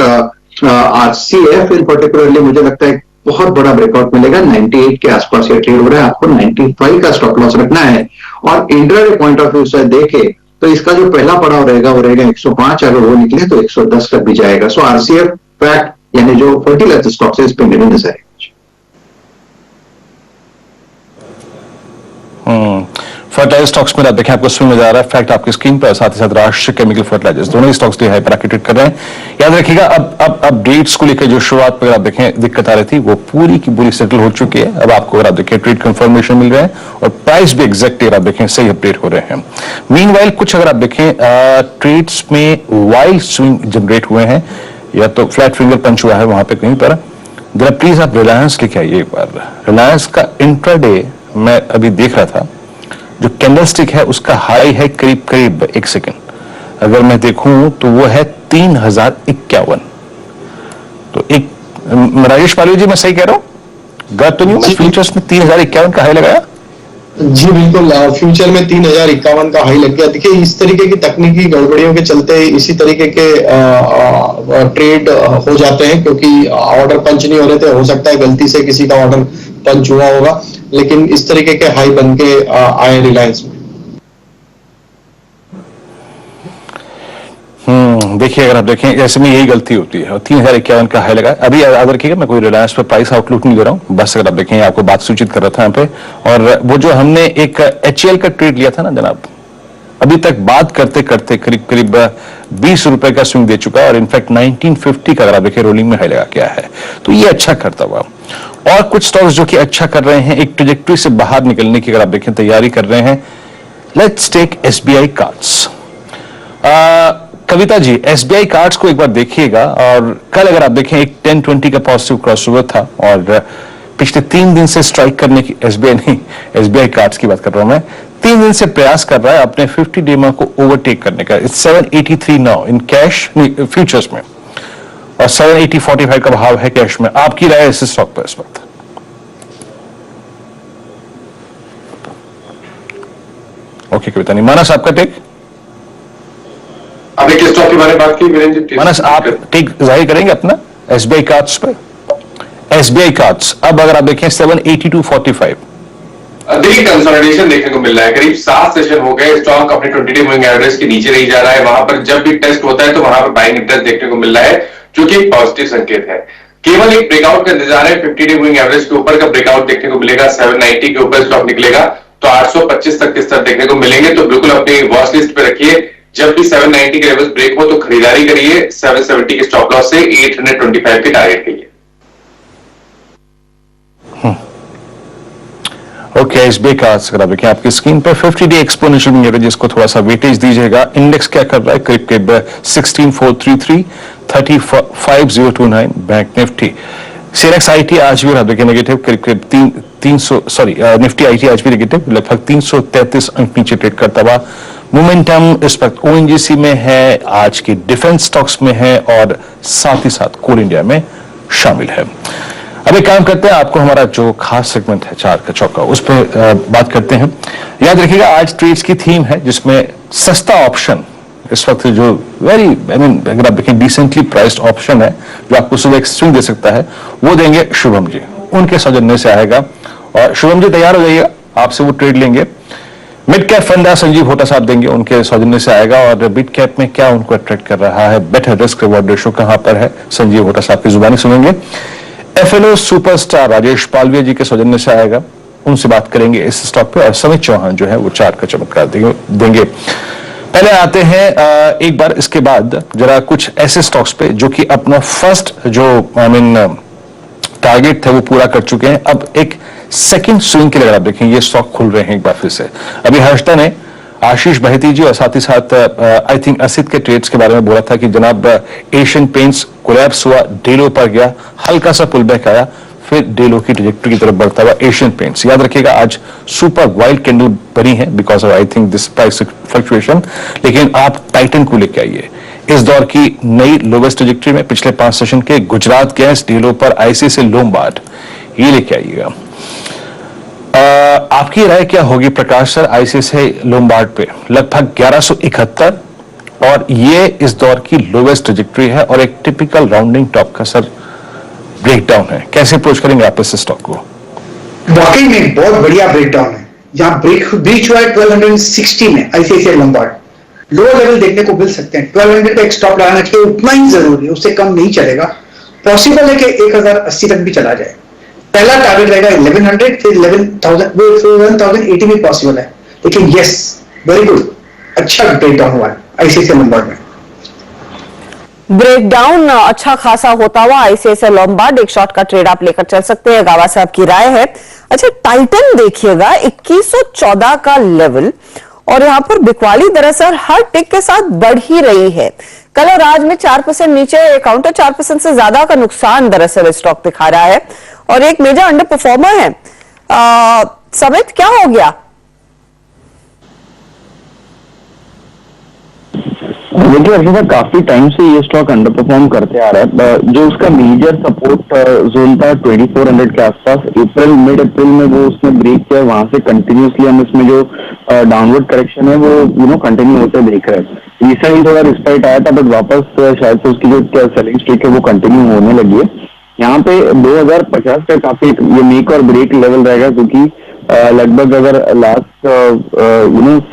RCF इन पर्टिकुलरली मुझे लगता है बहुत बड़ा ब्रेकआउट मिलेगा। 98 के आसपास ये ट्रेड हो रहा है, आपको 95 का स्टॉप लॉस रखना है। और इंट्राडे पॉइंट ऑफ व्यू से देखे तो इसका जो पहला पड़ाव रहेगा वो रहेगा 105, अगर वो निकले तो 110 तक भी जाएगा। सो RCF फैक्ट यानी जो फर्टिलाइजर स्टॉक्स है इस पे मेरी नजर है। फर्टिलाइजर स्टॉक्स में आप देखें आपको स्विंग नजर आ रहा है, फैक्ट आपकी स्क्रीन पर, साथ ही साथ राष्ट्रीय केमिकल फर्टिलाइजर्स, दोनों ही स्टॉक्स हाई पर ट्रेड कर रहे हैं। याद रखिएगा अब अपडेट्स को लेकर जो शुरुआत पर आप देखें दिक्कत आ रही थी वो पूरी की पूरी सेटल हो चुकी है। अब आपको अगर आप देखें ट्रेड कंफर्मेशन मिल रहे हैं और प्राइस भी एग्जैक्टली अगर आप देखें सही अपडेट हो रहे हैं। मीनवाइल कुछ अगर आप देखें ट्रेड्स में वाइल्ड स्विंग जनरेट हुए हैं, या तो फ्लैट फिंगर पंच हुआ है वहां पर कहीं पर। जरा प्लीज आप रिलायंस लेके आइए एक बार। रिलायंस का इंट्राडे मैं अभी देख रहा था, जो कैंडलस्टिक है उसका हाई है करीब करीब 1 सेकंड, अगर मैं देखूं तो वो है 3051। तो एक राजेश पालवी जी, मैं सही कह रहा हूं? गलत तो नहीं हूं मैं? फ्यूचर्स में 3051 का हाई लगाया? जी बिल्कुल, फ्यूचर में 3051 का हाई लग गया। देखिए इस तरीके की तकनीकी गड़बड़ियों के चलते इसी तरीके के ट्रेड हो जाते हैं, क्योंकि ऑर्डर पंच नहीं हो रहे थे। हो सकता है गलती से किसी का ऑर्डर पंच हुआ होगा, लेकिन इस तरीके के हाई बन के आए रिलायंस में। देखिए अगर आप देखें ऐसे में यही गलती होती है, और 3051 का हाई लगा। अभी याद रखिएगा मैं कोई रिलायंस पे प्राइस आउटलुक नहीं दे रहा हूं, बस अगर आप देखें आपको बात सूचित कर रहा था यहाँ पे। और वो जो हमने एक HAL का ट्रेड लिया था ना जनाब, अभी तक बात करते करते करीब करीब 20 रुपए का स्विंग दे चुका है, और इनफैक्ट 1950 का अगर आप देखें रोलिंग में हाई लगा के आया है। तो ये अच्छा करता हुआ। और कुछ स्टॉक्स जो कि अच्छा कर रहे हैं, एक ट्रेजेक्टरी से बाहर निकलने की अगर आप देखें तैयारी कर रहे हैं। Let's take SBI cards. Kavita ji, SBI cards को एक बार देखिएगा, और कल अगर आप देखें एक 1020 का पॉजिटिव क्रॉसओवर था, और पिछले 3 दिन से स्ट्राइक करने की SBI कार्ड्स की बात कर रहा हूं मैं, 3 दिन से प्रयास कर रहा है अपने 50 डेमा को ओवरटेक करने का। It's 783 now in cash futures में, और 780.45 का भाव है कैश में। आपकी राय इस स्टॉक पर इस वक्त? ओके कविता नहीं, मानस आपका टेक? आपने किस स्टॉक के बारे में बात की वीरेंद्र जी? मानस आप टेक जाहिर करेंगे अपना SBI कार्ड्स पर? SBI कार्ड्स अब अगर आप देखें 782.45। देखिए कंसोलिडेशन देखने को मिल रहा है, करीब 7 सेशन हो गए, स्टॉक अपने 20-डे मूविंग एवरेज के नीचे नहीं जा रहा है। वहां पर जब भी टेस्ट होता है तो वहां पर बाइंग इंटरेस्ट देखने को मिल रहा है, जो कि एक पॉजिटिव संकेत है। केवल एक ब्रेकआउट का इंतजार है, 50-डे मूविंग एवरेज के ऊपर का ब्रेकआउट देखने को मिलेगा, 790 के ऊपर स्टॉक निकलेगा तो 825 तक के स्तर देखने को मिलेंगे। तो बिल्कुल अपनी वॉच लिस्ट पे रखिए, जब भी 790 के लेवल्स ब्रेक हो तो खरीदारी करिए, 770 के स्टॉप लॉस से 825 के टारगेट करिए। KSB का अगर आप देखें आपकी स्क्रीन पर 50-day एक्सपोनेंशियल मूविंग एवरेज, जिसको थोड़ा सा वेटेज दीजिएगा। इंडेक्स क्या कर रहा है? करीब करीब 16,433, 35,029। बैंक निफ्टी सेनेक्स आईटी आज भी आप देखें नेगेटिव, करीब करीब 300 निफ्टी आईटी आज भी नेगेटिव, लगभग 333 अंक नीचे ट्रेड करता हुआ। मोमेंटम इस वक्त ओएनजीसी में है, आज की डिफेंस स्टॉक्स में है और साथ ही साथ कोल इंडिया में शामिल है। अब एक काम करते हैं, आपको हमारा जो खास सेगमेंट है चार का चौका, उस पर बात करते हैं। याद रखिएगा आज ट्रेड्स की थीम है जिसमें सस्ता ऑप्शन इस वक्त जो अगर आप देखें डिसेंटली प्राइस्ड ऑप्शन है जो आपको सुबह एक स्विंग दे सकता है, वो देंगे शुभम जी, उनके सौजन्य से आएगा। और शुभम जी तैयार हो जाइएगा, आपसे वो ट्रेड लेंगे। मिड कैप फंडा संजीव होटा साहब देंगे, उनके सौजन्य से आएगा। और मिड कैप में क्या उनको अट्रैक्ट कर रहा है, बेटर रिस्क रिवॉर्ड रेशो कहां पर है, संजीव होटा साहब की जुबानी सुनेंगे। एफएनओ सुपरस्टार राजेश पालविया जी के सौजन्य से आएगा, उनसे बात करेंगे इस स्टॉक पे। और समित चौहान जो है वो चार का चमत्कार देंगे। पहले आते हैं एक बार इसके बाद जरा कुछ ऐसे स्टॉक्स पे जो कि अपना फर्स्ट जो टारगेट थे वो पूरा कर चुके हैं। अब एक सेकंड स्विंग के लिए अगर आप देखें ये स्टॉक खुल रहे हैं एक बार फिर से। अभी हर्षदा ने आशीष बहेती जी और साथ ही साथ आई थिंक असित के ट्रेड्स के बारे में बोला था कि जनाब एशियन पेंट्स कोलैप्स हुआ, डेलो पर गया, हल्का सा पुल बैक आया, फिर डेलो की ट्रैजेक्टरी की तरफ बढ़ता हुआ एशियन पेंट्स। याद रखिएगा आज सुपर वाइल्ड कैंडल बनी है because of I think this price fluctuation. लेकिन आप टाइटन को लेके आइए, इस दौर की नई लोवेस्ट ट्रैजेक्टरी में पिछले 5 सेशन के गुजरात गैस, डेलो पर आईसीआईसीआई लोम्बार्ड, ये लेके आइएगा। आपकी राय क्या होगी प्रकाश सर आईसीआईसीआई लोम्बार्ड पे? लगभग 1171 और ये इस दौर की लोवेस्ट ट्रैजेक्टरी है और एक टिपिकल राउंडिंग टॉप का सर ब्रेकडाउन है। कैसे अप्रोच करेंगे आप इस स्टॉक को? वाकई में बहुत बढ़िया ब्रेकडाउन है। जहां ब्रीच हुआ है 1260 में आईसीआईसीआई लोम्बार्ड, लोअर लेवल देखने को मिल सकते हैं। 1200 का एक स्टॉप लगाना चाहिए, उतना ही जरूरी है, उससे कम नहीं चलेगा। पॉसिबल है कि 1080 तक भी चला जाए। पहला टारगेट रहेगा 1100, फिर 1180 भी पॉसिबल है। लेकिन यस, वेरी गुड, अच्छा ब्रेकडाउन हुआ है आईसीआईसीआई लोम्बार्ड में। ब्रेकडाउन अच्छा खासा होता हुआ आईसीआईसीआई लोम्बार्ड, एक शॉर्ट का ट्रेड आप लेकर चल सकते हैं। गावा साहब की राय है। अच्छा टाइटन देखिएगा 2114 का लेवल, और यहां पर बिकवाली दरअसल हर टिक के साथ बढ़ ही रही है। कल और आज में 4% नीचे, काउंटर 4% से ज्यादा का नुकसान दरअसल स्टॉक दिखा रहा है और एक मेजर अंडर परफॉर्मर है। समित क्या हो गया? देखिए अर्षिता, काफी टाइम से ये स्टॉक अंडर परफॉर्म करते आ रहा है। जो उसका मेजर सपोर्ट जोन था 2400 के आसपास, मिड अप्रैल में वो उसने ब्रेक किया, वहां से कंटिन्यूसली हम इसमें जो डाउनवर्ड करेक्शन है वो कंटिन्यू होते देख रहे हैं। रिसेंटली थोड़ा रिस्पाइट आया था बट वापस शायद से उसकी जो सेलिंग स्ट्रीक है वो कंटिन्यू होने लगी है। यहाँ पे 2050 का काफी ये मेक और ब्रेक लेवल रहेगा, क्योंकि लगभग अगर लास्ट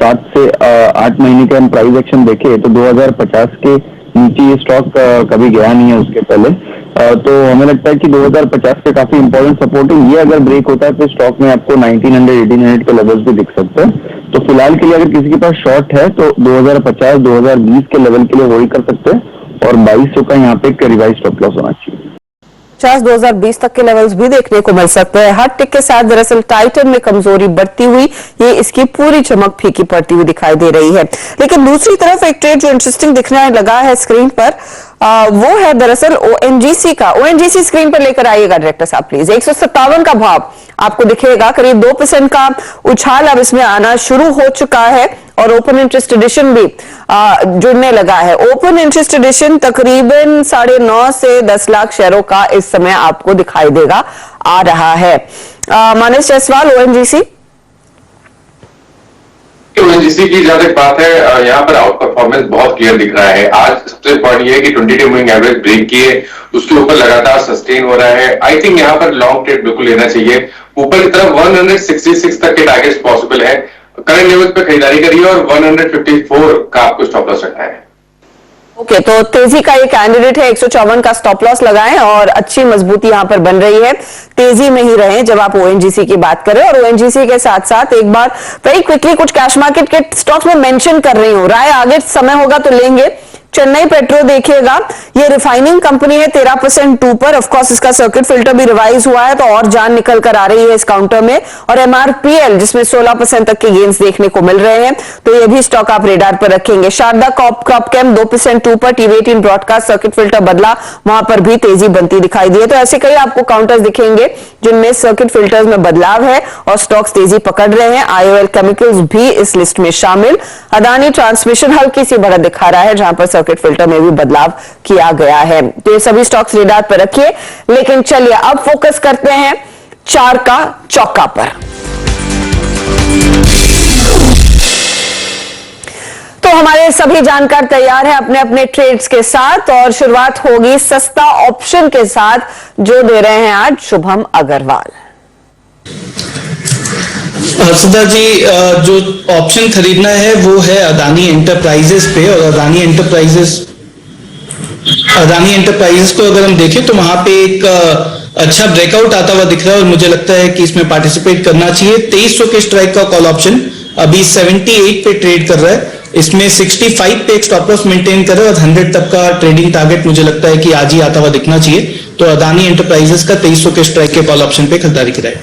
7 से 8 महीने के हम प्राइस एक्शन देखे तो 2050 के नीचे ये स्टॉक कभी गया नहीं है उसके पहले। तो हमें लगता है कि 2050 के काफी इंपॉर्टेंट सपोर्ट है। ये अगर ब्रेक होता है तो स्टॉक में आपको 1900 1800 के लेवल्स भी दिख सकते हैं। तो फिलहाल के लिए अगर किसी के पास शॉर्ट है तो 2050 2020 के लेवल के लिए होल्ड कर सकते हैं और 2200 का यहाँ पे एक रिवाइज स्टॉप लॉस होना चाहिए। 2020 तक के लेवल्स भी देखने को मिल सकते हैं। हर टिक के साथ दरअसल टाइटन में कमजोरी बढ़ती हुई, ये इसकी पूरी चमक फीकी पड़ती हुई दिखाई दे रही है। लेकिन दूसरी तरफ एक ट्रेड जो इंटरेस्टिंग दिखने लगा है स्क्रीन पर, वो है दरअसल ओएनजीसी का। ओएनजीसी स्क्रीन पर लेकर आइएगा डायरेक्टर साहब प्लीज। 157 का भाव आपको दिखेगा, करीब 2% का उछाल अब इसमें आना शुरू हो चुका है और ओपन इंटरेस्ट एडिशन भी जुड़ने लगा है। ओपन इंटरेस्ट एडिशन तकरीबन 9.5 से 10 लाख शेयरों का इस समय आपको दिखाई देगा आ रहा है। मानस जायसवाल ओएनजीसी की जहां तक बात है, यहाँ पर आउट परफॉर्मेंस बहुत क्लियर दिख रहा है। आज सबसे इम्पोर्टेंट ये है कि 20 डे मूविंग एवरेज ब्रेक किए, उसके ऊपर लगातार सस्टेन हो रहा है। आई थिंक यहाँ पर लॉन्ग ट्रेड बिल्कुल लेना चाहिए। ऊपर की तरफ 166 तक के टारगेट्स पॉसिबल है। करंट लेवल पे खरीदारी करिए और 154 का आपको स्टॉप लॉस रखना है। ओके, तो तेजी का ये कैंडिडेट है, 154 का स्टॉप लॉस लगाएं और अच्छी मजबूती यहां पर बन रही है। तेजी में ही रहें जब आप ओएनजीसी की बात करें। और ओएनजीसी के साथ साथ एक बार वेरी क्विकली कुछ कैश मार्केट के स्टॉक्स में मेंशन कर रही हूं, राय आगे समय होगा तो लेंगे। चेन्नई पेट्रो देखिएगा, ये रिफाइनिंग कंपनी है 13% ऊपर। ऑफ कोर्स इसका सर्किट फिल्टर भी रिवाइज हुआ है तो और जान निकल कर आ रही है इस काउंटर में। और एमआरपीएल जिसमें 16% तक के गेन्स देखने को मिल रहे हैं, तो ये भी स्टॉक आप रेडार पर रखेंगे। शारदा क्रॉपकेम 2% ऊपर, टीवी18 ब्रॉडकास्ट सर्किट फिल्टर बदला, वहां पर भी तेजी बनती दिखाई दी है। तो ऐसे कई आपको काउंटर्स दिखेंगे जिनमें सर्किट फिल्टर्स में बदलाव है और स्टॉक्स तेजी पकड़ रहे हैं। आईओएल केमिकल्स भी इस लिस्ट में शामिल। अदानी ट्रांसमिशन हल्की सी बढ़त दिखा रहा है जहां पर सर्किट फिल्टर में भी बदलाव किया गया है। तो ये सभी स्टॉक्स रेडार पर रखिए। लेकिन चलिए अब फोकस करते हैं 4 का चौका पर। तो हमारे सभी जानकार तैयार हैं अपने अपने ट्रेड्स के साथ और शुरुआत होगी सस्ता ऑप्शन के साथ जो दे रहे हैं आज शुभम अग्रवाल। हर्षदा जी, जो ऑप्शन खरीदना है वो है अदानी एंटरप्राइजेस पे। और अदानी एंटरप्राइजेस को अगर हम देखें तो वहां पे एक अच्छा ब्रेकआउट आता हुआ दिख रहा है और मुझे लगता है कि इसमें पार्टिसिपेट करना चाहिए। 2300 के स्ट्राइक का कॉल ऑप्शन अभी 78 पे ट्रेड कर रहा है। इसमें 65 पे एक स्टॉप लॉस मेंटेन कर रहा है और 100 तक का ट्रेडिंग टारगेट मुझे लगता है कि आज ही आता हुआ दिखना चाहिए। तो अदानी एंटरप्राइजेस का 2300 के स्ट्राइक के कॉल ऑप्शन पे खरीदारी कराए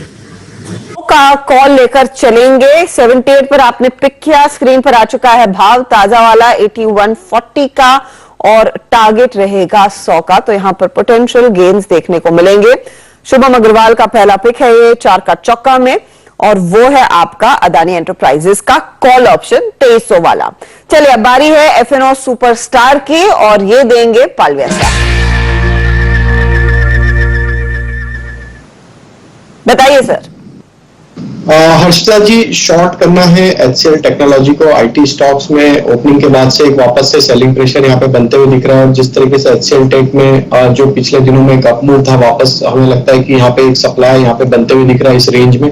का कॉल लेकर चलेंगे। 78 पर आपने पिक किया, स्क्रीन पर आ चुका है भाव ताजा वाला 8140 का और टारगेट रहेगा 100 का। तो यहां पर पोटेंशियल गेन्स देखने को मिलेंगे। शुभम अग्रवाल का पहला पिक है ये 4 का चौका में और वो है आपका अदानी एंटरप्राइजेस का कॉल ऑप्शन 2300 वाला। चलिए अब बारी है एफएनओ सुपरस्टार की और ये देंगे पालविया साहब। बताइए सर। हर्षदा जी, शॉर्ट करना है एचसीएल टेक्नोलॉजी को। आईटी स्टॉक्स में ओपनिंग के बाद से एक वापस से सेलिंग प्रेशर यहाँ पे बनते हुए दिख रहा है और जिस तरीके से एचसीएल टेक में जो पिछले दिनों में एक अपमूव था, वापस हमें लगता है कि यहाँ पे एक सप्लाई यहाँ पे बनते हुए दिख रहा है इस रेंज में।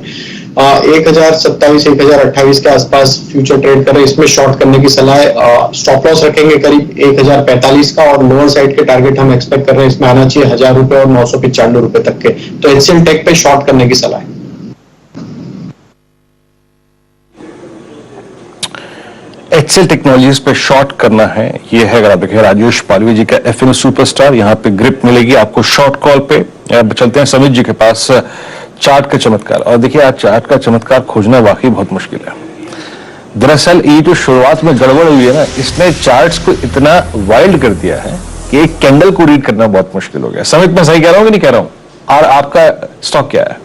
1027 1028 के आसपास फ्यूचर ट्रेड करें, इसमें शॉर्ट करने की सलाह है। स्टॉप लॉस रखेंगे करीब 1045 का और लोअर साइड के टारगेट हम एक्सपेक्ट कर रहे हैं इसमें आना चाहिए 1000 रुपए और 995 रुपए तक के। तो एचसीएल टेक पे शॉर्ट करने की सलाह है। एचसीएल टेक्नोलॉजीज पे शॉर्ट करना है, ये है अगर आप देखें राजेश पालवी जी का एफएनओ सुपरस्टार। यहाँ पे ग्रिप मिलेगी आपको शॉर्ट कॉल पे। अब चलते हैं समित जी के पास, चार्ट का चमत्कार। और देखिए आज चार्ट का चमत्कार खोजना वाकई बहुत मुश्किल है। दरअसल ये जो शुरुआत में गड़बड़ हुई है ना, इसने चार्ट्स को इतना वाइल्ड कर दिया है कि एक कैंडल को रीड करना बहुत मुश्किल हो गया। समित, मैं सही कह रहा हूं कि नहीं कह रहा हूं? और आपका स्टॉक क्या है?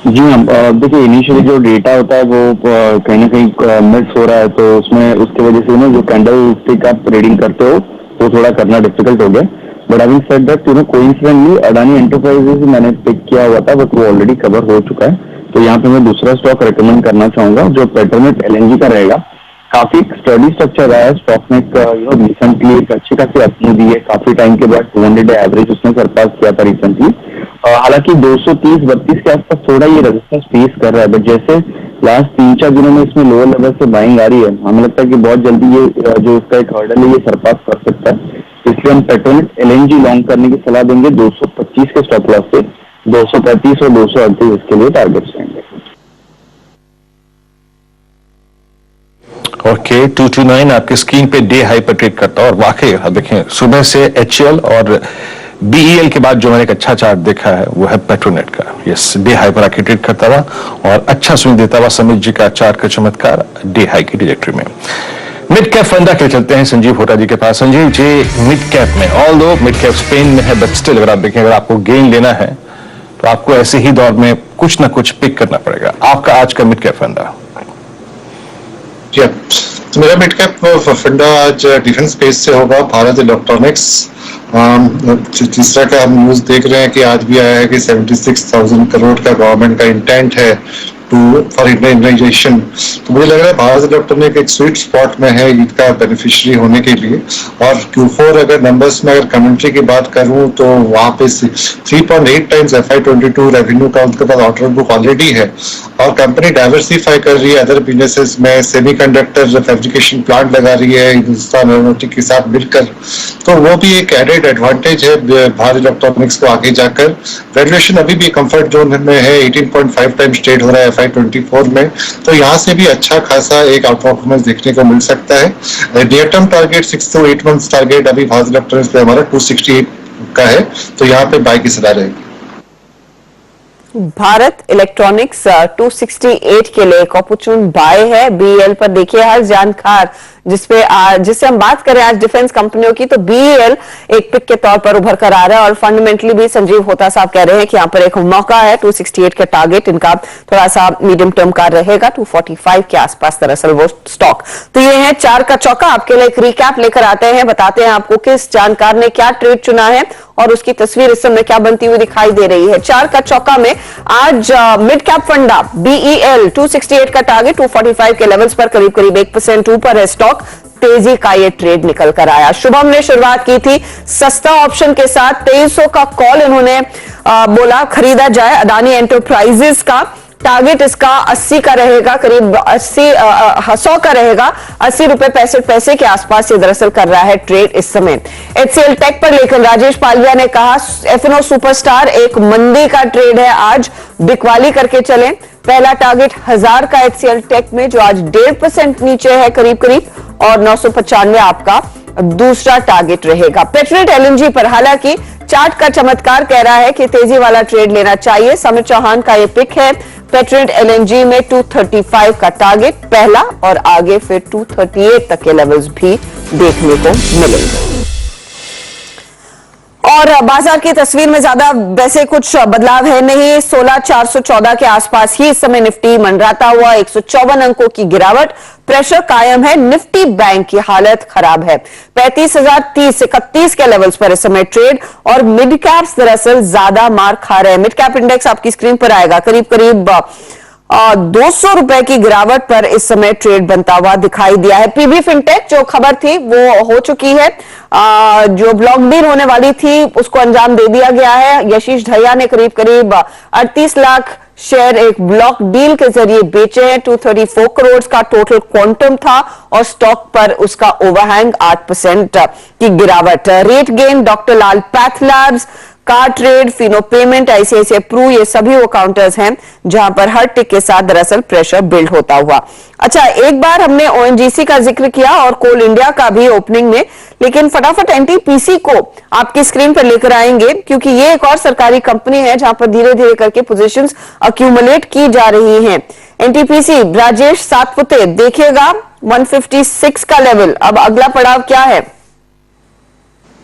जी हाँ, देखिए इनिशियली जो डेटा होता है वो कहीं ना कहीं मिस हो रहा है, तो उसमें उसकी वजह से ना जो कैंडल स्टिक आप रीडिंग करते हो वो थोड़ा करना डिफिकल्ट हो गया। But having said that coincidentally Adani enterprises मैंने पिक किया हुआ था बट वो ऑलरेडी कवर हो चुका है। तो यहाँ पे मैं दूसरा स्टॉक रेकमेंड करना चाहूंगा जो पेट्रोनेट एलएनजी का रहेगा। काफी स्टडी स्ट्रक्चर रहा है स्टॉक में, रिसेंटली एक अच्छी खासी अपनी दी है। काफी टाइम के बाद 200 डे एवरेज उसने सरपास किया था रिसेंटली। हालांकि 230-32 के आसपास थोड़ा ये रेजिस्टेंस फेस कर रहा है, बट जैसे लास्ट 3-4 दिनों में इसमें लोअर लेवल से बाइंग आ रही है, हमें लगता है कि बहुत जल्दी ये जो इसका एक हर्डल है ये सरपास कर सकता है। इसलिए हम पेट्रोनेट एलएनजी लॉन्ग करने की सलाह देंगे 225 के स्टॉप लॉस से। 235 और 238 इसके लिए टारगेट्स रहेंगे। ओके, 229 आपके स्क्रीन पे डे हाई पर ट्रेड करता है और वाकई देखें सुबह से एचएल और बीईएल के बाद जो मैंने एक अच्छा चार्ट देखा है वो है पेट्रोनेट का। यस, डे हाई पर आके ट्रेड करता हुआ और अच्छा स्विंग देता हुआ समित जी का चार्ट का चमत्कार डे हाई की ट्रैजेक्टरी में। मिड कैप फंडा के चलते हैं संजीव होटा जी के पास। संजीव जी, मिड कैप में ऑल्दो मिड कैप स्पेन में है बट स्टिल अगर आप देखें, अगर आपको गेन लेना है तो आपको ऐसे ही दौर में कुछ ना कुछ पिक करना पड़ेगा। आपका आज का मिड कैप फंडा? तो मेरा मिड कैप फंडा आज डिफेंस स्पेस से होगा, भारत इलेक्ट्रॉनिक्स। तीसरा का हम न्यूज देख रहे हैं कि आज भी आया है कि 76,000 करोड़ का गवर्नमेंट का इंटेंट है फॉर इंडियनाइजेशन। तो मुझे लग रहा है भारत इलेक्ट्रॉनिक एक स्वीट स्पॉट में है ईद का बेनिफिशियरी होने के लिए। और Q4 अगर नंबर्स में अगर कमेंट्री की बात करूं तो वहां पे 3.8 टाइम्स FY22 रेवेन्यू का उनके पास ऑर्डर बुक ऑलरेडी है और कंपनी डाइवर्सिफाई कर रही है अदर बिजनेसेस में। सेमीकंडक्टर फैब्रिकेशन प्लांट लगा रही है हिंदुस्तान एरोनॉटिक्स के साथ मिलकर, तो वो भी एक एडेड एडवांटेज है भारत इलेक्ट्रॉनिक्स को आगे जाकर। वैल्यूएशन अभी भी कंफर्ट जोन में है, 18.5 टाइम्स ट्रेड हो रहा है 25-24 में, तो यहाँ से भी अच्छा खासा एक आउट परफॉर्मेंस देखने को मिल सकता है। Near term target 6 to 8 months target अभी भारत इलेक्ट्रॉनिक्स पे हमारा 268 का है, तो यहाँ पे बाय की सलाह रहेगी। भारत इलेक्ट्रॉनिक्स 268 के लिए एक ऑपरचुन बाय है बीईएल पर। देखिए हर जानकार जिससे हम बात करें आज डिफेंस कंपनियों की, तो बीईएल एक पिक के तौर पर उभर कर आ रहा है और फंडामेंटली भी संजीव होता साहब कह रहे हैं कि यहाँ पर एक मौका है। 268 का टारगेट इनका थोड़ा सा मीडियम टर्म का रहेगा, 245 के आसपास दरअसल वो स्टॉक। तो ये है 4 का चौका। आपके लिए एक रिकैप लेकर आते हैं, बताते हैं आपको किस जानकार ने क्या ट्रेड चुना है और उसकी तस्वीर इस समय क्या बनती हुई दिखाई दे रही है। 4 का चौका में आज मिड कैप फंडा बीईएल 268 का टारगेट 245 के लेवल्स पर करीब करीब 1% ऊपर है स्टॉक। तेजी का ये ट्रेड निकल कर आया। शुभम ने शुरुआत की थी सस्ता ऑप्शन के साथ, 2300 का कॉल इन्होंने बोला खरीदा जाए। अदानी एंटरप्राइजेस का टारगेट इसका 80 का रहेगा, करीब 100 का रहेगा, 80 रुपए 65 पैसे के आसपास ये दरअसल कर रहा है ट्रेड इस समय। एचसीएल टेक पर लेकर राजेश पालविया ने कहा एफएनओ सुपरस्टार एक मंदी का ट्रेड है, आज बिकवाली करके चलें। पहला टारगेट 1000 का एचसीएल टेक में, जो आज 1.5% नीचे है करीब करीब, और 995 आपका दूसरा टारगेट रहेगा। पेट्रोनेट एलएनजी पर हालांकि चार्ट का चमत्कार कह रहा है कि तेजी वाला ट्रेड लेना चाहिए। समित चौहान का ये पिक है। पेट्रोनेट एलएनजी में 235 का टारगेट पहला, और आगे फिर 238 तक के लेवल्स भी देखने को मिलेंगे। और बाजार की तस्वीर में ज्यादा वैसे कुछ बदलाव है नहीं। 16,414 के आसपास ही इस समय निफ्टी मंडराता हुआ, 154 अंकों की गिरावट, प्रेशर कायम है। निफ्टी बैंक की हालत खराब है, 35,030 31 के लेवल्स पर इस समय ट्रेड, और मिड कैप्स दरअसल ज्यादा मार खा रहे हैं। मिड कैप इंडेक्स आपकी स्क्रीन पर आएगा, करीब करीब 200 रुपए की गिरावट पर इस समय ट्रेड बनता हुआ दिखाई दिया है। पीबी फिनटेक जो खबर थी वो हो चुकी है, जो ब्लॉक डील होने वाली थी उसको अंजाम दे दिया गया है। यशीष ढैया ने करीब करीब 38 लाख शेयर एक ब्लॉक डील के जरिए बेचे हैं। 234 करोड़ का टोटल क्वांटम था और स्टॉक पर उसका ओवरहैंग 8% की गिरावट। RateGain doctor Lal PathLabs, CarTrade, Fino payment, ICICI Pru, ये सभी वो काउंटर्स हैं जहां पर हर टिक के साथ दरअसल प्रेशर बिल्ड होता हुआ। अच्छा, एक बार हमने ओएनजीसी का जिक्र किया और कोल इंडिया का भी ओपनिंग में, लेकिन फटाफट एनटीपीसी को आपकी स्क्रीन पर लेकर आएंगे क्योंकि ये एक और सरकारी कंपनी है जहां पर धीरे धीरे करके पोजीशंस अक्यूमुलेट की जा रही हैं। एनटीपीसी राजेश सातपुते देखिएगा 156 का लेवल, अब अगला पड़ाव क्या है?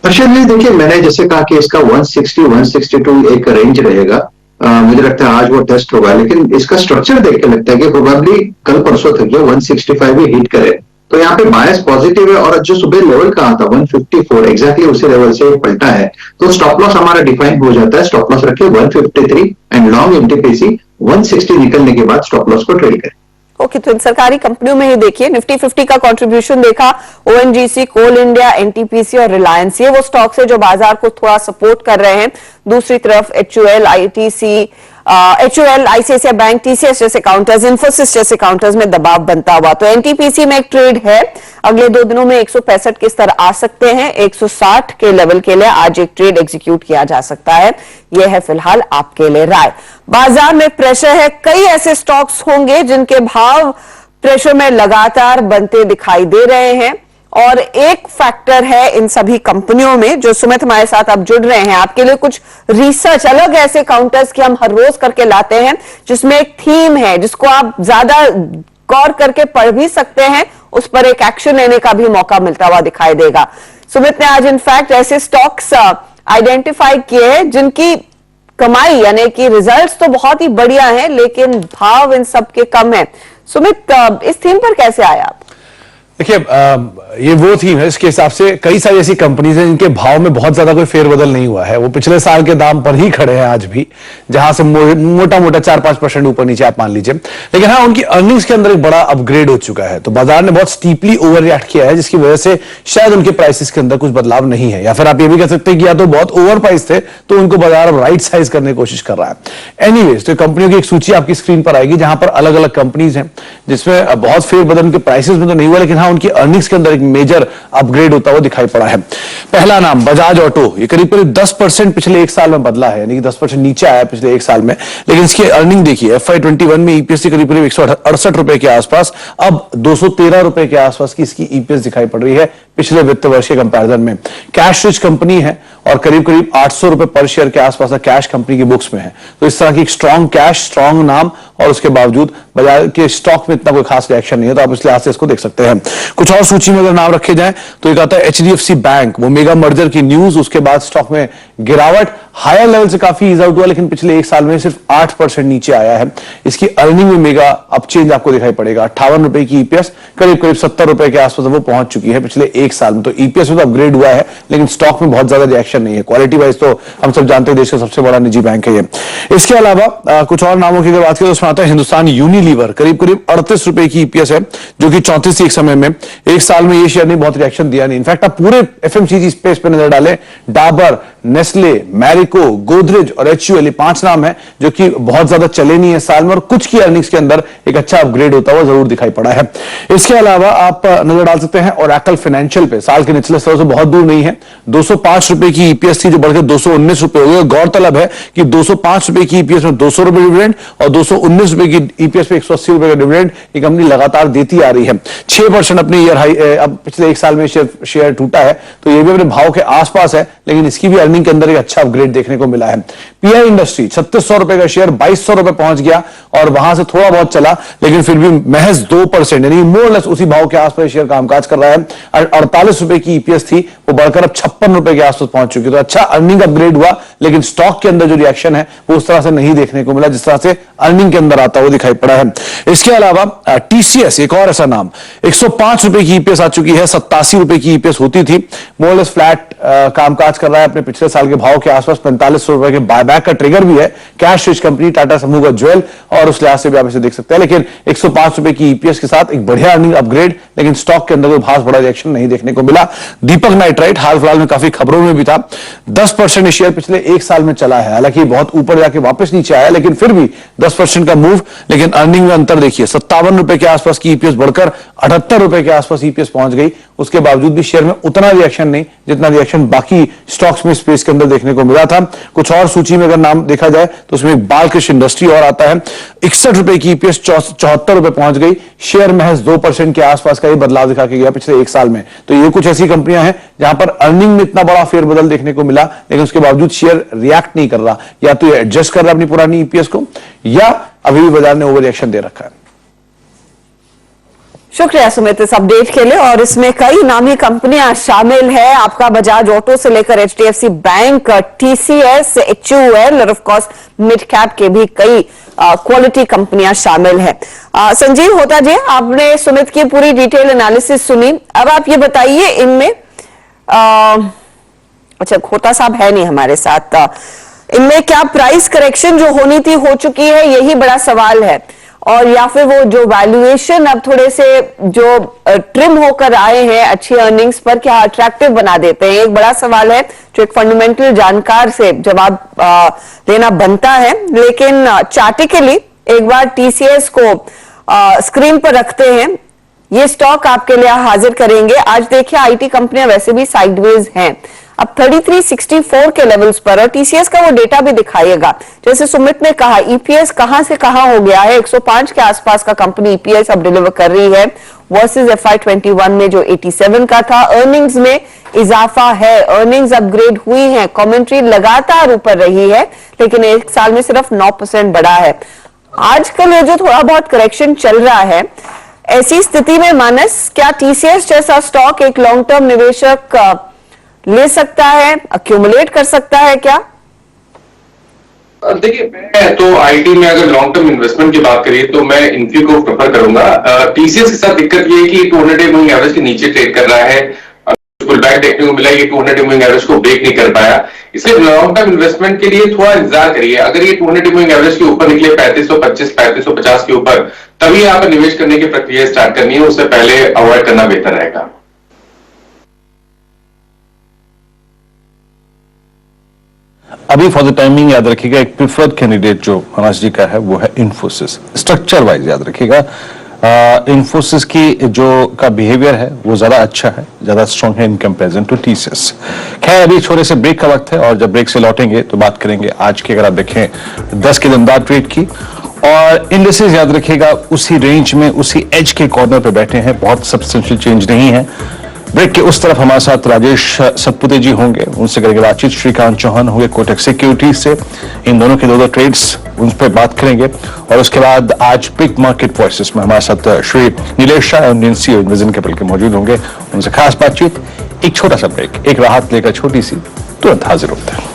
हर्षद जी देखिए, मैंने जैसे कहा कि इसका 160-162 एक रेंज रहेगा। मुझे लगता है आज वो टेस्ट होगा, लेकिन इसका स्ट्रक्चर देख के लगता है कि प्रोबेबली कल परसों तक जो 165 भी हिट करे, तो यहाँ पे बायस पॉजिटिव है। और जो सुबह लेवल कहा था 154 एग्जैक्टली उसी लेवल से पलटा है, तो स्टॉप लॉस हमारा डिफाइन हो जाता है। स्टॉप लॉस रखिए 153 एंड लॉन्ग एनटीपीसी 160 निकलने के बाद स्टॉप लॉस को ट्रेड करें। ओके, तो इन सरकारी कंपनियों में ही देखिए निफ्टी 50 का कंट्रीब्यूशन देखा, ओएनजीसी, कोल इंडिया, एनटीपीसी और रिलायंस, ये वो स्टॉक्स है जो बाजार को थोड़ा सपोर्ट कर रहे हैं। दूसरी तरफ एचयूएल, आईसीआईसीआई बैंक, टीसीएस जैसे काउंटर्स, इन्फोसिस जैसे काउंटर्स में दबाव बनता हुआ। तो एनटीपीसी में एक ट्रेड है, अगले 2 दिनों में 165 के स्तर आ सकते हैं, 160 के लेवल के लिए आज एक ट्रेड एग्जीक्यूट किया जा सकता है। यह है फिलहाल आपके लिए राय। बाजार में प्रेशर है, कई ऐसे स्टॉक्स होंगे जिनके भाव प्रेशर में लगातार बनते दिखाई दे रहे हैं, और एक फैक्टर है इन सभी कंपनियों में जो सुमित हमारे साथ अब जुड़ रहे हैं। आपके लिए कुछ रिसर्च अलग ऐसे काउंटर्स की हम हर रोज करके लाते हैं जिसमें एक थीम है जिसको आप ज्यादा गौर करके पढ़ भी सकते हैं, उस पर एक एक्शन लेने का भी मौका मिलता हुआ दिखाई देगा। सुमित ने आज इनफैक्ट ऐसे स्टॉक्स आइडेंटिफाई किए हैं जिनकी कमाई यानी कि रिजल्ट्स तो बहुत ही बढ़िया हैं, लेकिन भाव इन सब के कम है। सुमित, इस थीम पर कैसे आया आप? देखिए, ये वो थीम है इसके हिसाब से कई सारी ऐसी कंपनीज हैं जिनके भाव में बहुत ज्यादा कोई फेरबदल नहीं हुआ है, वो पिछले साल के दाम पर ही खड़े हैं आज भी, जहां से मोटा मोटा 4-5% ऊपर नीचे आप मान लीजिए। लेकिन हाँ, उनकी अर्निंग्स के अंदर एक बड़ा अपग्रेड हो चुका है, तो बाजार ने बहुत स्टीपली ओवर रिएक्ट किया है, जिसकी वजह से शायद उनके प्राइसेस के अंदर कुछ बदलाव नहीं है, या फिर आप ये भी कह सकते हैं कि या तो बहुत ओवर प्राइस थे तो उनको बाजार अब राइट साइज करने की कोशिश कर रहा है। एनीवेज, तो कंपनियों की एक सूची आपकी स्क्रीन पर आएगी जहां पर अलग अलग कंपनीज हैं जिसमें बहुत फेरबदल उनके प्राइसेस में तो नहीं हुआ, लेकिन जहां उनकी अर्निंग्स के अंदर एक मेजर अपग्रेड होता हुआ दिखाई पड़ा है। पहला नाम बजाज ऑटो, ये करीब करीब 10% पिछले एक साल में बदला है, यानी कि 10% नीचे आया पिछले एक साल में, लेकिन इसकी अर्निंग देखिए FY21 में ईपीएस करीब करीब 168 रुपए के आसपास, अब 213 रुपए के आसपास की इसकी ईपीएस दिखाई पड़ रही है पिछले वित्त वर्ष के कंपैरिजन में। कैश रिच कंपनी है और करीब करीब 800 रुपए पर शेयर के आसपास का कैश कंपनी की बुक्स में है। तो इस तरह की एक स्ट्रॉन्ग कैश, स्ट्रॉन्ग नाम, और उसके बावजूद बाजार के स्टॉक में इतना कोई खास रिएक्शन नहीं है, तो आप इस लिहाज से इसको देख सकते हैं। कुछ और सूची में अगर नाम रखे जाएं तो एक आता है HDFC बैंक, वो मेगा मर्जर की न्यूज, उसके बाद स्टॉक में गिरावट, हायर लेवल से काफी ईज आउट हुआ, लेकिन पिछले एक साल में सिर्फ 8% नीचे आया है। इसकी अर्निंग में मेगा अपचेंज आपको दिखाई पड़ेगा। 58 रुपए की ईपीएस करीब करीब 70 रुपए के आसपास वो पहुंच चुकी है पिछले एक साल में। तो ईपीएस में तो अपग्रेड हुआ है, लेकिन स्टॉक में बहुत ज्यादा रिएक्शन नहीं है। क्वालिटी वाइज तो हम सब जानते हैं देश का सबसे बड़ा निजी बैंक है ये। इसके अलावा कुछ और नामों की अगर बात करें तो उसमें आता है हिंदुस्तान यूनिलीवर, करीब करीब 38 रुपए की ईपीएस है, जो कि 34 थी एक समय में। एक साल में ये शेयर ने बहुत रिएक्शन दिया नहीं। इनफैक्ट आप पूरे एफएमसीजी स्पेस पे नजर डालें, डाबर, नेस्ले, मैरिको, गोदरेज और HUL, 5 नाम है जो कि बहुत ज्यादा चले नहीं है साल में, और कुछ की अर्निंग्स के अंदर एक अच्छा अपग्रेड होता हुआ जरूर दिखाई पड़ा है। इसके अलावा आप नजर डाल सकते हैं ओरेकल फाइनेंशियल पे, साल के निचले स्तरों से बहुत दूर नहीं है। 205 रुपए की ईपीएस थी जो बढ़कर 219 रुपए हो गई। गौरतलब है कि 205 रुपए की ईपीएस में 200 रुपए डिविडेंड और 219 रुपए की ईपीएस पे 180 रुपए का डिविडेंड ये कंपनी लगातार देती आ रही है। 6% अपनी ईयर हाई, अब पिछले एक साल में शेयर टूटा है, तो ये भी अपने भाव के आसपास है, लेकिन इसकी भी अर्निंग के अंदर एक अच्छा अपग्रेड देखने को मिला है। पीआई इंडस्ट्री 3600 रुपए का शेयर 2200 रुपए पहुंच गया और वहां से थोड़ा बहुत चला, लेकिन फिर भी महज 2%, यानी मोरलेस उसी भाव के आसपास शेयर कामकाज कर रहा है। 48 रुपए की ईपीएस थी, वो बढ़कर अब 56 रुपए के आसपास पहुंच चुकी है। तो अच्छा अर्निंग अपग्रेड हुआ, लेकिन स्टॉक के अंदर जो रिएक्शन है वो उस तरह से नहीं देखने को मिला जिस तरह से अर्निंग के अंदर आता हुआ दिखाई पड़ा है। इसके अलावा टीसीएस, एक और ऐसा नाम, 105 रुपए की ईपीएस आ चुकी है, 87 रुपए की ईपीएस होती थी, मोरलेस फ्लैट कामकाज कर रहा है अपने पिछले साल के भाव के आसपास। 45 रुपए के बायबैक का ट्रिगर भी है, कैश रिच कंपनी टाटा समूह का ज्वेल, और उस लिहाज से भी आप इसे देख सकते हैं। लेकिन 105 रुपए की ईपीएस के साथ एक बढ़िया अर्निंग अपग्रेड, लेकिन स्टॉक के अंदर कोई खास बड़ा रिएक्शन नहीं देखने को मिला। दीपक नाइट्राइट हाल फिलहाल में काफी खबरों में भी था, 10% शेयर पिछले एक साल में चला है, हालांकि बहुत ऊपर जाके वापस नीचे आया, लेकिन फिर भी 10% का मूव। लेकिन अर्निंग में अंतर देखिए, 57 रुपए के आसपास की ईपीएस बढ़कर 78 रुपए के आसपास ईपीएस पहुंच गई। उसके बावजूद भी शेयर में उतना रिएक्शन नहीं जितना रिएक्शन बाकी स्टॉक्स में स्पेस के अंदर देखने को मिला था। कुछ और सूची में अगर नाम देखा जाए तो उसमें बालकृष्ण इंडस्ट्री और आता है, 61 रुपए की ईपीएस 74 रुपए पहुंच गई। शेयर महज 2% के आसपास का ही बदलाव दिखा के गया पिछले एक साल में। तो ये कुछ ऐसी कंपनियां हैं जहां पर अर्निंग में इतना बड़ा फेरबदल देखने को मिला, लेकिन उसके बावजूद शेयर रिएक्ट नहीं कर रहा, या तो ये एडजस्ट कर रहा है अपनी पुरानी ईपीएस को, या अभी भी बाजार ने ओवर रिएक्शन दे रखा है। शुक्रिया सुमित इस अपडेट के लिए। और इसमें कई नामी कंपनियां शामिल है, आपका बजाज ऑटो से लेकर HDFC बैंक, TCS, HUL और ऑफ कोर्स मिड कैप के भी कई क्वालिटी कंपनियां शामिल है। संजीव होता जी, आपने सुमित की पूरी डिटेल एनालिसिस सुनी, अब आप ये बताइए इनमें अच्छा खोता साहब है नहीं हमारे साथ, इनमें क्या प्राइस करेक्शन जो होनी थी हो चुकी है, यही बड़ा सवाल है, और या फिर वो जो वैल्यूएशन अब थोड़े से जो ट्रिम होकर आए हैं अच्छी अर्निंग्स पर, क्या अट्रैक्टिव बना देते हैं, एक बड़ा सवाल है जो एक फंडामेंटल जानकार से जवाब लेना बनता है। लेकिन चार्टिकली एक बार TCS को स्क्रीन पर रखते हैं, ये स्टॉक आपके लिए हाजिर करेंगे। आज देखिए आईटी कंपनियां वैसे भी साइडवेज हैं, अब 3364 के लेवल्स पर, और TCS का वो डेटा भी दिखाइएगा। जैसे सुमित ने कहा, ईपीएस कहां से कहां हो गया है, 105 के आसपास का कंपनी ईपीएस अब डिलीवर कर रही है वर्सेस FY21 में जो 87 का था। अर्निंग्स में इजाफा है, अर्निंग्स अपग्रेड हुई है, कमेंट्री लगातार ऊपर रही है, लेकिन एक साल में सिर्फ 9% बढ़ा है। आजकल ये जो थोड़ा बहुत करेक्शन चल रहा है, ऐसी स्थिति में मानस, क्या TCS जैसा स्टॉक एक लॉन्ग टर्म निवेशक ले सकता है, अक्यूमुलेट कर सकता है क्या? देखिए, मैं तो आईटी में अगर लॉन्ग टर्म इन्वेस्टमेंट की बात करिए तो मैं इन्फी को प्रेफर करूंगा। TCS के साथ दिक्कत ये है कि 200 मूविंग एवरेज के नीचे ट्रेड कर रहा है, पुल बैक देखने को मिला, ये 200 मूविंग एवरेज को ब्रेक नहीं कर पाया, इसलिए लॉन्ग टर्म इन्वेस्टमेंट के लिए थोड़ा इंतजार करिए। अगर ये 200 मूविंग एवरेज के ऊपर निकले 3525 3550 के ऊपर, तभी यहाँ पर निवेश करने की प्रक्रिया स्टार्ट करनी है, उससे पहले अवॉइड करना बेहतर रहेगा। अभी फॉर द टाइमिंग याद रखिएगा, एक प्रिफर्ड कैंडिडेट जो मनोज जी का है वो है इन्फोसिस। स्ट्रक्चर वाइज याद रखिएगा, इन्फोसिस की जो का बिहेवियर है वो ज्यादा अच्छा है, ज्यादा स्ट्रांग है इन कंपैरिजन टू टीसीएस। खैर अभी छोटे से ब्रेक का वक्त है और जब ब्रेक से लौटेंगे तो बात करेंगे आज की, अगर आप देखें 10 की दमदार ट्रेड की, और इंडेक्सेस याद रखिएगा उसी रेंज में उसी एज के कॉर्नर पे बैठे हैं, बहुत सब्सटेंशियल चेंज नहीं है। ब्रेक के उस तरफ हमारे साथ राजेश सतपुते जी होंगे, उनसे करेंगे बातचीत। श्रीकांत चौहान होंगे कोटक सिक्योरिटीज से, इन दोनों के दो ट्रेड्स उन पर बात करेंगे। और उसके बाद आज बिग मार्केट वॉइसेस में हमारे साथ श्री नीलेश शाह और सीईओ इन्विजन कैपिटल के मौजूद होंगे, उनसे खास बातचीत। एक छोटा सा ब्रेक, एक राहत लेकर छोटी सी, तुरंत हाजिर होते हैं।